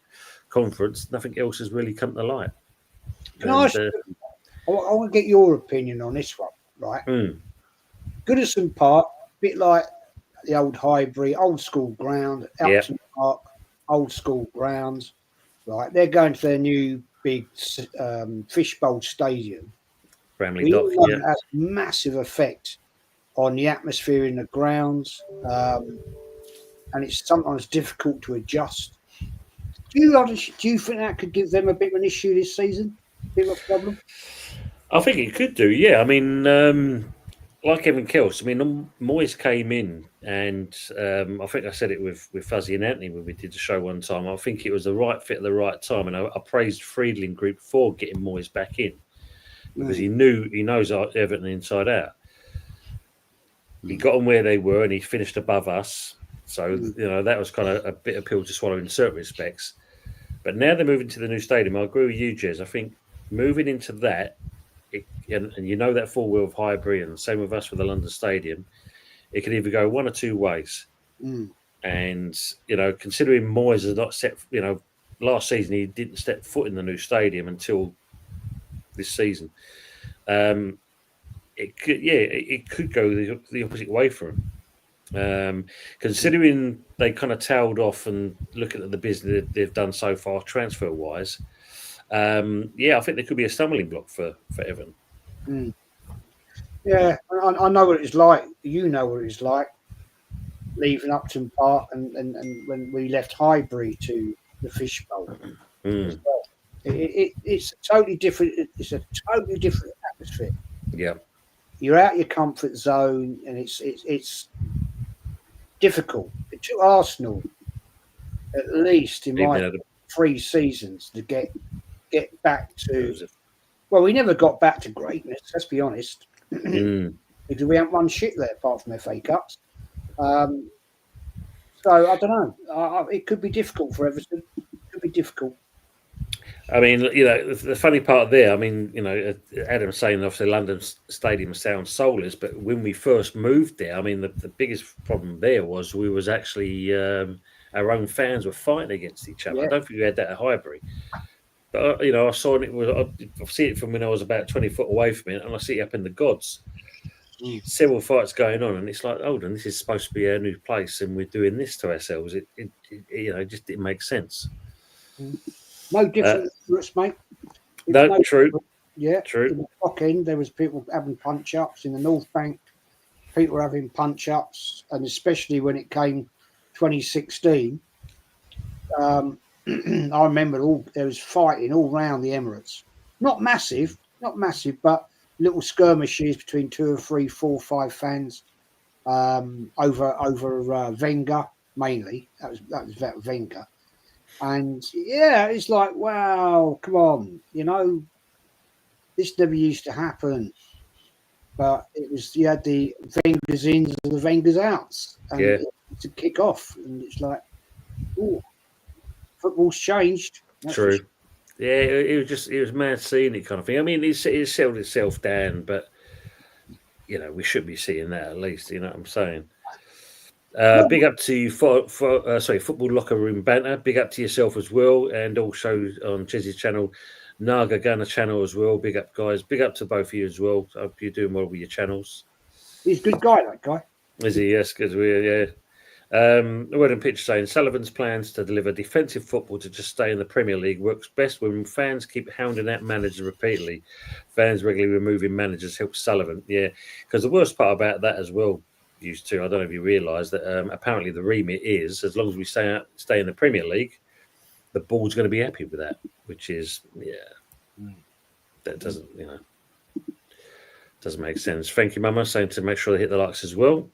Conference, nothing else has really come to light. Can I ask you, I want to get your opinion on this one, right? Goodison Park, a bit like the old Highbury, old school ground, Upton Park, old school grounds, right? They're going to their new big fishbowl stadium. Bramley Dock, It has a massive effect on the atmosphere in the grounds, and it's sometimes difficult to adjust. Do you think that could give them a bit of an issue this season? A bit of a problem? I think it could do, yeah. I mean, like everything else, I mean, Moyes came in, and I think I said it with Fuzzy and Anthony when we did the show one time. I think it was the right fit at the right time, and I praised Friedling Group for getting Moyes back in because he knows Everton inside out. He got them where they were, and he finished above us. So that was kind of a bit of pill to swallow in certain respects. But now they're moving to the new stadium. I agree with you, Jez. I think moving into that. And that full wheel of Highbury, and same with us with the London Stadium, it can either go one or two ways. And considering Moyes has not set, last season he didn't step foot in the new stadium until this season. It could go the opposite way for him. Considering they kind of tailed off and looking at the business they've done so far transfer wise. I think there could be a stumbling block for Everton. Yeah, I know what it's like. You know what it's like leaving Upton Park and when we left Highbury to the Fishbowl. It's totally different. It's a totally different atmosphere. Yeah, you're out your comfort zone, and it's difficult. It took Arsenal at least in my 3 seasons to get back to. Well, we never got back to greatness. Let's be honest. Because we haven't won shit there apart from FA Cups. So I don't know. It could be difficult for Everton. It could be difficult. I mean, the funny part there. I mean, Adam's saying obviously London Stadium sounds soulless, but when we first moved there, I mean, the biggest problem there was we was actually our own fans were fighting against each other. I don't think we had that at Highbury. But I saw it. I see it from when I was about 20 foot away from it, and I see it up in the gods. Several fights going on, and it's like, hold on, this is supposed to be our new place, and we're doing this to ourselves. It just didn't make sense. No different, mate. No, true. Yeah, true. In the Dock End, there was people having punch ups. In the North Bank, people were having punch ups, and especially when it came 2016. I remember there was fighting all round the Emirates. Not massive, but little skirmishes between 2 or 3, 4, 5 fans over Wenger mainly. That was about Wenger, and it's like, wow, come on, this never used to happen. But it was you had the Wenger's ins and the Wenger's outs, and to kick off, and it's like, oh. Football's changed. True. Sure. Yeah, it was mad seeing it kind of thing. I mean, it settled itself down, but we should be seeing that at least. You know what I'm saying? Big up to Football Locker Room Banter. Big up to yourself as well, and also on Chez's channel, Naga Gunner channel as well. Big up, guys. Big up to both of you as well. I hope you're doing well with your channels. He's a good guy, that guy. Is he? Yes, because the word in pitch saying Sullivan's plans to deliver defensive football to just stay in the Premier League works best when fans keep hounding out managers repeatedly. Fans regularly removing managers helps Sullivan. Yeah, because the worst part about that as well, used to, I don't know if you realise that apparently the remit is as long as we stay in the Premier League, the board's going to be happy with that, which is that doesn't doesn't make sense. Thank you, Mama, saying to make sure they hit the likes as well.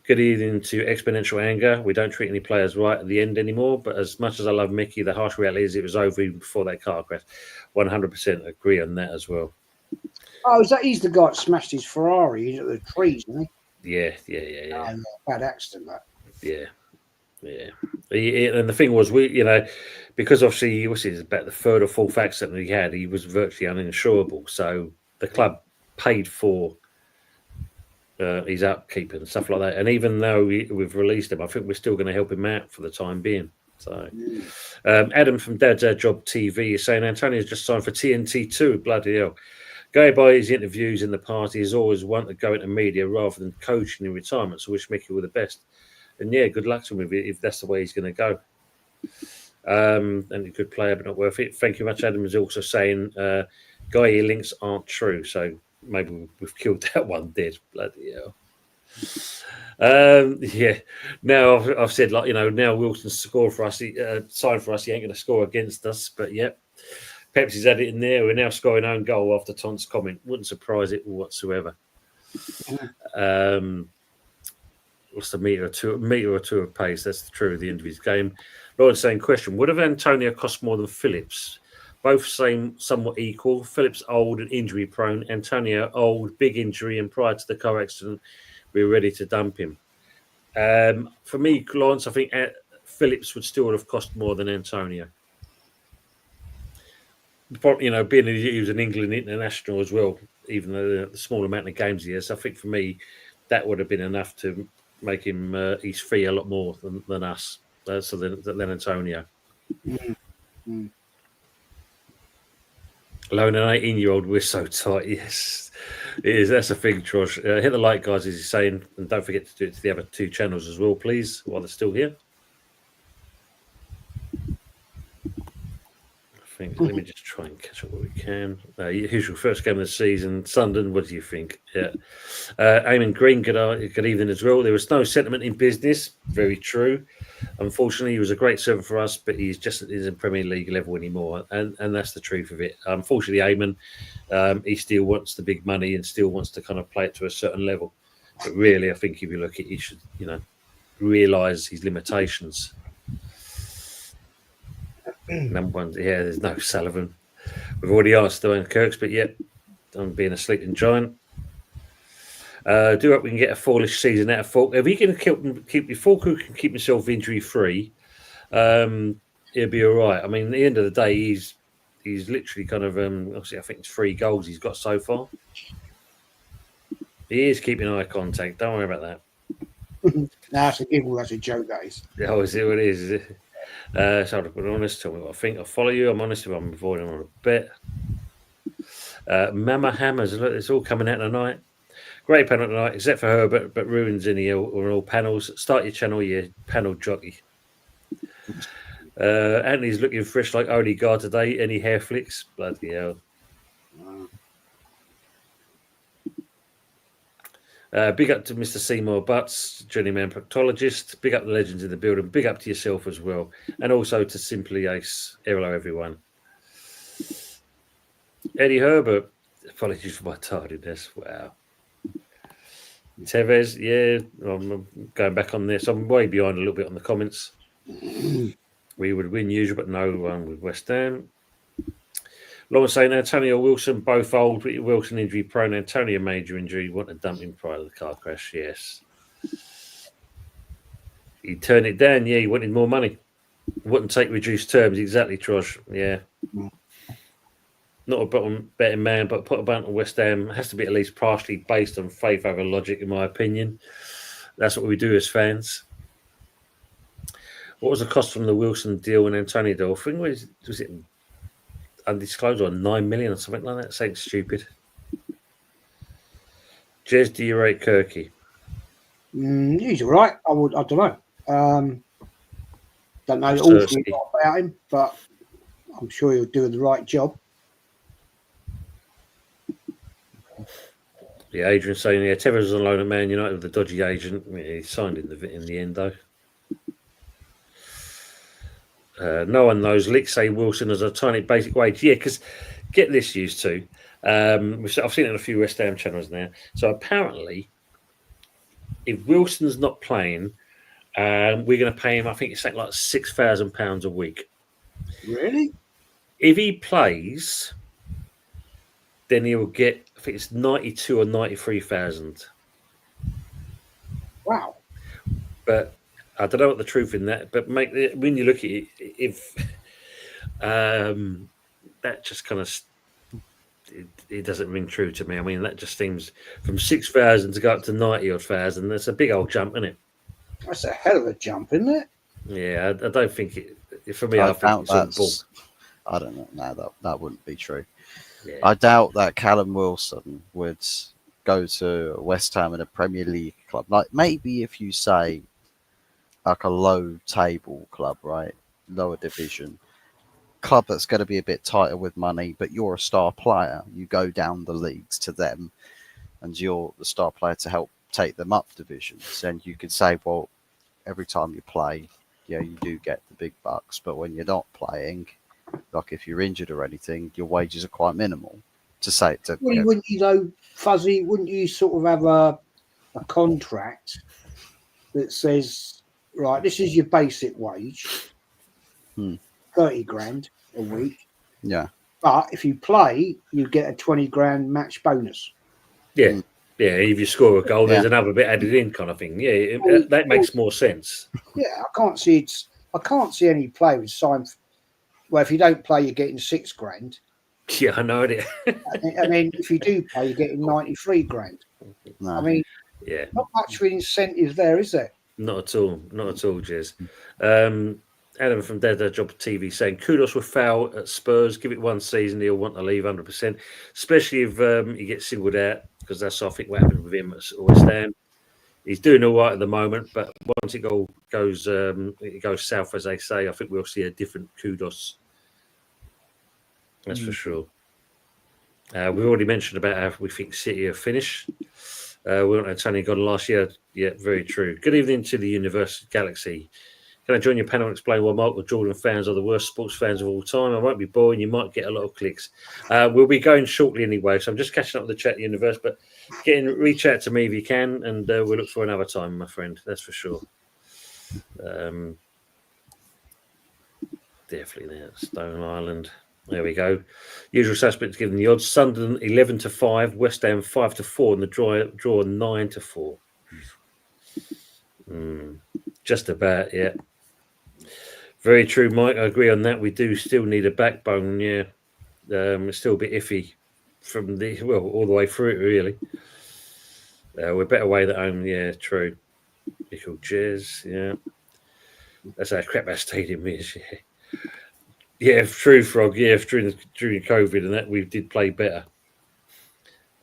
Good evening to Exponential Anger. We don't treat any players right at the end anymore, but as much as I love Mickey, the harsh reality is it was over even before that car crash. 100% agree on that as well. Oh, he's the guy that smashed his Ferrari into the trees, isn't he? Yeah. Bad accident, that. Yeah. And the thing was, because obviously, was about the third or fourth accident he had, he was virtually uninsurable. So the club paid for his upkeep and stuff like that. And even though we've released him, I think we're still going to help him out for the time being. So, Adam from Dad's Our Job TV is saying Antonio's just signed for TNT2. Bloody hell. Going by his interviews in the past, he's always wanted to go into media rather than coaching in retirement. So, wish Mickey all the best. And yeah, good luck to him if that's the way he's going to go. And a good player, but not worth it. Thank you much. Adam is also saying Guy links aren't true. So, maybe we've killed that one dead. Bloody hell. Now I've said, now Wilson's scored for us, signed for us. He ain't going to score against us, but Pepsi's had it in there. We're now scoring own goal after Tont's comment. Wouldn't surprise it whatsoever. What's the metre or two of pace? That's true at the end of his game. Lawrence saying, question: would have Antonio cost more than Phillips? Both somewhat equal. Phillips old and injury prone. Antonio old, big injury, and prior to the car accident, we were ready to dump him. For me, Lawrence, I think Phillips would still have cost more than Antonio. Being he was an England international as well, even though the small amount of games he has, I think for me, that would have been enough to make him his fee a lot more than us, than Antonio. Alone an 18-year-old, we're so tight. Yes, it is. That's a thing, Trosh. Hit the like, guys, as he's saying, and don't forget to do it to the other two channels as well, please, while they're still here. Let me just try and catch up what we can. Here's your first game of the season. Sunderland, what do you think? Yeah. Eamon Green, good evening as well. There was no sentiment in business. Very true. Unfortunately, he was a great servant for us, but he's just isn't Premier League level anymore. And that's the truth of it. Unfortunately, Eamon, he still wants the big money and still wants to kind of play it to a certain level. But really, I think if you look at it, he should, realise his limitations. Number one, there's no Sullivan. We've already asked Dwayne Kirks, but I'm being a sleeping giant. Do hope we can get a fallish season out of Falk. If he can keep Falk, who can keep himself injury free, he'll be all right. I mean, at the end of the day, he's literally kind of obviously I think it's 3 goals he's got so far. He is keeping eye contact. Don't worry about that. That's a giggle. That's a joke. That is. Oh, is it what it is? Is it? So to be honest, tell me what I think. I'll follow you. I'm honest if I'm avoiding on a bit. Mama Hammers, look, it's all coming out tonight. Great panel tonight, except for her, but Ruins in here on all panels. Start your channel, you panel jockey. Anthony's looking fresh like Odegaard today. Any hair flicks? Bloody hell. Big up to Mr. Seymour Butts, journeyman proctologist. Big up the legends in the building. Big up to yourself as well. And also to Simply Ace. Hello, everyone. Eddie Herbert. Apologies for my tardiness. Wow. Tevez, I'm going back on this. I'm way behind a little bit on the comments. We would win usual, but no one with West Ham. Lawrence saying Antonio Wilson, both old. Wilson injury prone. Antonio major injury. Want to dump him prior to the car crash. Yes. He turned it down. Yeah, he wanted more money. Wouldn't take reduced terms. Exactly, Trosh. Yeah. Not a betting man, but put a bounty on West Ham has to be at least partially based on faith over logic, in my opinion. That's what we do as fans. What was the cost from the Wilson deal and Antonio deal? I think was it undisclosed or 9 million or something like that? Saying stupid. Jez, do you rate Kirky? He's all right. I don't know. Don't know awfully lot about him, but I'm sure he'll do the right job. Yeah, Adrian saying, Tevez was on loan at Man United with a dodgy agent. He signed in the end, though. No one knows. Lick say Wilson has a tiny basic wage. Yeah, because get this used to. I've seen it on a few West Ham channels now. So apparently, if Wilson's not playing, we're going to pay him, I think it's like £6,000 a week. Really? If he plays, then he'll get, I think it's 92 or 93,000. Wow. But I don't know what the truth in that. But when you look at it, if that just kind of it doesn't ring true to me. I mean, that just seems from 6,000 to go up to 90 odd thousand. That's a big old jump, isn't it? That's a hell of a jump, isn't it? Yeah, I don't think it. For me, I I think doubt it's on that's. board. I don't know. No, that wouldn't be true. Yeah. I doubt that Callum Wilson would go to West Ham in a Premier League club. Like maybe if you say like a low table club, right, lower division club that's going to be a bit tighter with money, but you're a star player. You go down the leagues to them, and you're the star player to help take them up divisions. And you could say, well, every time you play, yeah, you do get the big bucks, but when you're not playing, like if you're injured or anything, your wages are quite minimal. To say it to Well, wouldn't you know, Fuzzy? Wouldn't you sort of have a contract that says, right, this is your basic wage, 30 grand a week. Yeah. But if you play, you get a 20 grand match bonus. Yeah. Yeah, if you score a goal, there's Yeah. another bit added in, kind of thing. Yeah, that makes more sense. Yeah, I can't see any player with sign. Well, if you don't play, you're getting 6 grand. Yeah, I know it. And then if you do play, you're getting 93 grand. No. I mean, Yeah, not much of an incentive there, is there? not at all, Jez. Adam from Dead Job TV saying kudos with foul at Spurs. Give it one season, he'll want to leave 100%, especially if he gets singled out, because that's I think what happened with him at West Ham. He's doing all right at the moment, but once it goes south, as they say, I think we'll see a different kudos. That's for sure. We already mentioned about how we think City are finished. We don't know Tony gone last year. Yeah, very true. Good evening to the Universe Galaxy. Can I join your panel and explain why Michael Jordan fans are the worst sports fans of all time? I won't be boring. You might get a lot of clicks. We'll be going shortly anyway, so I'm just catching up with the chat universe. But reach out to me if you can, and we'll look for another time, my friend. That's for sure. Definitely there. Stone Island. There we go. Usual suspects given the odds. Sunderland 11-5, West Ham 5-4, and the draw 9-4. Just about, yeah. Very true, Mike. I agree on that. We do still need a backbone. Yeah, it's still a bit iffy from all the way through it. Really, we're better away at home. Yeah, true. Nickel Jez. Yeah, that's how crap our stadium is. Yeah. Yeah, true, Frog. Yeah, during COVID and that, we did play better.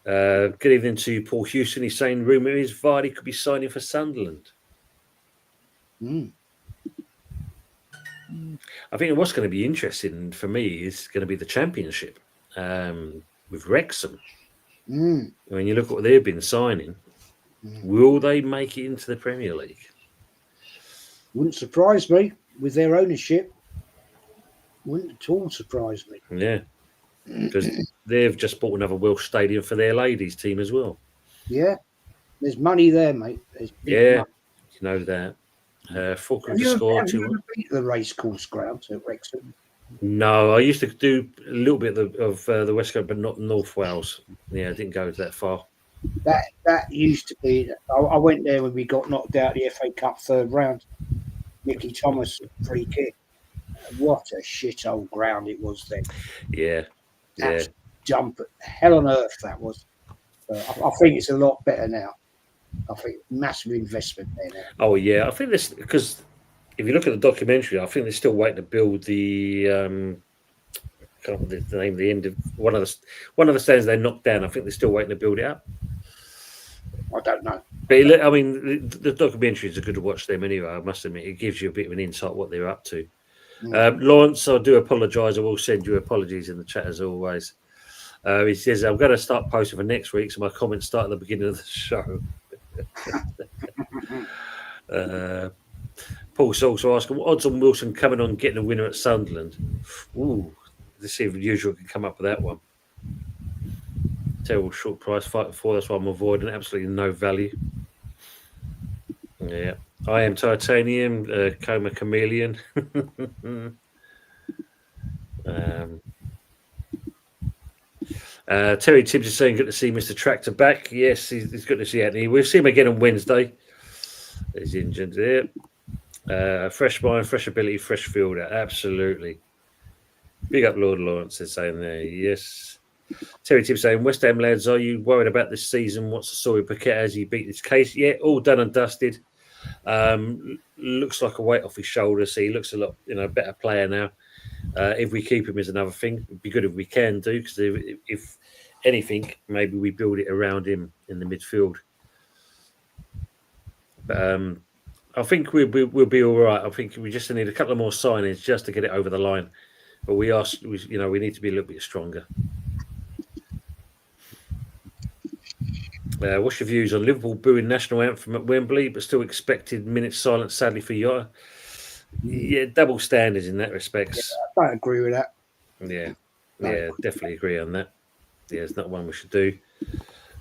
Good evening to Paul Houston. He's saying rumour is Vardy could be signing for Sunderland. I think what's going to be interesting for me is going to be the Championship with Wrexham. When you look at what they've been signing, will they make it into the Premier League? Wouldn't surprise me with their ownership. Wouldn't at all surprise me. Yeah, because they've just bought another Welsh stadium for their ladies team as well. Yeah, there's money there, mate. There's big money. You know that. Fulker Have you scored ever been to the racecourse ground at Wrexham? No, I used to do a little bit of the West Coast, but not North Wales. Yeah, I didn't go that far. That used to be. I went there when we got knocked out the FA Cup third round. Mickey Thomas free kick. What a shithole ground it was then. Yeah. Jump hell on earth that was. I think it's a lot better now. I think massive investment there now. Oh yeah, I think this because if you look at the documentary, I think they're still waiting to build the. I can't remember the name of the end of one of the stands they knocked down. I think they're still waiting to build it up. I don't know. But I mean, the documentaries are good to watch them anyway. I must admit, it gives you a bit of an insight what they're up to. Lawrence, I do apologise. I will send you apologies in the chat as always. He says, I'm going to start posting for next week, so my comments start at the beginning of the show. Paul's also asking, what odds on Wilson coming on getting a winner at Sunderland? Ooh, let's see if the usual can come up with that one. Terrible short price, 5-4, that's why I'm avoiding. Absolutely no value. Yeah. I am Titanium, Coma Chameleon. Terry Tibbs is saying good to see Mr. Tractor back. Yes, he's good to see Anthony. We'll see him again on Wednesday. He's injured there. Fresh mind, fresh ability, fresh fielder. Absolutely. Big up Lord Lawrence, they're saying there. Yes. Terry Tibb saying, West Ham lads, are you worried about this season? What's the story with Paquette as he beat his case? Yeah, all done and dusted. Looks like a weight off his shoulders. So he looks a lot, better player now. If we keep him is another thing. It'd be good if we can do, because if anything, maybe we build it around him in the midfield. But I think we'll be all right. I think we just need a couple of more signings just to get it over the line. But we need to be a little bit stronger. What's your views on Liverpool booing national anthem at Wembley, but still expected minutes silence, sadly, for Jota? Yeah, double standards in that respect. Yeah, I don't agree with that. Yeah, definitely agree on that. Yeah, it's not one we should do.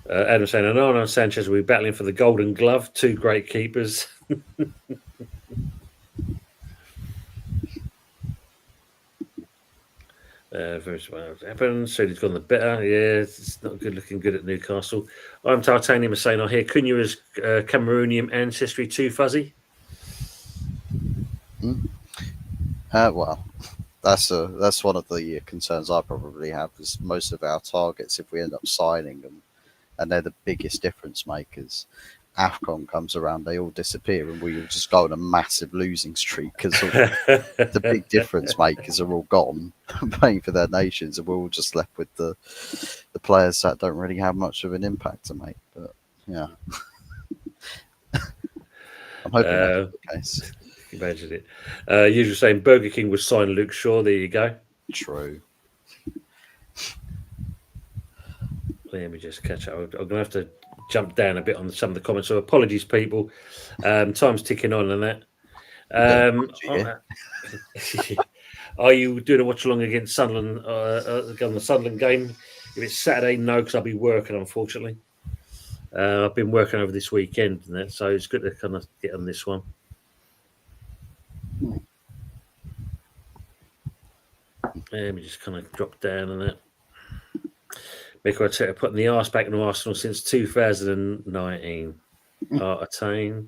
Adam saying, Onana and Sanchez will be battling for the Golden Glove. Two great keepers. Very well happened. So he's gone the better. Yeah, it's not looking good at Newcastle. I'm Titanium saying, I hear Cunha has Cameroonian ancestry too, Fuzzy. Well, that's one of the concerns I probably have, is most of our targets, if we end up signing them, and they're the biggest difference makers, AFCON comes around, they all disappear, and we all just go on a massive losing streak because the big difference makers are all gone, playing for their nations, and we're all just left with the players that don't really have much of an impact to make. But yeah, I'm hoping that's the case. Imagine it. Usually saying Burger King would sign Luke Shaw. There you go. True. Let me just catch up. I'm going to have to jump down a bit on some of the comments. So apologies, people. Time's ticking on and that. Are you doing a watch along against Sunderland on the Sunderland game? If it's Saturday, no, because I'll be working, unfortunately. I've been working over this weekend, and that, so it's good to kind of get on this one. Let me just kind of drop down on that. Mikel Arteta putting the arse back into Arsenal since 2019. Arteta.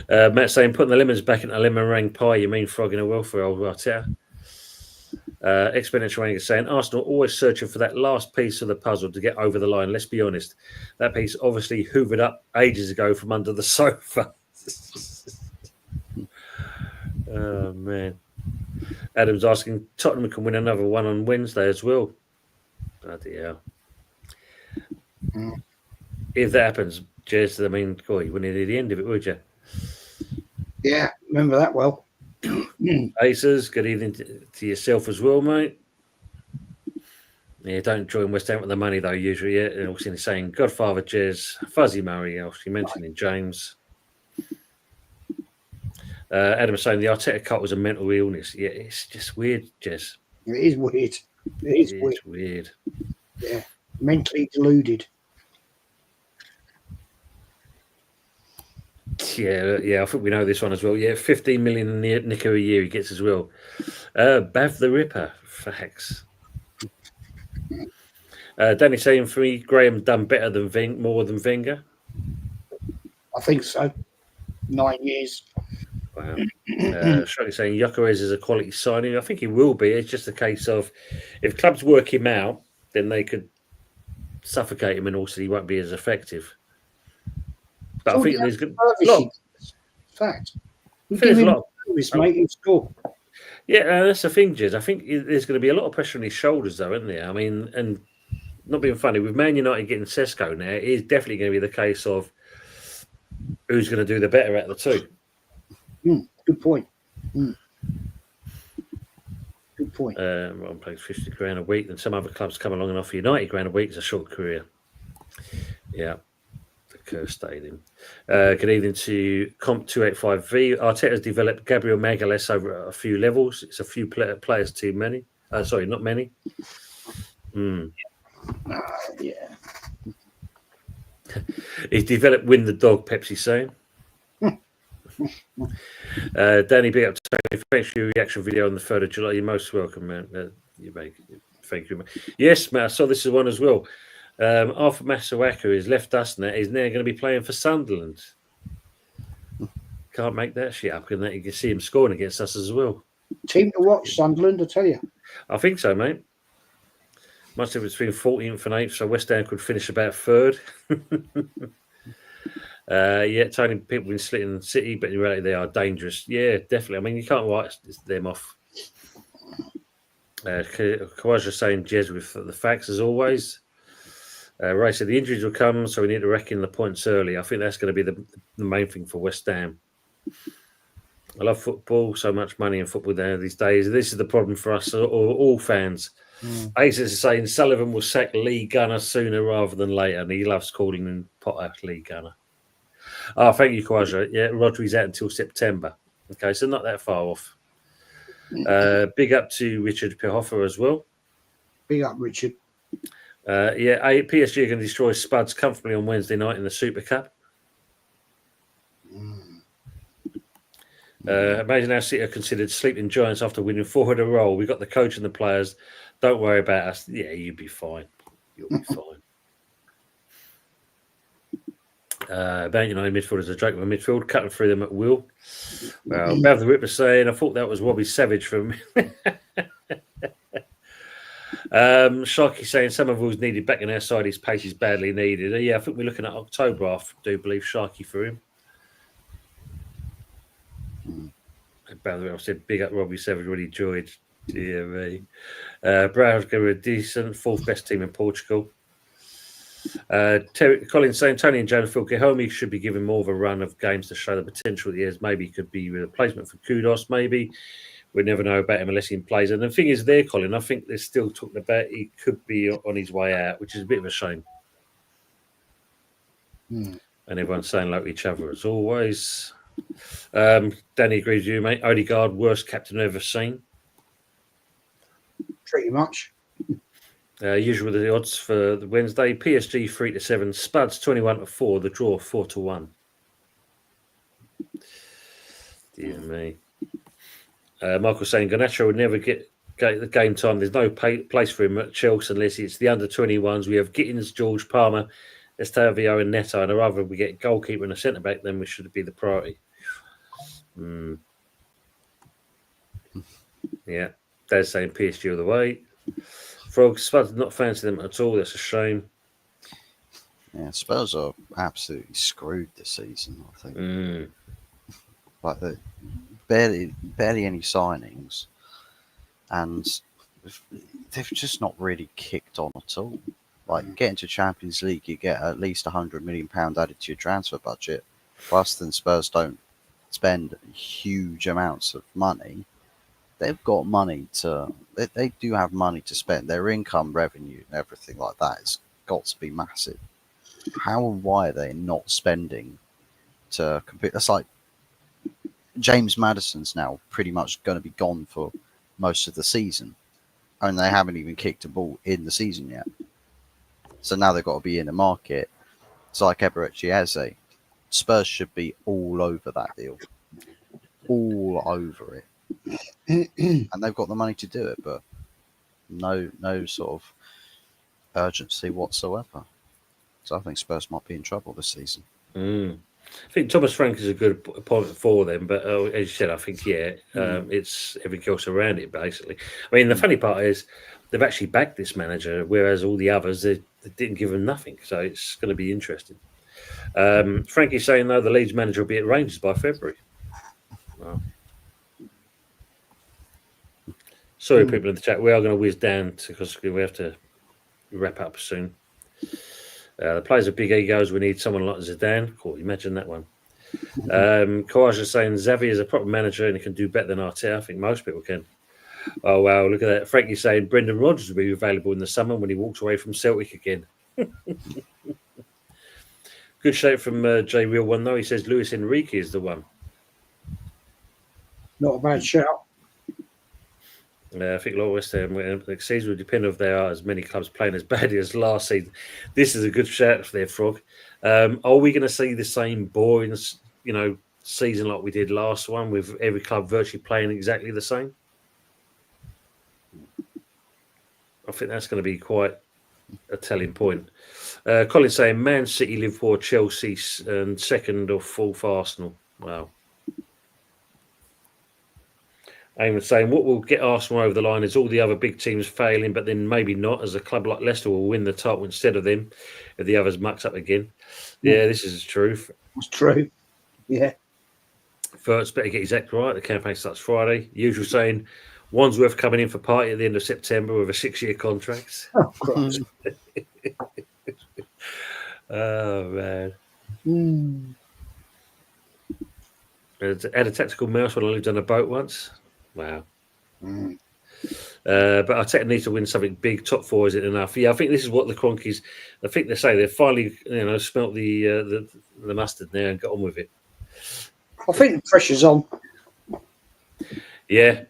Matt saying, putting the lemons back into a lemon meringue pie, you mean frogging a well for old Arteta? Exponential Ranger saying, Arsenal always searching for that last piece of the puzzle to get over the line. Let's be honest. That piece obviously hoovered up ages ago from under the sofa. Oh, man. Adam's asking, Tottenham can win another one on Wednesday as well. Bloody hell. If that happens, Jez, I mean, God, you wouldn't hear the end of it, would you? Yeah, remember that well. Aces, good evening to yourself as well, mate. Yeah, don't join West Ham with the money, though, usually. Yeah, and also saying, Godfather, Jez, Fuzzy Murray, obviously mentioning James. Adam was saying the Arteta cut was a mental illness. Yeah, it's just weird, Jez. It is weird. It is weird. Yeah, mentally deluded. Yeah, I think we know this one as well. Yeah, 15 million nicker a year he gets as well. Bav the Ripper, facts. Danny saying for me, Graham done better than more than Wenger. I think so. 9 years. Wow. Shirley saying Gyökeres is a quality signing. I think he will be. It's just a case of if clubs work him out, then they could suffocate him, and also he won't be as effective. But I think there's a lot. Fact. There's a lot. Mate, in school. Yeah, that's the thing, Jez. I think there's going to be a lot of pressure on his shoulders, though, isn't there? I mean, and not being funny, with Man United getting Sesko now, it is definitely going to be the case of who's going to do the better out of the two. Good point. Good point. I'm paying 50 grand a week, and some other clubs come along and offer you 90 grand a week. It's a short career. Yeah. The curse stayed good evening to Comp285V. Arteta's developed Gabriel Magalhaes over a few levels. It's a few players too many. Sorry, not many. Yeah. He's developed Win the Dog, Pepsi saying. Danny, big up to Tony. Thanks for your reaction video on the 3rd of July. You're most welcome, man. Thank you, man. Yes, Matt, I saw this one as well. Arthur Masuaku has left us now. He's now going to be playing for Sunderland. can't make that shit up, and that you can see him scoring against us as well. Team to watch, Sunderland, I tell you. I think so, mate. Must have between 14th and 8th, so West Ham could finish about 3rd. Yeah, Tony, people been slitting City, but in reality they are dangerous. Yeah, definitely. I mean, you can't write them off. Kawaja saying Jez with the facts as always. Ray said the injuries will come, so we need to reckon the points early. I think that's going to be the main thing for West Ham. I love football, so much money in football there these days. This is the problem for us, all fans. Ace is saying Sullivan will sack Lee Gunner sooner rather than later, and he loves calling him Potter Lee Gunner. Oh, thank you, Kawaja. Yeah, Rodri's out until September. Okay, so not that far off. Big up to Richard Pihoffer as well. Big up, Richard. PSG are going to destroy Spuds comfortably on Wednesday night in the Super Cup. Imagine how City are considered sleeping giants after winning 4 in a row. We got the coach and the players. Don't worry about us. Yeah, you'll be fine. You'll be fine. Man United midfield is a joke of a midfield, cutting through them at will. Well, Bav the Ripper saying, I thought that was Robbie Savage from. Sharky saying Somerville's needed back in our side. His pace is badly needed. Yeah, I think we're looking at October. I do believe Sharky for him. I said big up Robbie Savage, really enjoyed. Yeah, right. Browns go a decent 4th best team in Portugal. Colin saying Tony and Jones feel Gahomey should be given more of a run of games to show the potential that he has. Maybe he could be a replacement for Kudos. Maybe we never know about him unless he plays. And the thing is, there, Colin, I think they're still talking about he could be on his way out, which is a bit of a shame. And everyone's saying like each other as always. Danny agrees with you, mate. Odegaard, worst captain I've ever seen. Pretty much. Usual the odds for the Wednesday. PSG 3-7, Spuds 21-4, the draw 4-1. Dear me. Michael saying Garnacho would never get the game time. There's no place for him at Chelsea unless it's the under 21s. We have Gittins, George Palmer, Estavio, and Neto, and rather we get a goalkeeper and a centre back, then we should be the priority. Yeah, Dad's saying PSG all the way. Frog, Spurs not fancy them at all. That's a shame. Yeah, Spurs are absolutely screwed this season, I think. Like barely any signings, and they've just not really kicked on at all. Like getting to Champions League, you get at least £100 million added to your transfer budget. Plus, then Spurs don't spend huge amounts of money. They've got money to. They do have money to spend. Their income, revenue, and everything like that has got to be massive. How and why are they not spending to compete? That's like James Maddison's now pretty much going to be gone for most of the season, and they haven't even kicked a ball in the season yet. So now they've got to be in the market. It's like Eberechi Eze. Spurs should be all over that deal, all over it. And they've got the money to do it, but no sort of urgency whatsoever. So I think Spurs might be in trouble this season. I think Thomas Frank is a good appointment for them, but as you said, I think it's everything else around it basically. I mean, the funny part is they've actually backed this manager, whereas all the others they didn't give him nothing. So it's going to be interesting. Frankie's saying though the Leeds manager will be at Rangers by February. Wow. Sorry, people in the chat. We are going to whiz down because we have to wrap up soon. The players have big egos. We need someone like Zidane. Cool, imagine that one. Kawaja saying Xavi is a proper manager and he can do better than Arteta. I think most people can. Oh, wow, look at that. Frankie's saying Brendan Rodgers will be available in the summer when he walks away from Celtic again. Good shout from J Real One, though. He says Luis Enrique is the one. Not a bad shout. I think a lot of West Ham next season will depend on if there are as many clubs playing as badly as last season. This is a good shout for their Frog. Are we going to see the same boring, season like we did last one with every club virtually playing exactly the same? I think that's going to be quite a telling point. Colin's saying Man City, Liverpool, Chelsea, and second or fourth Arsenal. Wow. Eamon saying, what will get Arsenal over the line is all the other big teams failing, but then maybe not, as a club like Leicester will win the title instead of them if the others mucks up again. Yeah, this is the truth. It's true. Yeah. First, better get his act right. The campaign starts Friday. Usual saying, Wandsworth coming in for party at the end of September with a 6-year contract. Oh, Christ. Oh, man. Mm. Had a tactical mouse when I lived on a boat once. Wow. Mm. But Arteta needs to win something big. Top 4 isn't enough. Yeah, I think this is what the Cronkies. I think they say they've finally, smelt the mustard now and got on with it. I think the pressure's on. Yeah.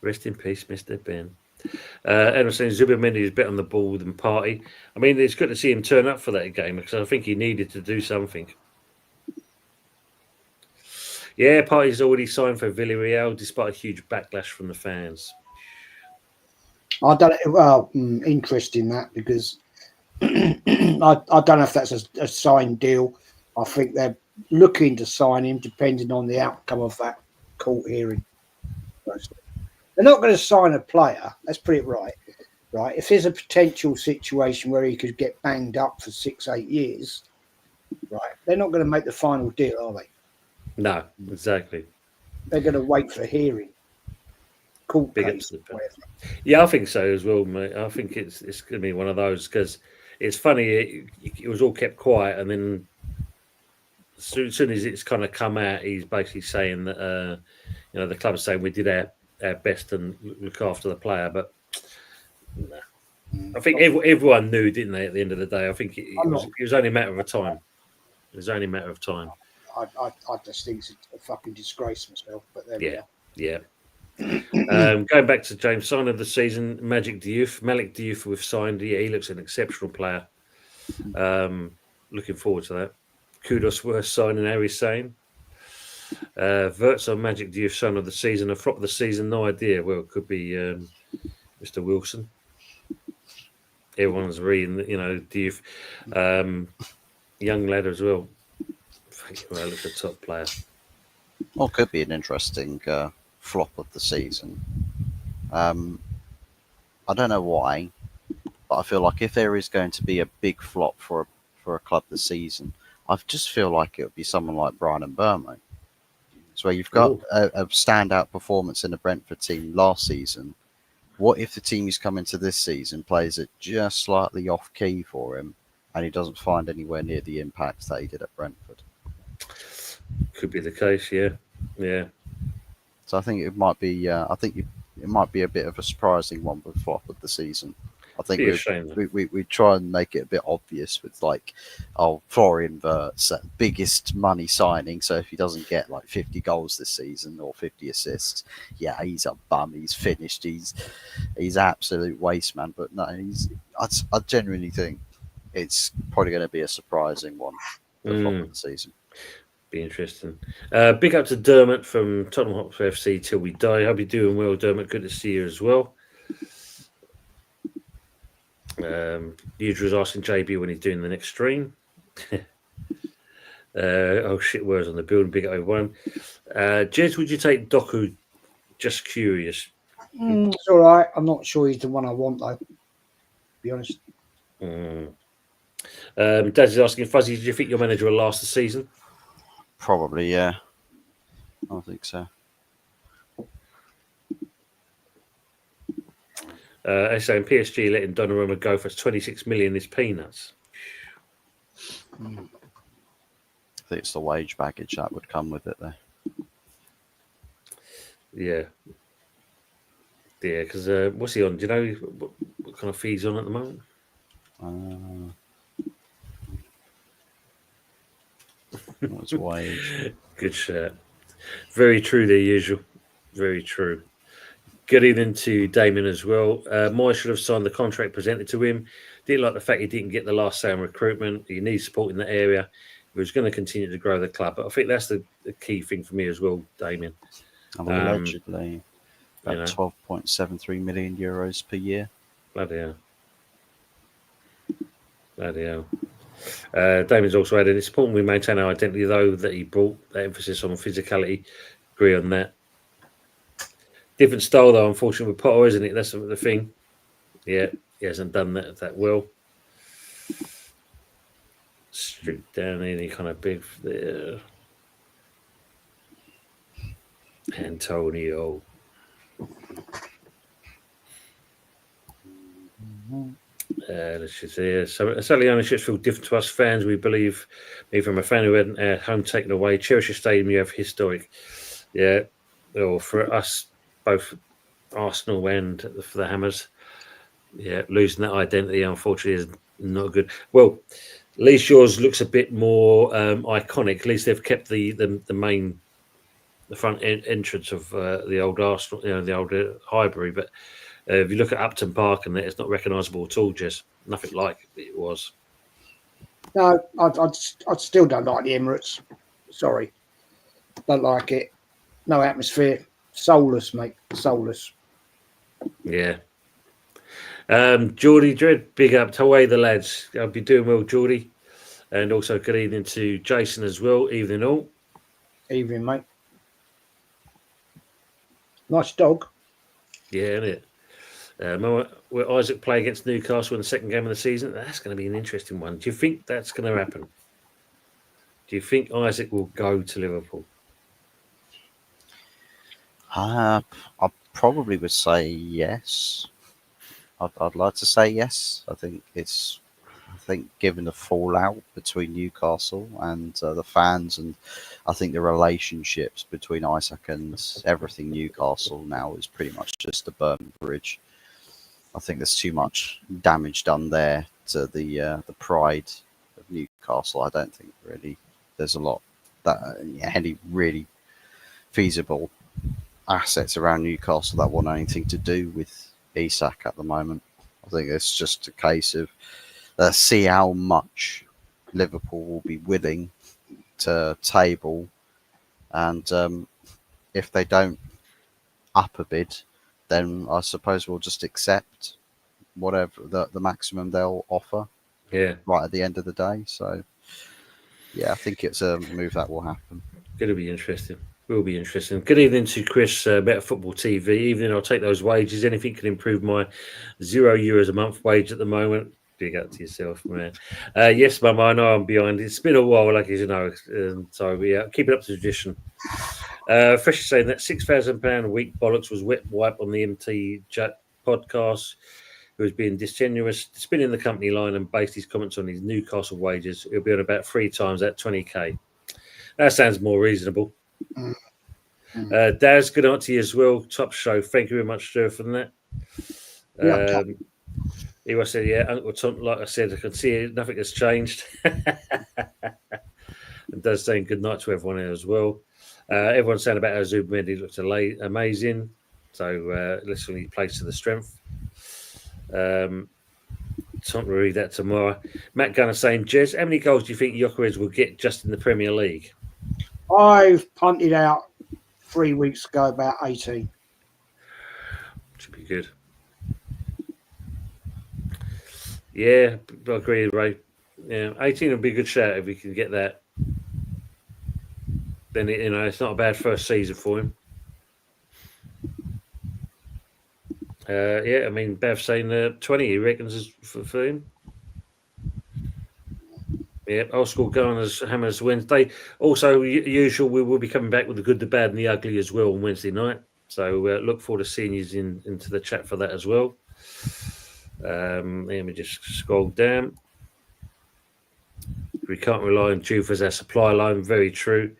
Rest in peace, Mr. Ben. Everyone saying Zubimendi is better on the ball than Partey. I mean, it's good to see him turn up for that game because I think he needed to do something. Yeah, Partey's already signed for Villarreal despite a huge backlash from the fans. I don't. Interesting that because I don't know if that's a signed deal. I think they're looking to sign him depending on the outcome of that court hearing. They're not going to sign a player. Let's put it right. Right. If there's a potential situation where he could get banged up for 6-8 years, right, they're not going to make the final deal, are they? No, exactly. They're going to wait for hearing. Court case, whatever. Yeah, I think so as well, mate. I think it's going to be one of those because it's funny. It was all kept quiet, and then as soon as it's kind of come out, he's basically saying that the club's saying we did our best and look after the player, but I think everyone knew, didn't they? At the end of the day, I think it was only a matter of time. It was only a matter of time. I just think it's a fucking disgrace myself, but there we are. Yeah. Going back to James, sign of the season, Malik Diouf we've signed. Yeah, he looks an exceptional player. Looking forward to that. Kudos worth signing, Harry's saying. Verts on Magic Diouf, son of the season, a flop of the season, no idea. Well, it could be Mr. Wilson. Everyone's reading, Diouf. Young lad as well. Well, looks a top player. Well, could be an interesting flop of the season. I don't know why, but I feel like if there is going to be a big flop for a club this season, I just feel like it would be someone like Brian and Burma. So where you've got a standout performance in the Brentford team last season. What if the team he's coming to this season plays it just slightly off key for him, and he doesn't find anywhere near the impact that he did at Brentford? Could be the case, yeah. So I think it might be. It might be a bit of a surprising one with flop of the season. I think we try and make it a bit obvious with Florian Wirtz, biggest money signing. So if he doesn't get like 50 goals this season or 50 assists, yeah, he's a bum. He's finished. He's absolute waste man. But no, I genuinely think it's probably going to be a surprising one for flop of the season. Be interesting. Big up to Dermot from Tottenham Hotspur FC till we die. Hope you're doing well, Dermot. Good to see you as well. Udra was asking JB when he's doing the next stream. Words on the building. Big up everyone. Jez, would you take Doku? Just curious. It's all right. I'm not sure he's the one I want, though, to be honest. Daz is asking, Fuzzy, do you think your manager will last the season? Probably, yeah. I think so. They're saying PSG letting Donnarumma go for 26 million is peanuts. I think it's the wage baggage that would come with it, though. Yeah, because what's he on? Do you know what kind of fee he's on at the moment? What's wage? Good shirt. Very true, their usual. Very true. Good evening to Damien as well. Moy should have signed the contract presented to him. Didn't like the fact he didn't get the last say on recruitment. He needs support in that area. He was going to continue to grow the club. But I think that's the key thing for me as well, Damien. Allegedly, about 12.73 million euros per year. Bloody hell. Damien's also added, it's important we maintain our identity, though, that he brought that emphasis on physicality. Agree on that. Different style, though, unfortunately, with Potter, isn't it? That's the thing. Yeah, he hasn't done that well. Strip down any kind of big there. Antonio. Let's just say, so sadly, ownerships feel different to us fans. We believe, me from a fan who had our home taken away, cherish a stadium you have historic. Yeah, or for us, both Arsenal and for the Hammers, yeah, losing that identity, unfortunately, is not good. Well, at least yours looks a bit more iconic. At least they've kept the main, the front entrance of the old Arsenal, the old Highbury. But if you look at Upton Park and it's not recognisable at all, just nothing like it was. No, I still don't like the Emirates. Sorry, don't like it. No atmosphere. Soulless, mate. Soulless. Yeah. Geordie Dread, big up to away the lads. I'll be doing well, Geordie. And also good evening to Jason as well. Evening all. Evening, mate. Nice dog. Yeah, isn't it? Will Isaac play against Newcastle in the second game of the season? That's going to be an interesting one. Do you think that's going to happen? Do you think Isaac will go to Liverpool? I probably would say yes. I'd like to say yes. I think given the fallout between Newcastle and the fans, and I think the relationships between Isaac and everything Newcastle now is pretty much just a burnt bridge. I think there's too much damage done there to the pride of Newcastle. I don't think really there's a lot that any really feasible assets around Newcastle that want anything to do with Isak at the moment. I think it's just a case of see how much Liverpool will be willing to table, and if they don't up a bid, then I suppose we'll just accept whatever the maximum they'll offer. Yeah. Right at the end of the day. So yeah, I think it's a move that will happen. Going to be interesting. Will be interesting. Good evening to Chris, Better Football TV. Evening, I'll take those wages. Anything can improve my €0 a month wage at the moment. Big up to yourself, man. Yes, Mum, I know I'm behind. It's been a while, like as you know. So, yeah, keep it up to tradition. Fresh saying that £6,000 a week bollocks was wet wipe on the MT Jack podcast, who was being disingenuous, spinning the company line and based his comments on his Newcastle wages. He'll be on about 3 times that 20k. That sounds more reasonable. Daz, good night to you as well. Top show. Thank you very much, Stuart, for that. He was said, yeah, Uncle Tom, like I said, I can see it, nothing has changed. And Daz saying good night to everyone here as well. Everyone's saying about how Zubimendi looked amazing. So literally plays to the strength. Tom will read that tomorrow. Matt Gunner saying, Jez, how many goals do you think Gyökeres will get just in the Premier League? I've punted out 3 weeks ago about 18. Should be good. Yeah, I agree, Ray. Yeah, 18 would be a good shout if we can get that. Then it's not a bad first season for him. Yeah, I mean, Bev's saying 20. He reckons is for him. Yeah, old school Gunners, Hammers Wednesday. Also, usual, we will be coming back with the good, the bad, and the ugly as well on Wednesday night. So look forward to seeing you into the chat for that as well. Let me just scroll down. We can't rely on Juve as our supply line. Very true.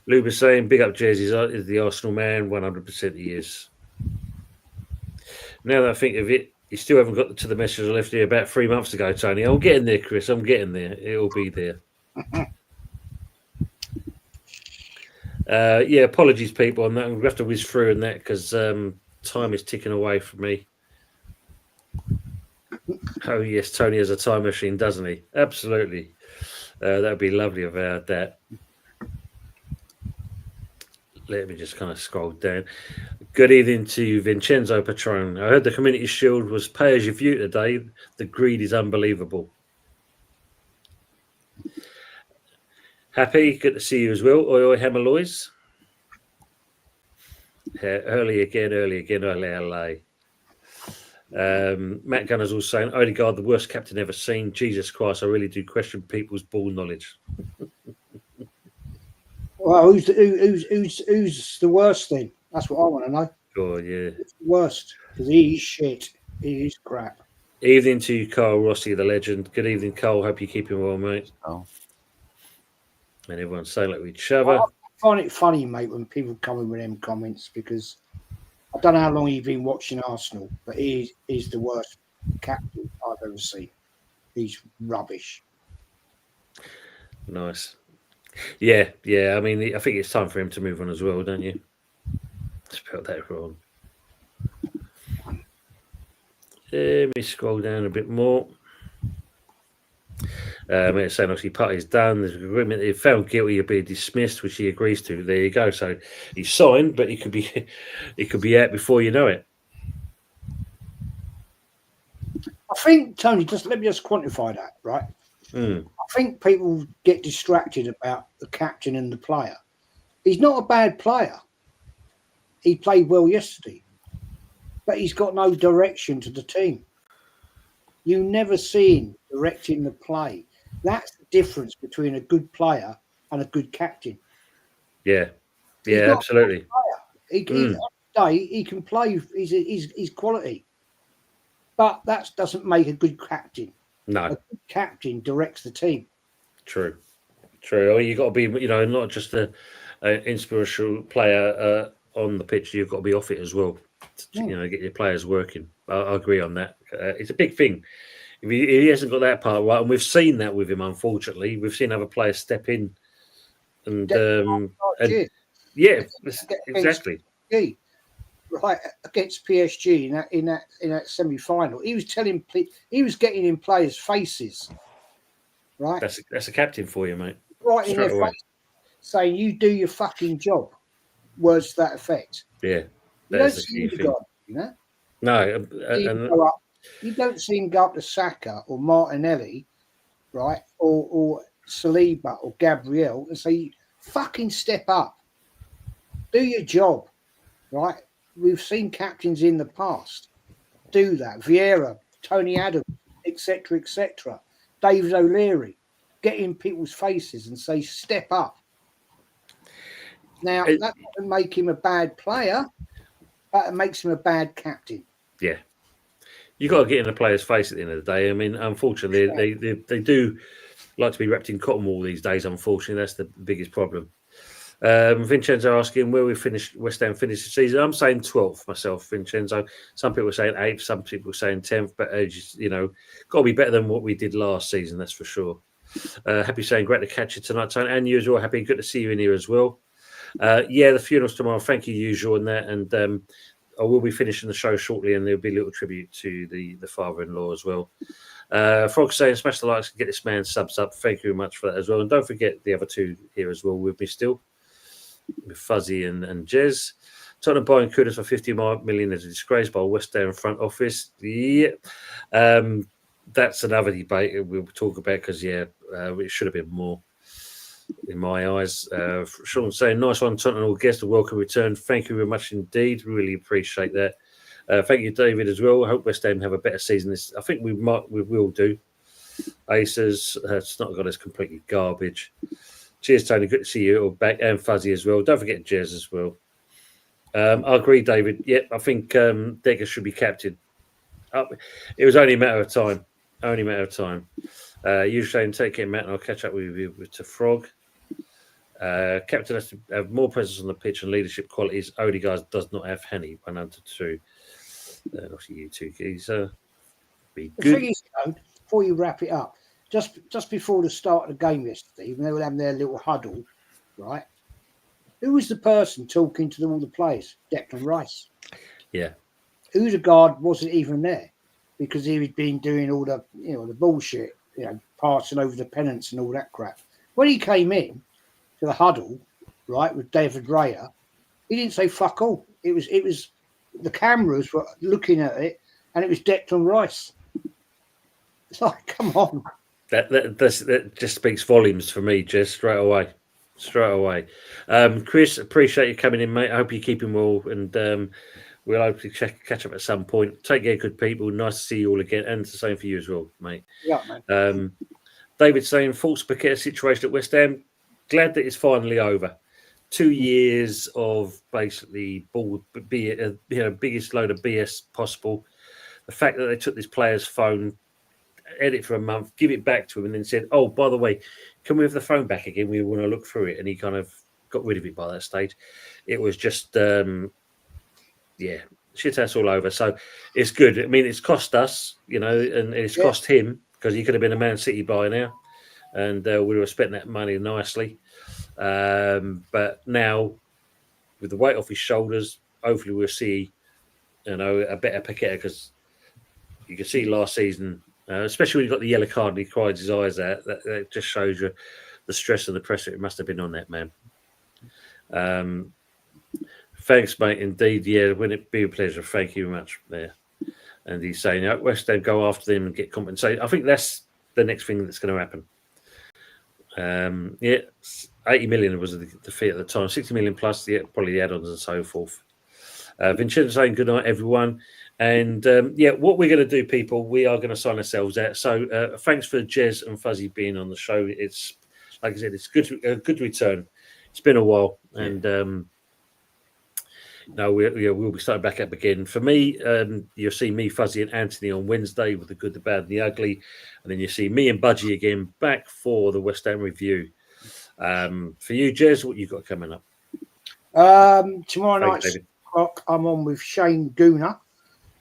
Luba saying, big up jerseys, is the Arsenal man. 100% he is. Now that I think of it, you still haven't got to the message I left here about 3 months ago, Tony. I'm getting there, Chris. I'm getting there. It'll be there. Yeah, apologies, people, on that. I'm going to have to whiz through on that because time is ticking away from me. Oh, yes, Tony has a time machine, doesn't he? Absolutely. That would be lovely about that. Let me just kind of scroll down. Good evening to Vincenzo Patron. I heard the Community Shield was pay as you view today. The greed is unbelievable. Happy, good to see you as well. Oi, oi, Hammerloys. Early again, LA. Matt Gunner's also saying, Odegaard, the worst captain ever seen. Jesus Christ, I really do question people's ball knowledge. Well, who's the worst thing? That's what I want to know. Oh, yeah. Who's the worst? Because he's shit. He is crap. Evening to you, Carl Rossi, the legend. Good evening, Cole. Hope you're keeping well, mate. Oh. And everyone's saying like each other. I find it funny, mate, when people come in with them comments, because I don't know how long you've been watching Arsenal, but he is the worst captain I've ever seen. He's rubbish. Nice. Yeah. I mean, I think it's time for him to move on as well, don't you? Spelled that wrong. Let me scroll down a bit more. It's saying obviously party's done. There's an agreement. If found guilty, he'll be dismissed, which he agrees to. There you go. So he's signed, but he could be out before you know it. I think, Tony, let me quantify that, right? I think people get distracted about the captain and the player. He's not a bad player. He played well yesterday, but he's got no direction to the team. You never see him directing the play. That's the difference between a good player and a good captain. Yeah, absolutely. He can play. He's quality, but that doesn't make a good captain. No, a good captain directs the team. True. I mean, you've got to be, not just an inspirational player on the pitch. You've got to be off it as well. To, get your players working. I agree on that. It's a big thing. If he hasn't got that part right, and we've seen that with him, unfortunately, we've seen other players step in, and exactly. Right against PSG in that semi-final, he was getting in players' faces. Right, that's a captain for you, mate. Right in their face, saying, "You do your fucking job." Words to that effect. Yeah, you don't see him go up, No, you don't see him go up to Saka or Martinelli, right, or Saliba or Gabriel and say, "Fucking step up, do your job." Right? We've seen captains in the past do that. Vieira, Tony Adams, etc., etc. David O'Leary, get in people's faces and say, "Step up." Now, that doesn't make him a bad player, but it makes him a bad captain. Yeah. You got to get in the player's face at the end of the day. I mean, unfortunately, they do like to be wrapped in cotton wool these days, unfortunately. That's the biggest problem. Vincenzo asking where West Ham finished the season. I'm saying 12th myself, Vincenzo. Some people are saying 8th, some people are saying 10th, but got to be better than what we did last season, that's for sure. Happy saying great to catch you tonight, Tony. And you as well, Happy. Good to see you in here as well. The funeral's tomorrow. Thank you, usual, on that. And I will be finishing the show shortly, and there'll be a little tribute to the father-in-law as well. Frog saying, smash the likes and get this man subs up. Thank you very much for that as well. And don't forget the other two here as well with me still, with Fuzzy and Jez. Tottenham buying Kudus for 50 million is a disgrace by West Ham front office. Yeah. That's another debate we'll talk about because, it should have been more. In my eyes, Sean saying, nice one, Tottenham guest, a welcome return. Thank you very much indeed. Really appreciate that. Thank you, David, as well. I hope West Ham have a better season. I think we will do. Aces, it's not got us completely garbage. Cheers, Tony. Good to see you all back, and Fuzzy as well. Don't forget Jez as well. I agree, David. Yeah, I think Decker should be captain. It was only a matter of time. You saying take care, Matt, and I'll catch up with you to Frog. Captain has to have more presence on the pitch and leadership qualities. Odegaard does not have any. 102. Obviously, you two keys. Be good. The thing is, before you wrap it up, just before the start of the game yesterday, when they were having their little huddle, right? Who was the person talking to all the players? Declan Rice. Yeah. Odegaard wasn't even there because he had been doing all the the bullshit, passing over the pennants and all that crap. When he came in to the huddle, right, with David Raya, he didn't say fuck all. It was the cameras were looking at it, and it was Declan Rice. It's like, come on. That just speaks volumes for me, just straight away. straight away. Chris, appreciate you coming in, mate. I hope you're keeping well, and we'll hopefully catch up at some point. Take care, good people. Nice to see you all again, and the same for you as well, mate. Yeah, man. David saying, false Paqueta situation at West Ham. Glad that it's finally over. 2 years of basically biggest load of BS possible. The fact that they took this player's phone, edit for a month, give it back to him, and then said, "Oh, by the way, can we have the phone back again? We want to look through it." And he kind of got rid of it by that stage. It was just, shit ass all over. So it's good. I mean, it's cost us, and it's cost him because he could have been a Man City buy now, and we would have spent that money nicely. But now, with the weight off his shoulders, hopefully we'll see, a better Paqueta, because you can see last season, especially when he got the yellow card and he cried his eyes out, that just shows you the stress and the pressure it must have been on that man. Thanks, mate. Indeed, yeah, wouldn't it be a pleasure? Thank you very much there. And he's saying, West Ham go after them and get compensated. I think that's the next thing that's going to happen. 80 million was the fee at the time, 60 million plus probably the add-ons and so forth. Vincenzo saying good night, everyone. And what we're going to do, people, we are going to sign ourselves out. So thanks for Jez and Fuzzy being on the show. It's, like I said, it's a good return. It's been a while, and we'll be starting back up again. For me, you'll see me, Fuzzy, and Anthony on Wednesday with the good, the bad, and the ugly, and then you see me and Budgie again back for the West Ham review. For you, Jez, what you got coming up? Tomorrow night, 6 o'clock, I'm on with Shane Gooner,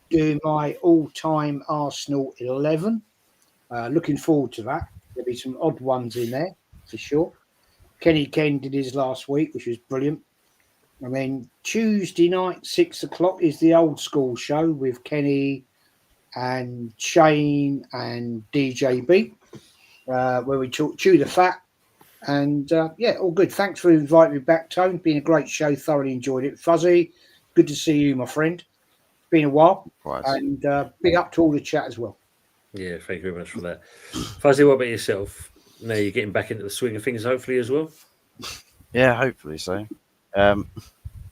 doing my all-time Arsenal 11. Looking forward to that. There'll be some odd ones in there, for sure. Kenny Ken did his last week, which was brilliant. And then Tuesday night, 6 o'clock, is the old school show with Kenny and Shane and DJB, where we talk chew the fat. And all good. Thanks for inviting me back, Tone. Been a great show. Thoroughly enjoyed it. Fuzzy, good to see you, my friend. Been a while. Right. And big up to all the chat as well. Yeah, thank you very much for that. Fuzzy, what about yourself? Now you're getting back into the swing of things, hopefully, as well? Yeah, hopefully so.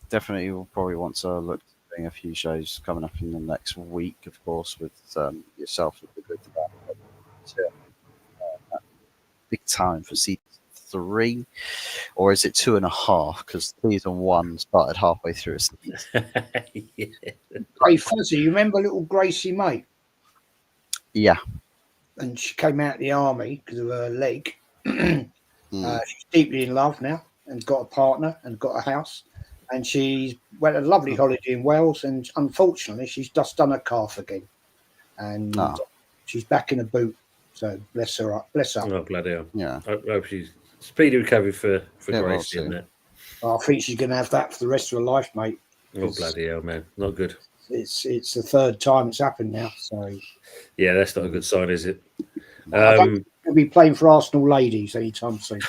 Definitely we'll probably want to look at doing a few shows coming up in the next week, of course, with yourself with the good big time for season 3, or is it 2.5? Because season 1 started halfway through. Yeah. Hey, Fuzzy, you remember little Gracie May? Yeah. And she came out of the army because of her leg. She's deeply in love now and got a partner and got a house. And she went on a lovely holiday in Wales. And unfortunately, she's just done her calf again. And she's back in a boot. So bless her up. Bless her. Oh, bloody hell. Yeah. I hope she's speedy recovery for Gracie, isn't it? I think she's going to have that for the rest of her life, mate. Oh, bloody hell, man. Not good. It's the third time it's happened now. So yeah, that's not a good sign, is it? I don't think we'll be playing for Arsenal ladies anytime soon.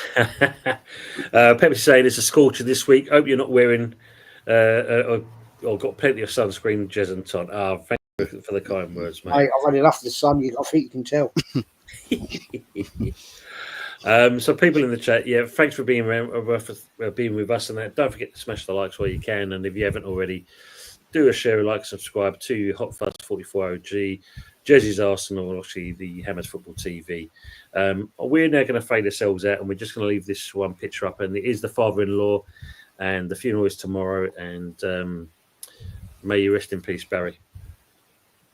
Pepper's saying it's a scorcher this week. Hope you're not wearing or got plenty of sunscreen, Jez and Ton. Thank you for the kind words, mate. I've had enough of the sun. I think you can tell. So people in the chat, thanks for being being with us, and that. Don't forget to smash the likes while you can, and if you haven't already, do a share, a like, subscribe to Hot Fuzz 44 OG, Jersey's Arsenal, actually the Hammers Football TV. We're now going to fade ourselves out, and we're just going to leave this one picture up, and it is the father-in-law, and the funeral is tomorrow, and may you rest in peace, Barry.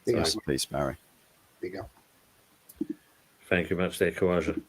Rest in peace, Barry. Big up. Thank you very much there, Kawaja.